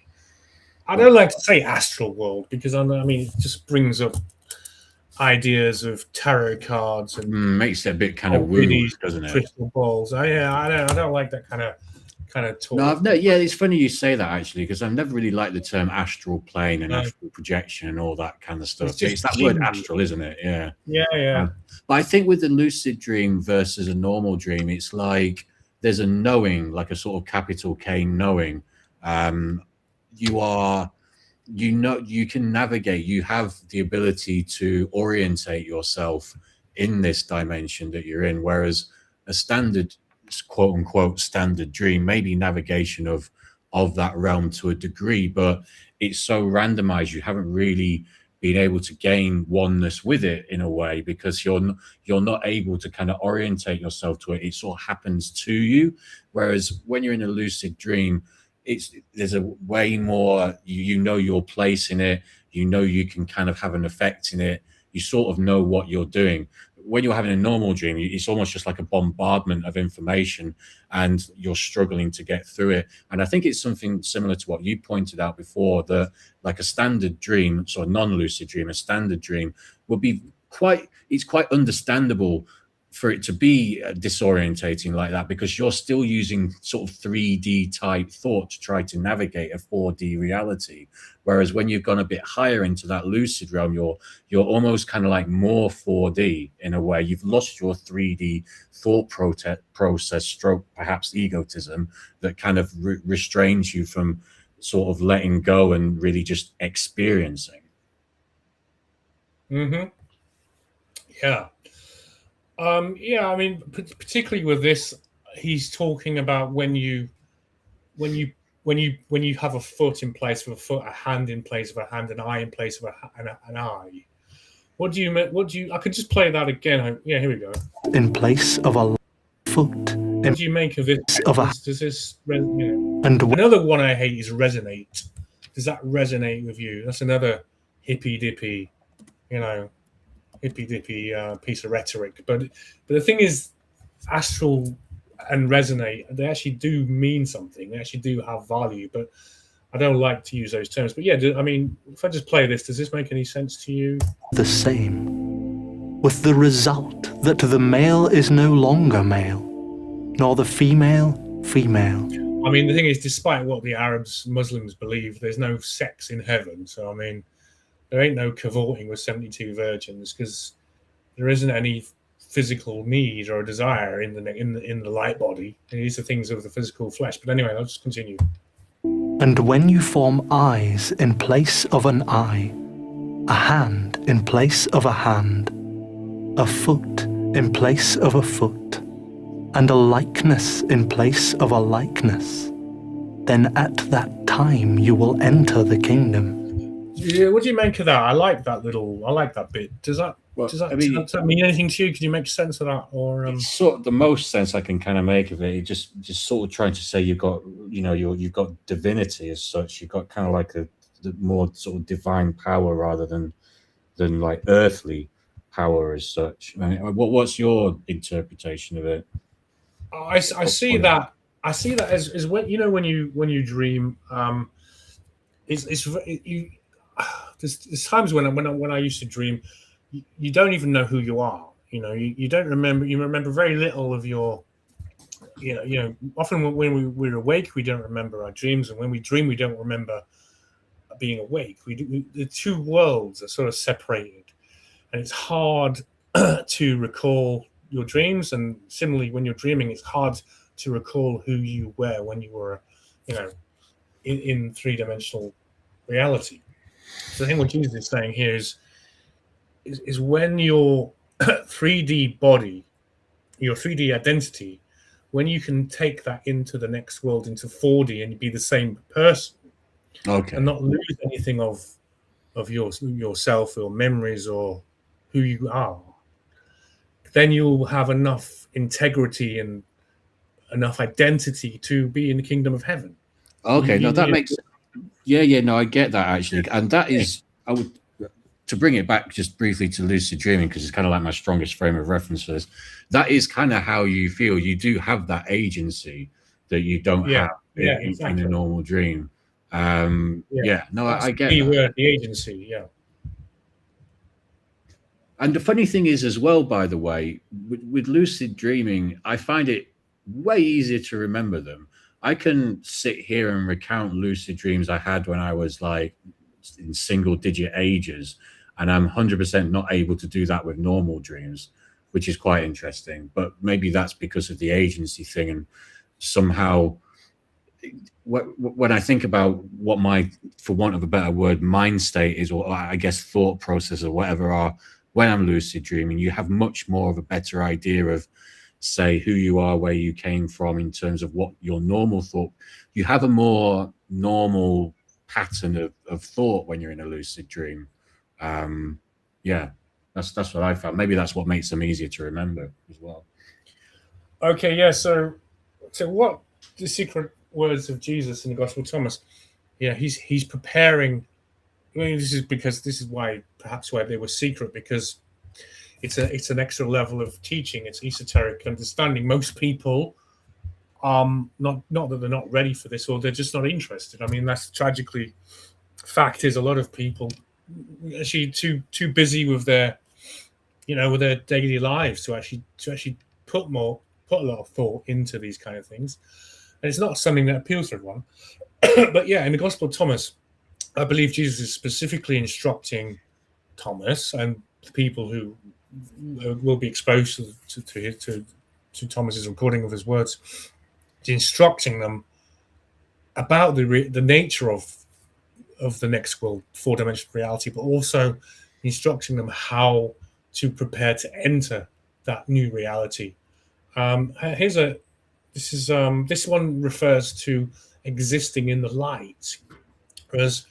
I don't like to say astral world, because I mean, it just brings up ideas of tarot cards and makes it a bit kind of woo, doesn't it? Crystal balls. I don't like that kind of talk. No, yeah, it's funny you say that, actually, because I've never really liked the term astral plane and astral projection and all that kind of stuff. It's that word astral, isn't it? Yeah. Yeah. But I think with the lucid dream versus a normal dream, it's like there's a knowing, like a sort of capital K knowing. You can navigate. You have the ability to orientate yourself in this dimension that you're in, whereas a standard, quote unquote, standard dream, maybe navigation of that realm to a degree, but it's so randomized, you haven't really been able to gain oneness with it in a way, because you're not able to kind of orientate yourself to it. It sort of happens to you. Whereas when you're in a lucid dream, there's a way more, you know your place in it, you can kind of have an effect in it, you sort of know what you're doing. When you're having a normal dream, it's almost just like a bombardment of information and you're struggling to get through it. And I think it's something similar to what you pointed out before, that like a standard dream, so a non-lucid dream, a standard dream would be quite understandable for it to be disorientating like that, because you're still using sort of 3D type thought to try to navigate a 4D reality. Whereas when you've gone a bit higher into that lucid realm, you're almost kind of like more 4D in a way. You've lost your 3D thought process, stroke perhaps egotism, that kind of restrains you from sort of letting go and really just experiencing. Mm-hmm. Yeah. Yeah, I mean, particularly with this, he's talking about when you have a foot in place of a foot, a hand in place of a hand, an eye in place of an eye. What do you? I could just play that again. Yeah, here we go. In place of a foot. What do you make of this? Does this and another one I hate is resonate. Does that resonate with you? That's another hippy dippy, piece of rhetoric. But the thing is, astral and resonate, they actually do mean something. They actually do have value. But I don't like to use those terms. But yeah, I mean, if I just play this, does this make any sense to you? The same, with the result that the male is no longer male, nor the female female. I mean, the thing is, despite what the Muslims believe, there's no sex in heaven. So I mean, there ain't no cavorting with 72 virgins, because there isn't any physical need or desire in the light body. These are things of the physical flesh. But anyway, I'll just continue. And when you form eyes in place of an eye, a hand in place of a hand, a foot in place of a foot, and a likeness in place of a likeness, then at that time you will enter the kingdom. Yeah, what do you make of that? I like that bit. Does that mean anything to you? Could you make sense of that? Or sort of the most sense I can kind of make of it, just sort of trying to say you've got, you've got divinity as such. You've got kind of like the more sort of divine power rather than like earthly power as such. I mean, what's your interpretation of it? I see that as when when you dream. There's times when I used to dream, you don't even know who you are. You don't remember. You remember very little of your. Often when we're awake, we don't remember our dreams, and when we dream, we don't remember being awake. The two worlds are sort of separated, and it's hard to recall your dreams. And similarly, when you're dreaming, it's hard to recall who you were when you were, in three-dimensional reality. So I think what Jesus is saying here is when your 3D body, your 3D identity, when you can take that into the next world, into 4D, and be the same person, okay, and not lose anything of yourself or memories or who you are, then you'll have enough integrity and enough identity to be in the kingdom of heaven. Okay, no, that makes. Yeah, no, I get that actually, and that is, I would, to bring it back just briefly to lucid dreaming, because it's kind of like my strongest frame of reference for this. That is kind of how you feel. You do have that agency that you don't have in a normal dream. I get that. The agency, yeah. And the funny thing is, as well, by the way, with lucid dreaming, I find it way easier to remember them. I can sit here and recount lucid dreams I had when I was like in single-digit ages, and I'm 100% not able to do that with normal dreams, which is quite interesting. But maybe that's because of the agency thing, and somehow when I think about what my, for want of a better word, mind state is, or I guess thought process or whatever are when I'm lucid dreaming, you have much more of a better idea of, say, who you are, where you came from, in terms of what your normal thought. You have a more normal pattern of thought when you're in a lucid dream. That's what I found. Maybe that's what makes them easier to remember as well. Okay, yeah. So what the secret words of Jesus in the Gospel of Thomas? Yeah, he's preparing. I mean, this is why they were secret, because it's an extra level of teaching. It's esoteric understanding. Most people, not that they're not ready for this, or they're just not interested. I mean, that's tragically fact is a lot of people actually too busy with their with their daily lives to actually put a lot of thought into these kind of things. And it's not something that appeals to everyone. But yeah, in the Gospel of Thomas, I believe Jesus is specifically instructing Thomas and the people who will be exposed to Thomas's recording of his words, instructing them about the nature of the next world, four-dimensional reality, but also instructing them how to prepare to enter that new reality. This one refers to existing in the light, whereas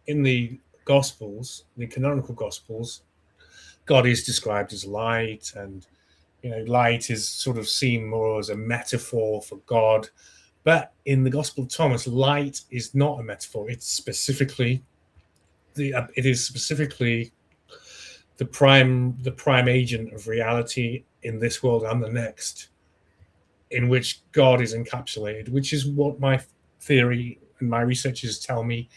in the Gospels, the canonical Gospels, God is described as light, and light is sort of seen more as a metaphor for God. But in the Gospel of Thomas, light is not a metaphor. It's specifically the prime agent of reality in this world and the next, in which God is encapsulated, which is what my theory and my researchers tell me,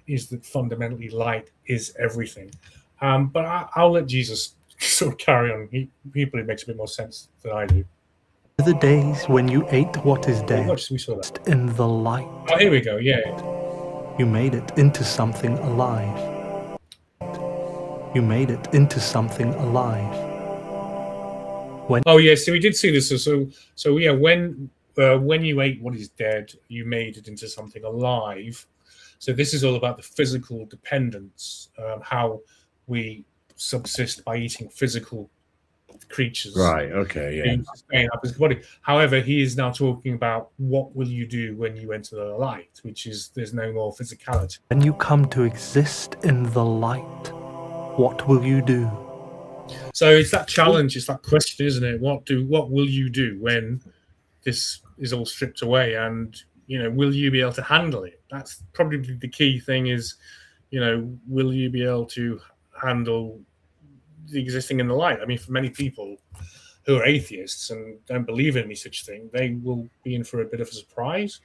is that fundamentally light is everything. But I'll let Jesus sort of carry on. He probably makes a bit more sense than I do. The days when you ate what is dead We saw that. in the light. Oh, here we go. Yeah. You made it into something alive. You made it into something alive. Oh yeah, so we did see this. So yeah, when you ate what is dead, you made it into something alive. So this is all about the physical dependence, how we subsist by eating physical creatures. Right. Okay. Yeah. Sustain our physical body. However, he is now talking about what will you do when you enter the light, which is there's no more physicality. When you come to exist in the light, what will you do? So it's that challenge, it's that question, isn't it? What will you do when this is all stripped away, and will you be able to handle it? That's probably the key thing. Is will you be able to handle the existing in the light? I mean, for many people who are atheists and don't believe in any such thing, they will be in for a bit of a surprise.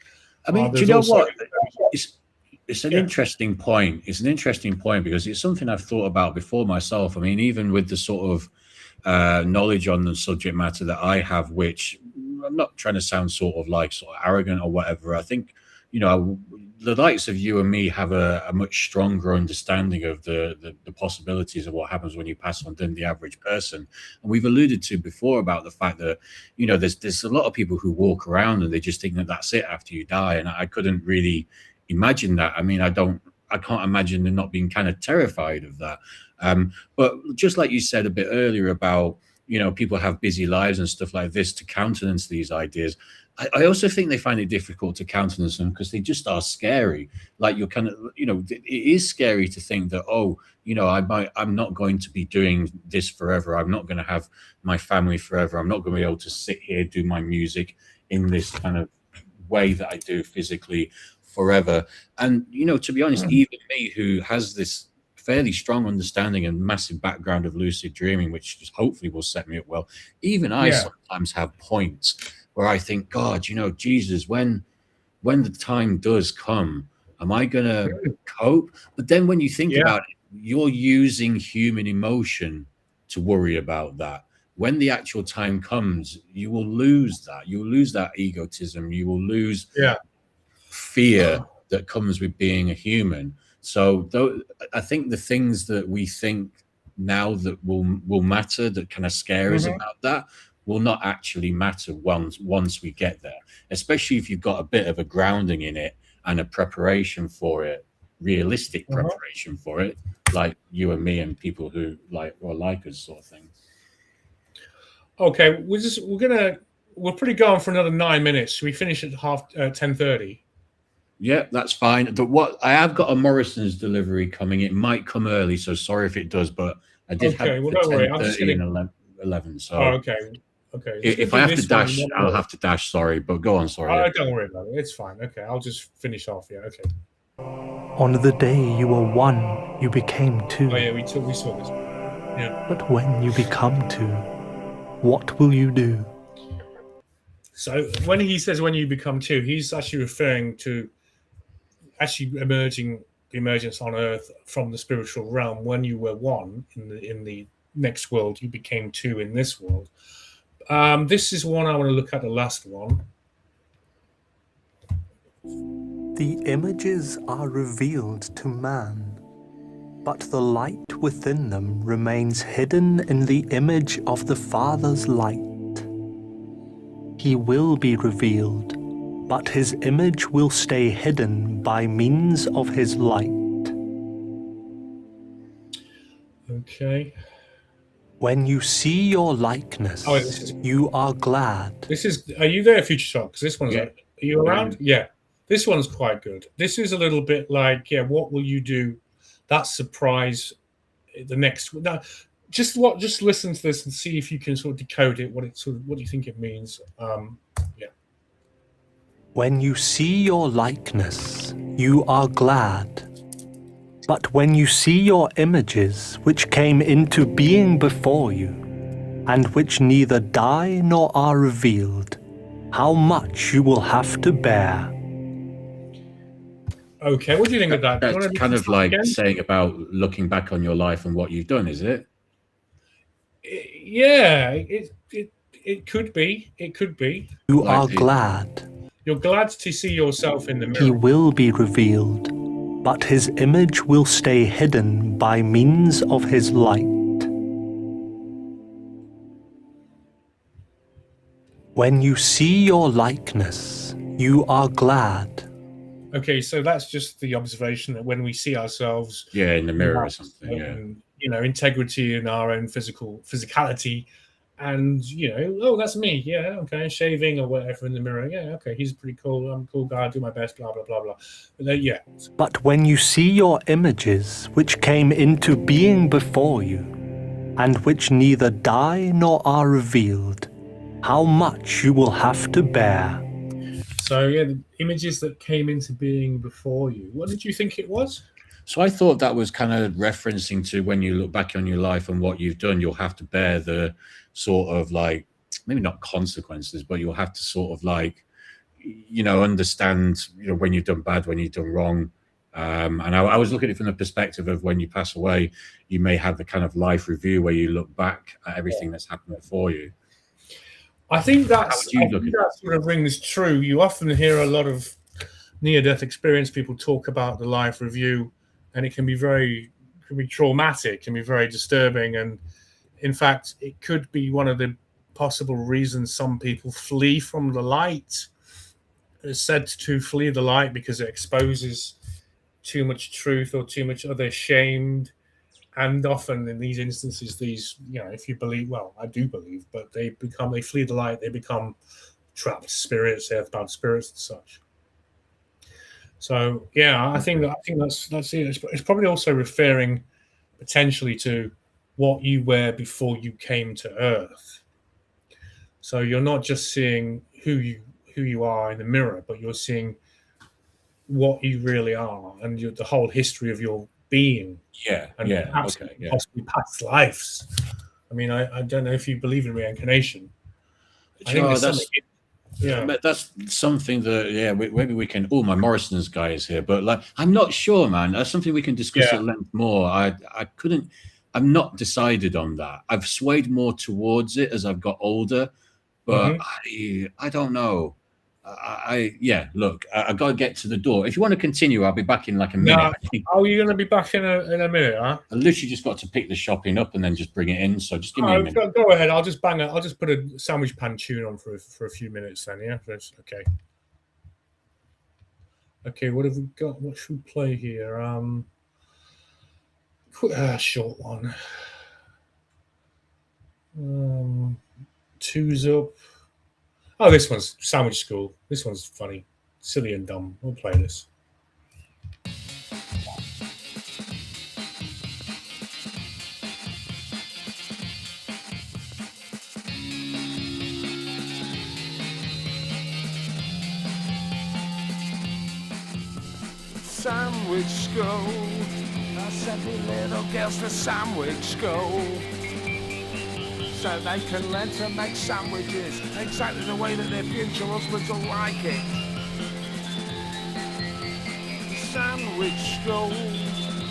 I mean, do you know what? It's an interesting point. It's an interesting point because it's something I've thought about before myself. I mean, even with the sort of knowledge on the subject matter that I have, which I'm not trying to sound sort of arrogant or whatever. I think, the likes of you and me have a much stronger understanding of the possibilities of what happens when you pass on than the average person. And we've alluded to before about the fact that, there's a lot of people who walk around and they just think that that's it after you die. And I couldn't really imagine that. I mean, I can't imagine them not being kind of terrified of that. But just like you said a bit earlier about, people have busy lives and stuff like this to countenance these ideas. I also think they find it difficult to countenance them because they just are scary. Like you're kind of, it is scary to think that, I'm not going to be doing this forever. I'm not going to have my family forever. I'm not going to be able to sit here, do my music in this kind of way that I do physically forever. And, to be honest, even me who has this fairly strong understanding and massive background of lucid dreaming, which just hopefully will set me up well, even I sometimes have points where I think, God, Jesus, when the time does come, am I going to cope? But then when you think about it, you're using human emotion to worry about that. When the actual time comes, you will lose that. You will lose that egotism. You will lose fear that comes with being a human. So I think the things that we think now that will matter, that kind of scare us about that, will not actually matter once we get there, especially if you've got a bit of a grounding in it and a preparation for it, realistic preparation for it, like you and me and people who like us sort of thing. Okay, we're pretty going for another 9 minutes. Should we finish at 10:30? Yeah, that's fine. But I have got a Morrison's delivery coming. It might come early, so sorry if it does, but I did have well, don't worry. I'm just and 11. So okay. If I have to dash, I'll have to dash. Sorry, but go on. Sorry. Don't worry about it. It's fine. Okay, I'll just finish off. Yeah. Okay. On the day you were one, you became two. Oh yeah, we saw this. Yeah. But when you become two, what will you do? So when he says when you become two, he's actually referring to the emergence on Earth from the spiritual realm when you were one in the next world, you became 2 in this world. This is one I want to look at, the last one. The images are revealed to man, but the light within them remains hidden in the image of the Father's light. He will be revealed, but his image will stay hidden by means of his light. Okay. When you see your likeness, you are glad. Are you there, Future Shock? Because this one's are you around? Yeah. This one's quite good. This is a little bit like, what will you do? That surprise, the next. Now, just listen to this and see if you can sort of decode it. What do you think it means? When you see your likeness, you are glad. But when you see your images, which came into being before you, and which neither die nor are revealed, how much you will have to bear. Okay, what do you think of that? That's kind of like saying about looking back on your life and what you've done, is it? Yeah, it could be. It could be. You are glad. You're glad to see yourself in the mirror. He will be revealed, but his image will stay hidden by means of his light. When you see your likeness, you are glad. Okay, so that's just the observation that when we see ourselves, in the mirror or something, integrity in our own physicality, and that's me, okay, shaving or whatever in the mirror, okay, he's pretty cool, I'm a cool guy, I do my best, blah blah blah blah. But then, But when you see your images, which came into being before you, and which neither die nor are revealed, how much you will have to bear. So the images that came into being before you. What did you think it was? So I thought that was kind of referencing to when you look back on your life and what you've done, you'll have to bear the sort of like, maybe not consequences, but you'll have to sort of like, understand, when you've done bad, when you've done wrong. And I was looking at it from the perspective of when you pass away, you may have the kind of life review where you look back at everything that's happened before you. I think that sort of rings true. You often hear a lot of near-death experience people talk about the life review, and it can be traumatic, can be very disturbing, and in fact, it could be one of the possible reasons some people flee from the light. It's said to flee the light because it exposes too much truth or too much, or they're shamed. And often in these instances, if you believe, well, I do believe, but they flee the light, they become trapped spirits, earthbound spirits and such. So, I think that's it. It's probably also referring potentially to what you were before you came to Earth. So you're not just seeing who you are in the mirror, but you're seeing what you really are and the whole history of your being, possibly past lives. I mean, I don't know if you believe in reincarnation. But that's something that maybe we can. Oh, my Morrison's guy is here, but like I'm not sure, man. That's something we can discuss at length more. I'm not decided on that. I've swayed more towards it as I've got older, but I don't know. Look, I got to get to the door. If you want to continue, I'll be back in like a minute. Oh, you're going to be back in a minute, huh? I literally just got to pick the shopping up and then just bring it in. So just give me a minute. Go ahead. I'll just put a sandwich pan tune on for a few minutes then. Yeah, okay. Okay, what have we got? What should we play here? Short one. Two's up. Oh, this one's Sandwich School. This one's funny, silly and dumb. We'll play this. Sandwich School. I sent me little girls to Sandwich School, so they can learn to make sandwiches exactly the way that their future husbands will like it. Sandwich School.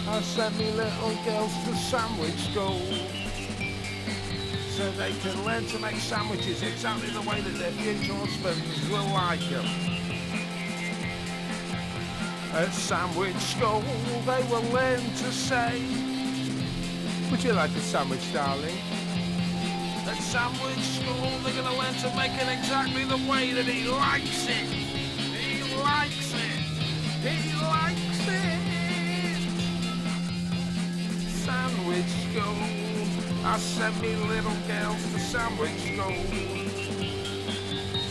I sent me little girls to Sandwich School, so they can learn to make sandwiches exactly the way that their future husbands will like them. At sandwich school, they will learn to say, "Would you like a sandwich, darling?" At sandwich school, they're going to learn to make it exactly the way that he likes it. He likes it. He likes it. Sandwich school. I send me little girls to sandwich school,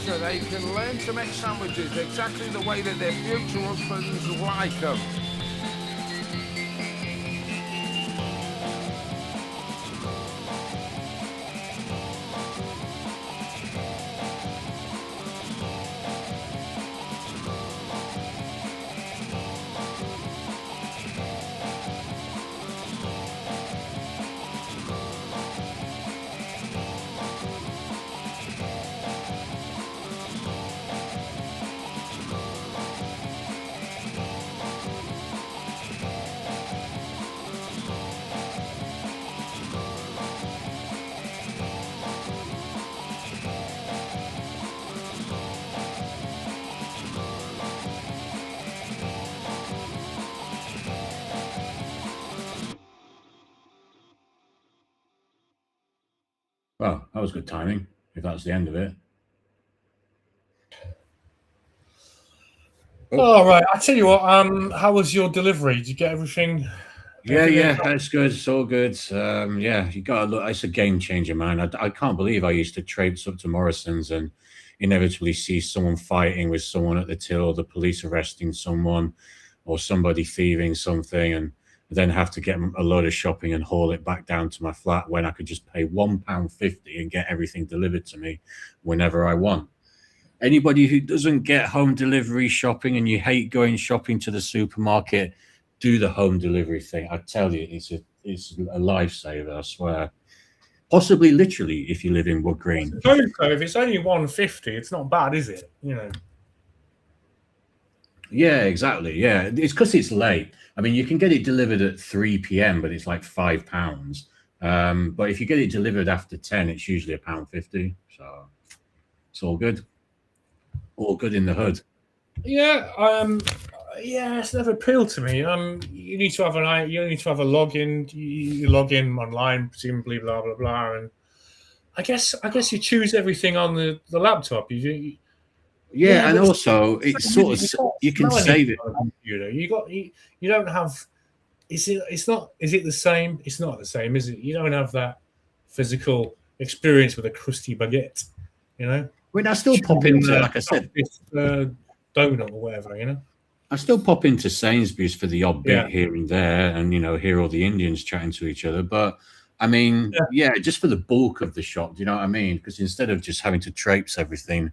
so they can learn to make sandwiches exactly the way that their future husbands like them. Well, that was good timing, if that's the end of it. All right. I tell you what. How was your delivery? Did you get everything? Yeah, that's good. It's all good. Yeah, you got to look. It's a game changer, man. I can't believe I used to traipse up to Morrison's and inevitably see someone fighting with someone at the till, the police arresting someone, or somebody thieving something, and then have to get a load of shopping and haul it back down to my flat when I could just pay £1.50 and get everything delivered to me whenever I want. Anybody who doesn't get home delivery shopping and you hate going shopping to the supermarket, do the home delivery thing. I tell you, it's a lifesaver, I swear. Possibly literally if you live in Wood Green. If it's only £1.50, it's not bad, is it? You know. Yeah, exactly. Yeah, it's because it's late. I mean, you can get it delivered at 3 p.m., but it's like £5. But if you get it delivered after 10, it's usually £1.50. So it's all good. All good in the hood. Yeah, yeah, it's never appealed to me. You need to have a login. You log in online, presumably, blah blah blah, and I guess you choose everything on the laptop. Yeah, and also it's sort of you can save it. Computer. You don't have. Is it the same? It's not the same, is it? You don't have that physical experience with a crusty baguette. You know. When I still pop into, like I said, donut or whatever, you know. I still pop into Sainsbury's for the odd bit here and there, and hear all the Indians chatting to each other. But I mean, just for the bulk of the shop, do you know what I mean? Because instead of just having to traipse everything,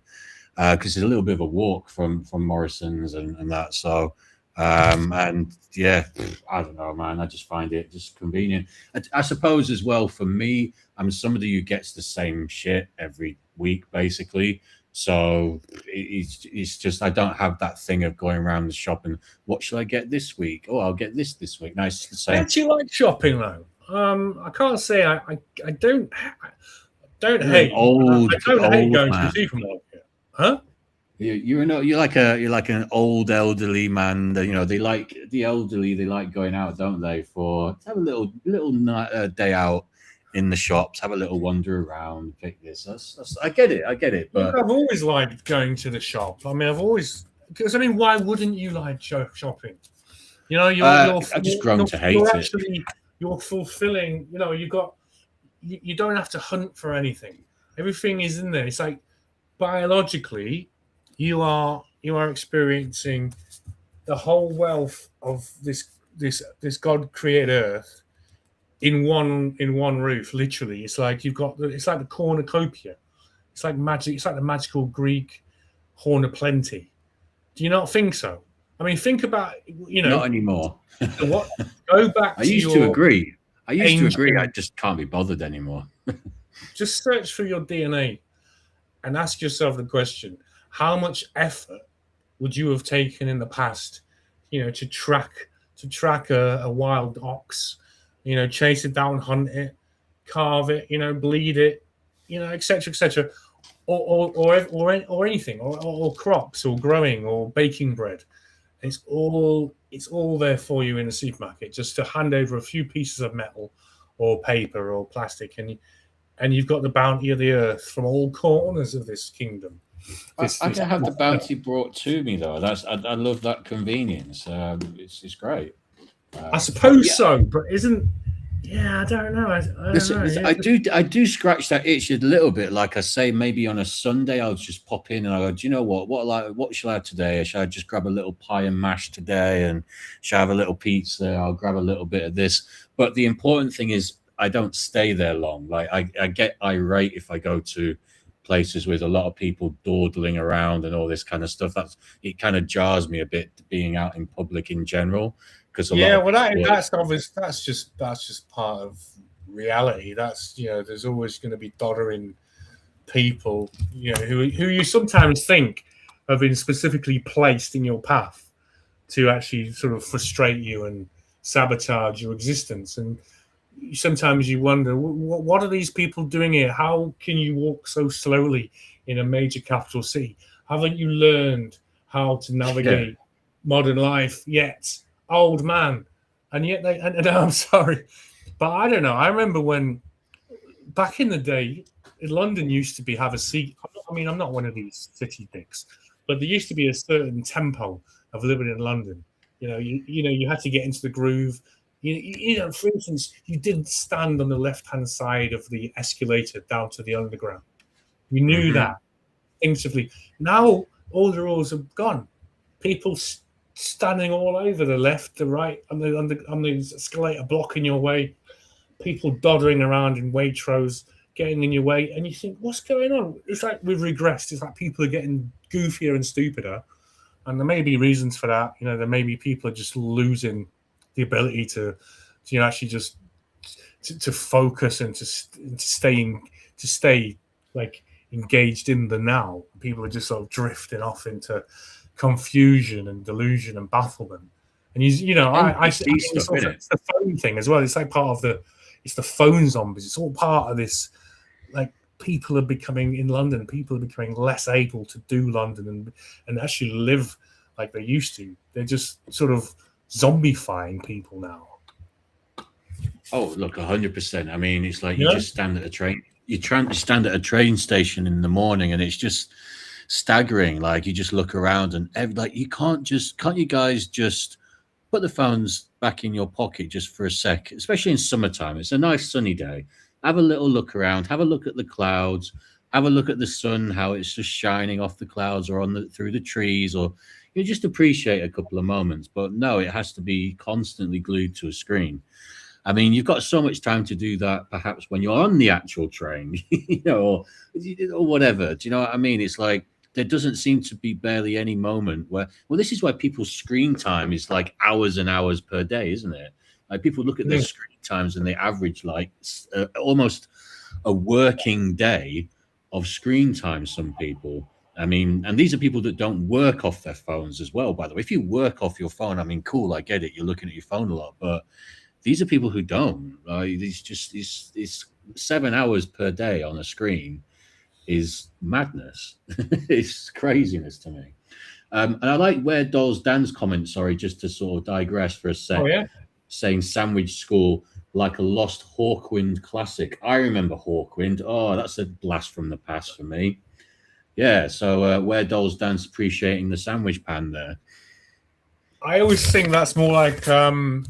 because it's a little bit of a walk from Morrison's and that. So, and yeah, I don't know, man. I just find it just convenient. I suppose as well for me, I'm somebody who gets the same shit every week, basically. So it's just I don't have that thing of going around the shop and what shall I get this week? Oh, I'll get this week. No, it's the same. Don't you like shopping though? I can't say I don't hate. Old, I don't hate going man. to the supermarket, huh? You're like an old elderly man. They like the elderly. They like going out, don't they? To have a little day out in the shops, have a little wander around, pick this. I get it. But I've always liked going to the shop. I mean, why wouldn't you like shopping? I've just grown to hate it. You're fulfilling. You don't have to hunt for anything. Everything is in there. It's like biologically, you are experiencing the whole wealth of this God created earth in one roof. Literally, it's like it's like the cornucopia. It's like magic. It's like the magical Greek horn of plenty. Do you not think so? I mean, think about not anymore. What? Go back. I used to agree. I just can't be bothered anymore. Just search through your DNA and ask yourself the question: how much effort would you have taken in the past, to track a wild ox, chase it down, hunt it, carve it, bleed it, etc., etc., or anything, or crops, or growing, or baking bread. It's all there for you in the supermarket, just to hand over a few pieces of metal, or paper, or plastic, and you've got the bounty of the earth from all corners of this kingdom. I can have the bounty brought to me though. I love that convenience. It's great. I suppose so, but isn't? Yeah, I don't know. I don't know. I do scratch that itch a little bit. Like I say, maybe on a Sunday I'll just pop in and I go, do you know what? What shall I have today? Shall I just grab a little pie and mash today? And shall I have a little pizza? I'll grab a little bit of this. But the important thing is I don't stay there long. Like I get irate if I go to places with a lot of people dawdling around and all this kind of stuff. It kind of jars me a bit being out in public in general. That's obvious. That's just part of reality. That's there's always going to be doddering people, who you sometimes think have been specifically placed in your path to actually sort of frustrate you and sabotage your existence. And sometimes you wonder, what are these people doing here? How can you walk so slowly in a major capital city? Haven't you learned how to navigate modern life yet? Old man, and yet I'm sorry, but I don't know. I remember when back in the day, London used to have a seat. I'm not one of these city dicks, but there used to be a certain tempo of living in London. You had to get into the groove. For instance, you didn't stand on the left-hand side of the escalator down to the underground. You knew that instinctively. Now all the rules are gone. People standing all over the left, the right, on the escalator, blocking your way. People doddering around in Waitrose, getting in your way, and you think, what's going on? It's like we've regressed. It's like people are getting goofier and stupider, and there may be reasons for that. There may be people are just losing the ability to actually just to focus and to stay like engaged in the now. People are just sort of drifting off into confusion and delusion and bafflement. And it's the phone thing as well. It's like part of it's the phone zombies. It's all part of this. Like people are becoming less able to do London and actually live like they used to. They're just sort of zombifying people now. Oh, look, 100%. I mean, it's like you just stand at a train. You stand at a train station in the morning, and it's just staggering. Like you just look around, and can't you guys just put the phones back in your pocket just for a sec? Especially in summertime, it's a nice sunny day. Have a little look around. Have a look at the clouds. Have a look at the sun, how it's just shining off the clouds or through the trees, or you just appreciate a couple of moments. But no, it has to be constantly glued to a screen. I mean, you've got so much time to do that perhaps when you're on the actual train, or whatever. Do you know what I mean? It's like there doesn't seem to be barely any moment where, this is why people's screen time is like hours and hours per day, isn't it? Like people look at their screen times and they average like almost a working day of screen time, some people. I mean, and these are people that don't work off their phones as well, by the way. If you work off your phone, I mean, cool, I get it. You're looking at your phone a lot, but these are people who don't. It's 7 hours per day on a screen is madness. It's craziness to me. And I like where Dolls Dan's comment, sorry, just to sort of digress for a sec. Oh, yeah. Saying Sandwich School like a lost Hawkwind classic. I remember Hawkwind. Oh, that's a blast from the past for me. Yeah, so where Dolls Dan's appreciating the sandwich pan there. I always think that's more like John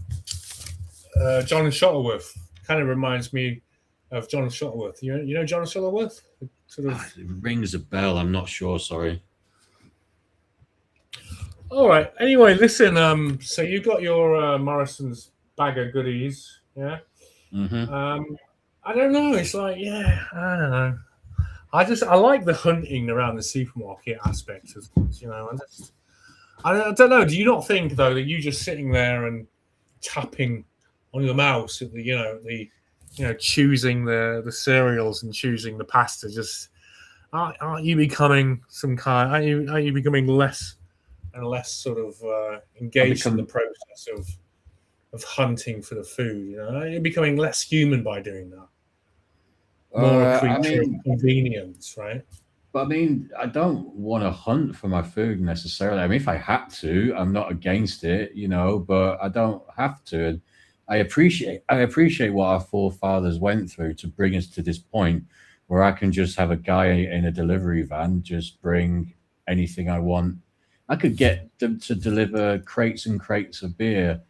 Shuttleworth. Kind of reminds me of John Shuttleworth. You know John Shuttleworth? Sort of. It rings a bell. I'm not sure. Sorry. All right. Anyway, listen. So you got your Morrison's bag of goodies, yeah? Mm-hmm. I don't know. It's like, I don't know. I like the hunting around the supermarket aspect of things, I don't know. Do you not think though that you just sitting there and tapping on your mouse at the choosing the cereals and choosing the pasta, just aren't you becoming aren't you becoming less and less sort of engaged in the process of hunting for the food? You're becoming less human by doing that. more a I creature mean, of convenience, right? but I mean, I don't want to hunt for my food necessarily. I mean, if I had to, I'm not against it, but I don't have to. And I appreciate what our forefathers went through to bring us to this point where I can just have a guy in a delivery van just bring anything I want. I could get them to deliver crates and crates of beer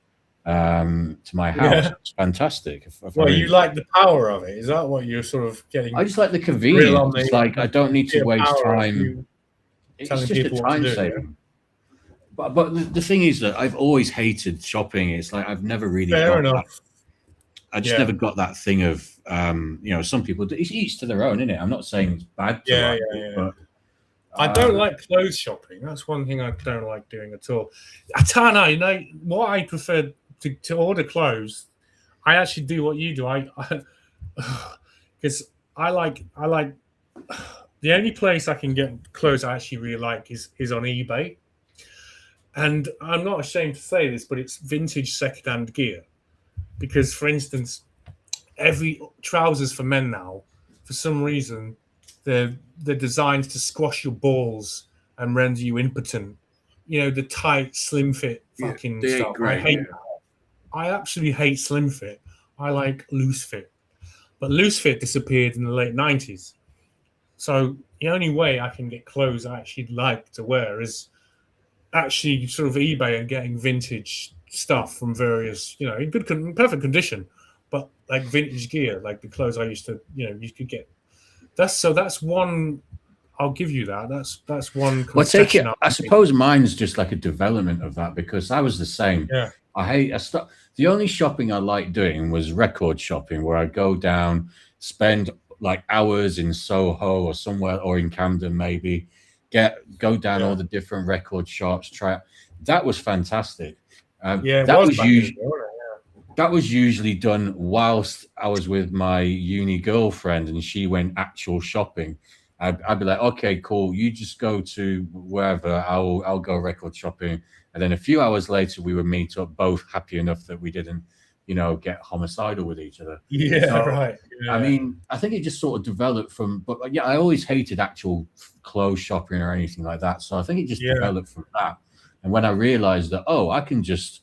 to my house. Yeah. It's fantastic. If I Well, you really, like the power of it. Is that what you're sort of getting? I just like the Real convenience. on It's like I don't need to sheer waste power of time. you It's telling just a people what to time do. Yeah? saving. But the thing is that I've always hated shopping. It's like I've never really Fair got enough. that. I just never got that thing of some people do, it's each to their own, isn't it? I'm not saying it's bad to like it, but I don't like clothes shopping. That's one thing I don't like doing at all. I don't know. What I prefer to order clothes. I actually do what you do. Because I like the only place I can get clothes I actually really like is on eBay. And I'm not ashamed to say this, but it's vintage second-hand gear. Because, for instance, every trousers for men now, for some reason, they're designed to squash your balls and render you impotent. The tight, slim fit fucking stuff. Great, I hate that. I absolutely hate slim fit. I like loose fit. But loose fit disappeared in the late 90s. So the only way I can get clothes I actually like to wear is actually sort of eBay and getting vintage stuff from various, in perfect condition, but like vintage gear, like the clothes I used to, you could get. That's one. I'll give you that. That's one. Well, take it. I suppose mine's just like a development of that because I was the same. Yeah. The only shopping I liked doing was record shopping, where I'd go down, spend like hours in Soho or somewhere, or in Camden maybe, go down all the different record shops. That was fantastic. That was usually done whilst I was with my uni girlfriend, and she went actual shopping. I'd be like, okay, cool. You just go to wherever. I'll go record shopping, and then a few hours later, we would meet up, both happy enough that we didn't, get homicidal with each other. Yeah, so, right. Yeah. I mean, I think it just sort of developed from. But yeah, I always hated actual clothes shopping or anything like that. So I think it just developed from that. And when I realized that, I can just.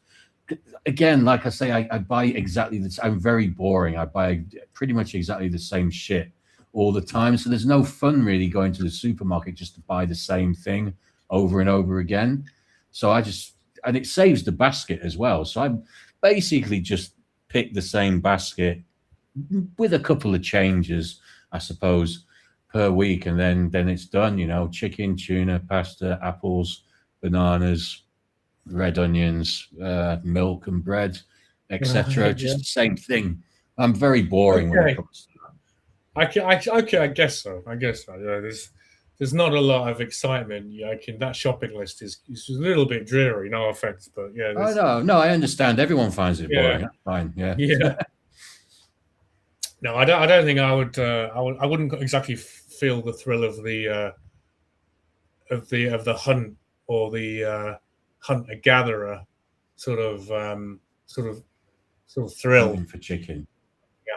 Again, like I say, I buy exactly the. I'm very boring. I buy pretty much exactly the same shit all the time. So there's no fun really going to the supermarket just to buy the same thing over and over again. So and it saves the basket as well. So I basically just pick the same basket with a couple of changes, I suppose, per week, and then it's done. Chicken, tuna, pasta, apples, bananas, red onions, milk and bread, etc. Just the same thing. I'm very boring when it comes to that. I guess so. Yeah, there's not a lot of excitement. That shopping list is a little bit dreary. No offense, but yeah. No, I understand. Everyone finds it boring. That's fine. Yeah. Yeah. No, I don't think I would. I wouldn't exactly feel the thrill of the hunt or the hunter gatherer sort of thrill. Hunting for chicken.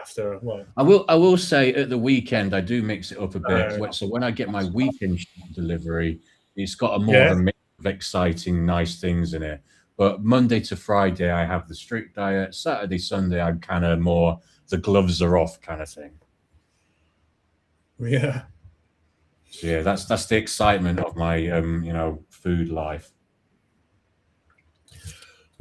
After I will say at the weekend I do mix it up a bit. So when I get my weekend delivery, it's got more of a mix of exciting, nice things in it. But Monday to Friday I have the strict diet. Saturday, Sunday I'm kind of more the gloves are off kind of thing. Yeah. So yeah, that's the excitement of my food life.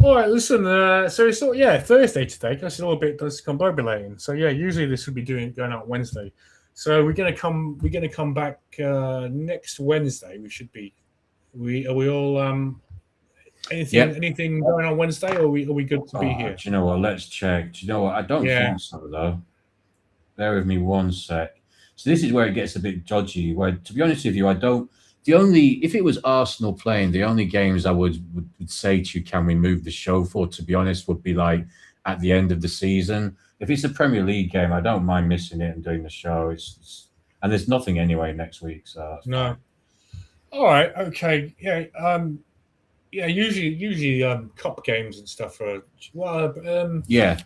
All right, listen. So it's Thursday today. That's a little bit discombobulating. So yeah, usually this would be going out Wednesday. So we're gonna come back next Wednesday. We should be. Are we all anything going on Wednesday? Or are we good to be here? Do you know what? Let's check. Do you know what? I don't think so though. Bear with me one sec. So this is where it gets a bit dodgy. Where, to be honest with you, I don't. If it was Arsenal playing, the only games I would say to you, can we move the show for, to be honest, would be like at the end of the season. If it's a Premier League game, I don't mind missing it and doing the show. And there's nothing anyway next week, so that's fine. All right, okay, yeah, Usually cup games and stuff are Usually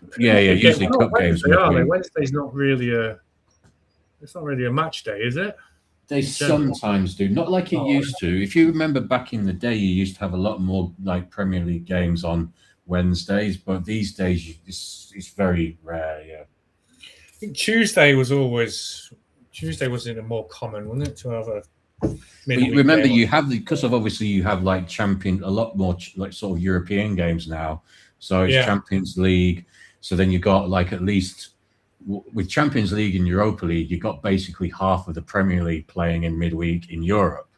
cup games. Wednesday's not really a. It's not really a match day, is it? They sometimes do, not like it used to. If you remember back in the day, you used to have a lot more like Premier League games on Wednesdays, but these days it's very rare. Yeah, I think Tuesday wasn't it more common, wasn't it, to have a midweek remember game you have because of obviously you have like a lot more like sort of European games now. So it's Champions League. So then you got like at least with Champions League and Europa League, you got basically half of the Premier League playing in midweek in Europe.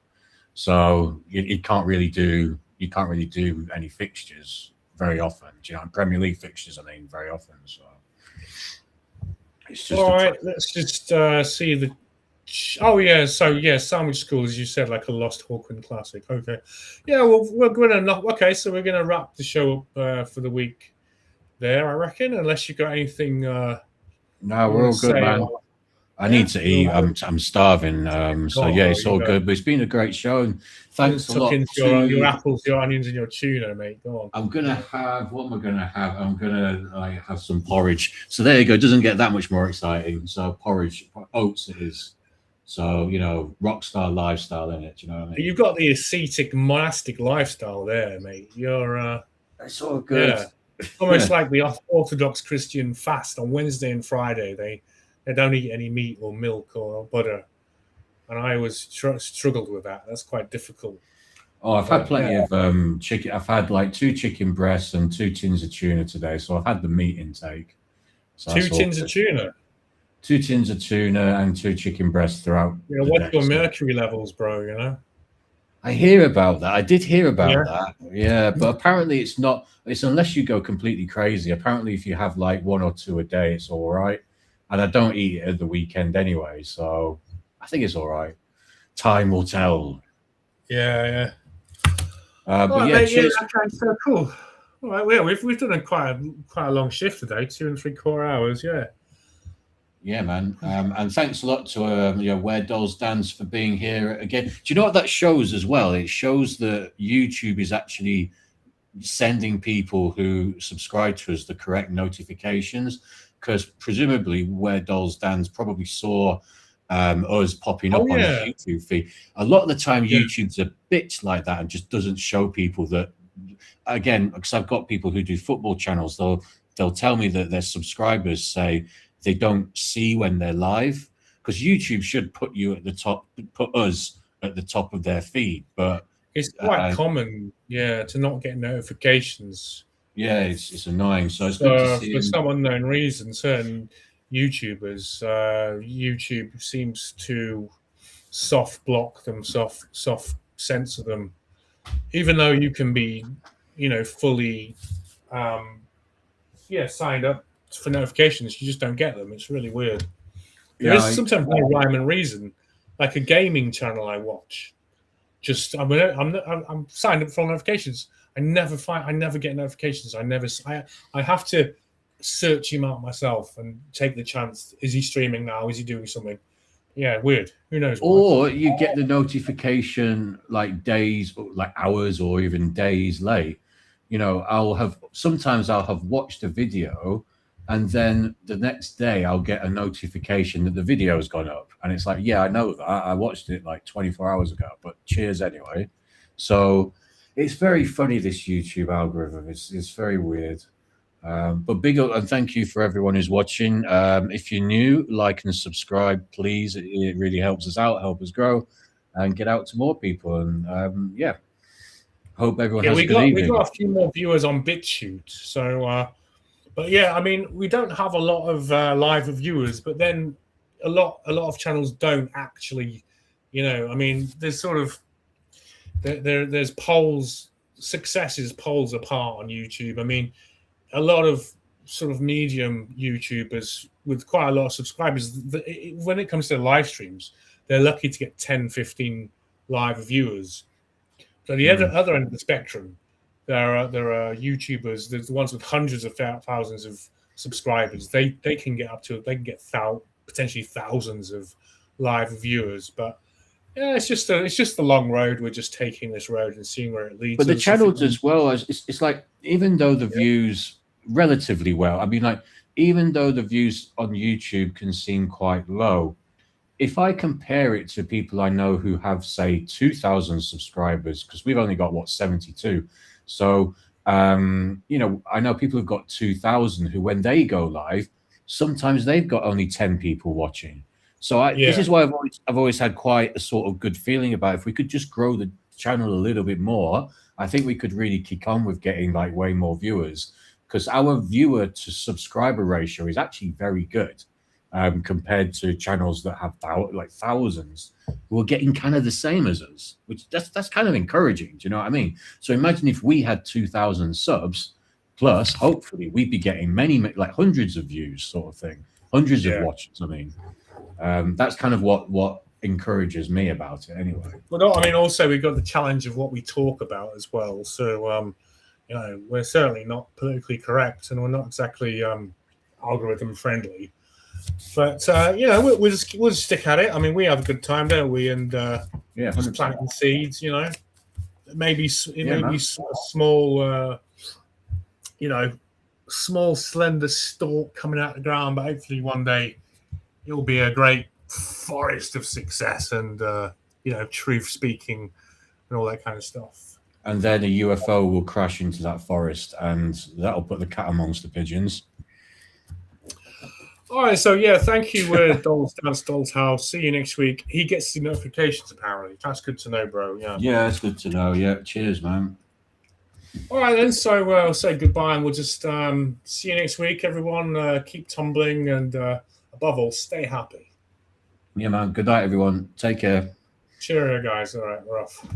So you can't really do any fixtures very often. Do you know, Premier League fixtures, I mean, very often. So it's just all right. Let's just see the. Oh yeah, so yeah, Sandwich School, as you said, like a Lost Hawkwind classic. Okay, yeah, well, we're gonna okay, so we're gonna wrap the show up for the week there, I reckon, unless you got anything. No, we're all good, man. I need to eat. I'm starving. So yeah, it's all good. But it's been a great show, and thanks a lot. Your apples, your onions, and your tuna, mate. Go on. I'm gonna have. What am I gonna have? I'm gonna have some porridge. So there you go. It doesn't get that much more exciting. So porridge, oats it is. So, you know, rock star lifestyle in it, you know what I mean? You've got the ascetic, monastic lifestyle there, mate. You're it's all good. Yeah. Almost like the Orthodox Christian fast on Wednesday and Friday. They don't eat any meat or milk or butter. And I always struggled with that. That's quite difficult. Oh, I've had plenty of chicken. I've had like 2 chicken breasts and 2 tins of tuna today. So I've had the meat intake. So 2 tins of tuna? 2 tins of tuna and 2 chicken breasts throughout. Yeah, what's your mercury levels, bro? You know, I hear about that. I did hear about that. Yeah, but apparently it's not. It's unless you go completely crazy. Apparently, if you have like 1 or 2 a day, it's all right. And I don't eat it at the weekend anyway, so I think it's all right. Time will tell. Yeah. But yeah, cheers. Okay, so cool. All right, well, we've done quite a long shift today, 2 3/4 hours. Yeah. Yeah, man. And thanks a lot to Where Dolls Dance for being here again. Do you know what that shows as well? It shows that YouTube is actually sending people who subscribe to us the correct notifications, because presumably Where Dolls Dance probably saw us popping up on his YouTube feed. A lot of the time, YouTube's a bitch like that and just doesn't show people that. Again, because I've got people who do football channels, they'll tell me that their subscribers say they don't see when they're live, because YouTube should put us at the top of their feed. But it's quite common, to not get notifications. Yeah, it's annoying. So it's good to see for some unknown reason, certain YouTubers, YouTube seems to soft block them, soft censor them, even though you can be, fully, signed up for notifications. You just don't get them. It's really weird. There's sometimes no rhyme and reason. Like a gaming channel I watch, I'm signed up for notifications. I never get notifications. I have to search him out myself and take the chance. Is he streaming now? Is he doing something? Yeah, weird. Who knows? Or you get the notification like days, or like hours, or even days late. I'll have watched a video, and then the next day I'll get a notification that the video has gone up, and it's like, yeah, I know that I watched it like 24 hours ago, but cheers anyway. So it's very funny, this YouTube algorithm. It's very weird. But big up and thank you for everyone who's watching. If you're new, like and subscribe, please. It really helps us out, help us grow, and get out to more people. And hope everyone has a good evening. We got a few more viewers on BitChute, so. But yeah, I mean, we don't have a lot of live viewers, but then a lot of channels don't actually. I mean, there's sort of there's polls. Success is polls apart on YouTube. I mean, a lot of sort of medium YouTubers with quite a lot of subscribers, when it comes to live streams, they're lucky to get 10, 15 live viewers. So the other end of the spectrum, there are YouTubers, there's the ones with hundreds of thousands of subscribers. They can get potentially thousands of live viewers. But yeah, it's just the long road. We're just taking this road and seeing where it leads. But the channels as well, it's like, even though the views relatively well, I mean, like, even though the views on YouTube can seem quite low, if I compare it to people I know who have, say, 2,000 subscribers, because we've only got, what, 72. So, you know, I know people who've got 2,000 who, when they go live, sometimes they've got only 10 people watching. So this is why I've always had quite a sort of good feeling about if we could just grow the channel a little bit more, I think we could really kick on with getting like way more viewers, because our viewer to subscriber ratio is actually very good. Compared to channels that have like thousands who are getting kind of the same as us, which that's kind of encouraging. Do you know what I mean? So imagine if we had 2,000 subs plus, hopefully we'd be getting many, like hundreds of views, sort of thing, hundreds of watches. I mean, that's kind of what encourages me about it anyway. Well, I mean, also we've got the challenge of what we talk about as well. So, you know, we're certainly not politically correct, and we're not exactly algorithm friendly. But you know, we'll just stick at it. I mean, we have a good time, don't we? And just planting seeds. You know, maybe a small, you know, small slender stalk coming out of the ground, but hopefully one day it'll be a great forest of success and you know, truth speaking and all that kind of stuff. And then a UFO will crash into that forest, and that'll put the cat amongst the pigeons. All right, so yeah, thank you, Doll's Dance Doll's House. See you next week. He gets the notifications apparently. That's good to know, bro. Yeah, it's good to know. Yeah, cheers, man. All right then, so we'll say goodbye, and we'll just see you next week, everyone. Keep tumbling, and above all, stay happy. Yeah, man. Good night, everyone. Take care. Cheerio, guys. All right, we're off.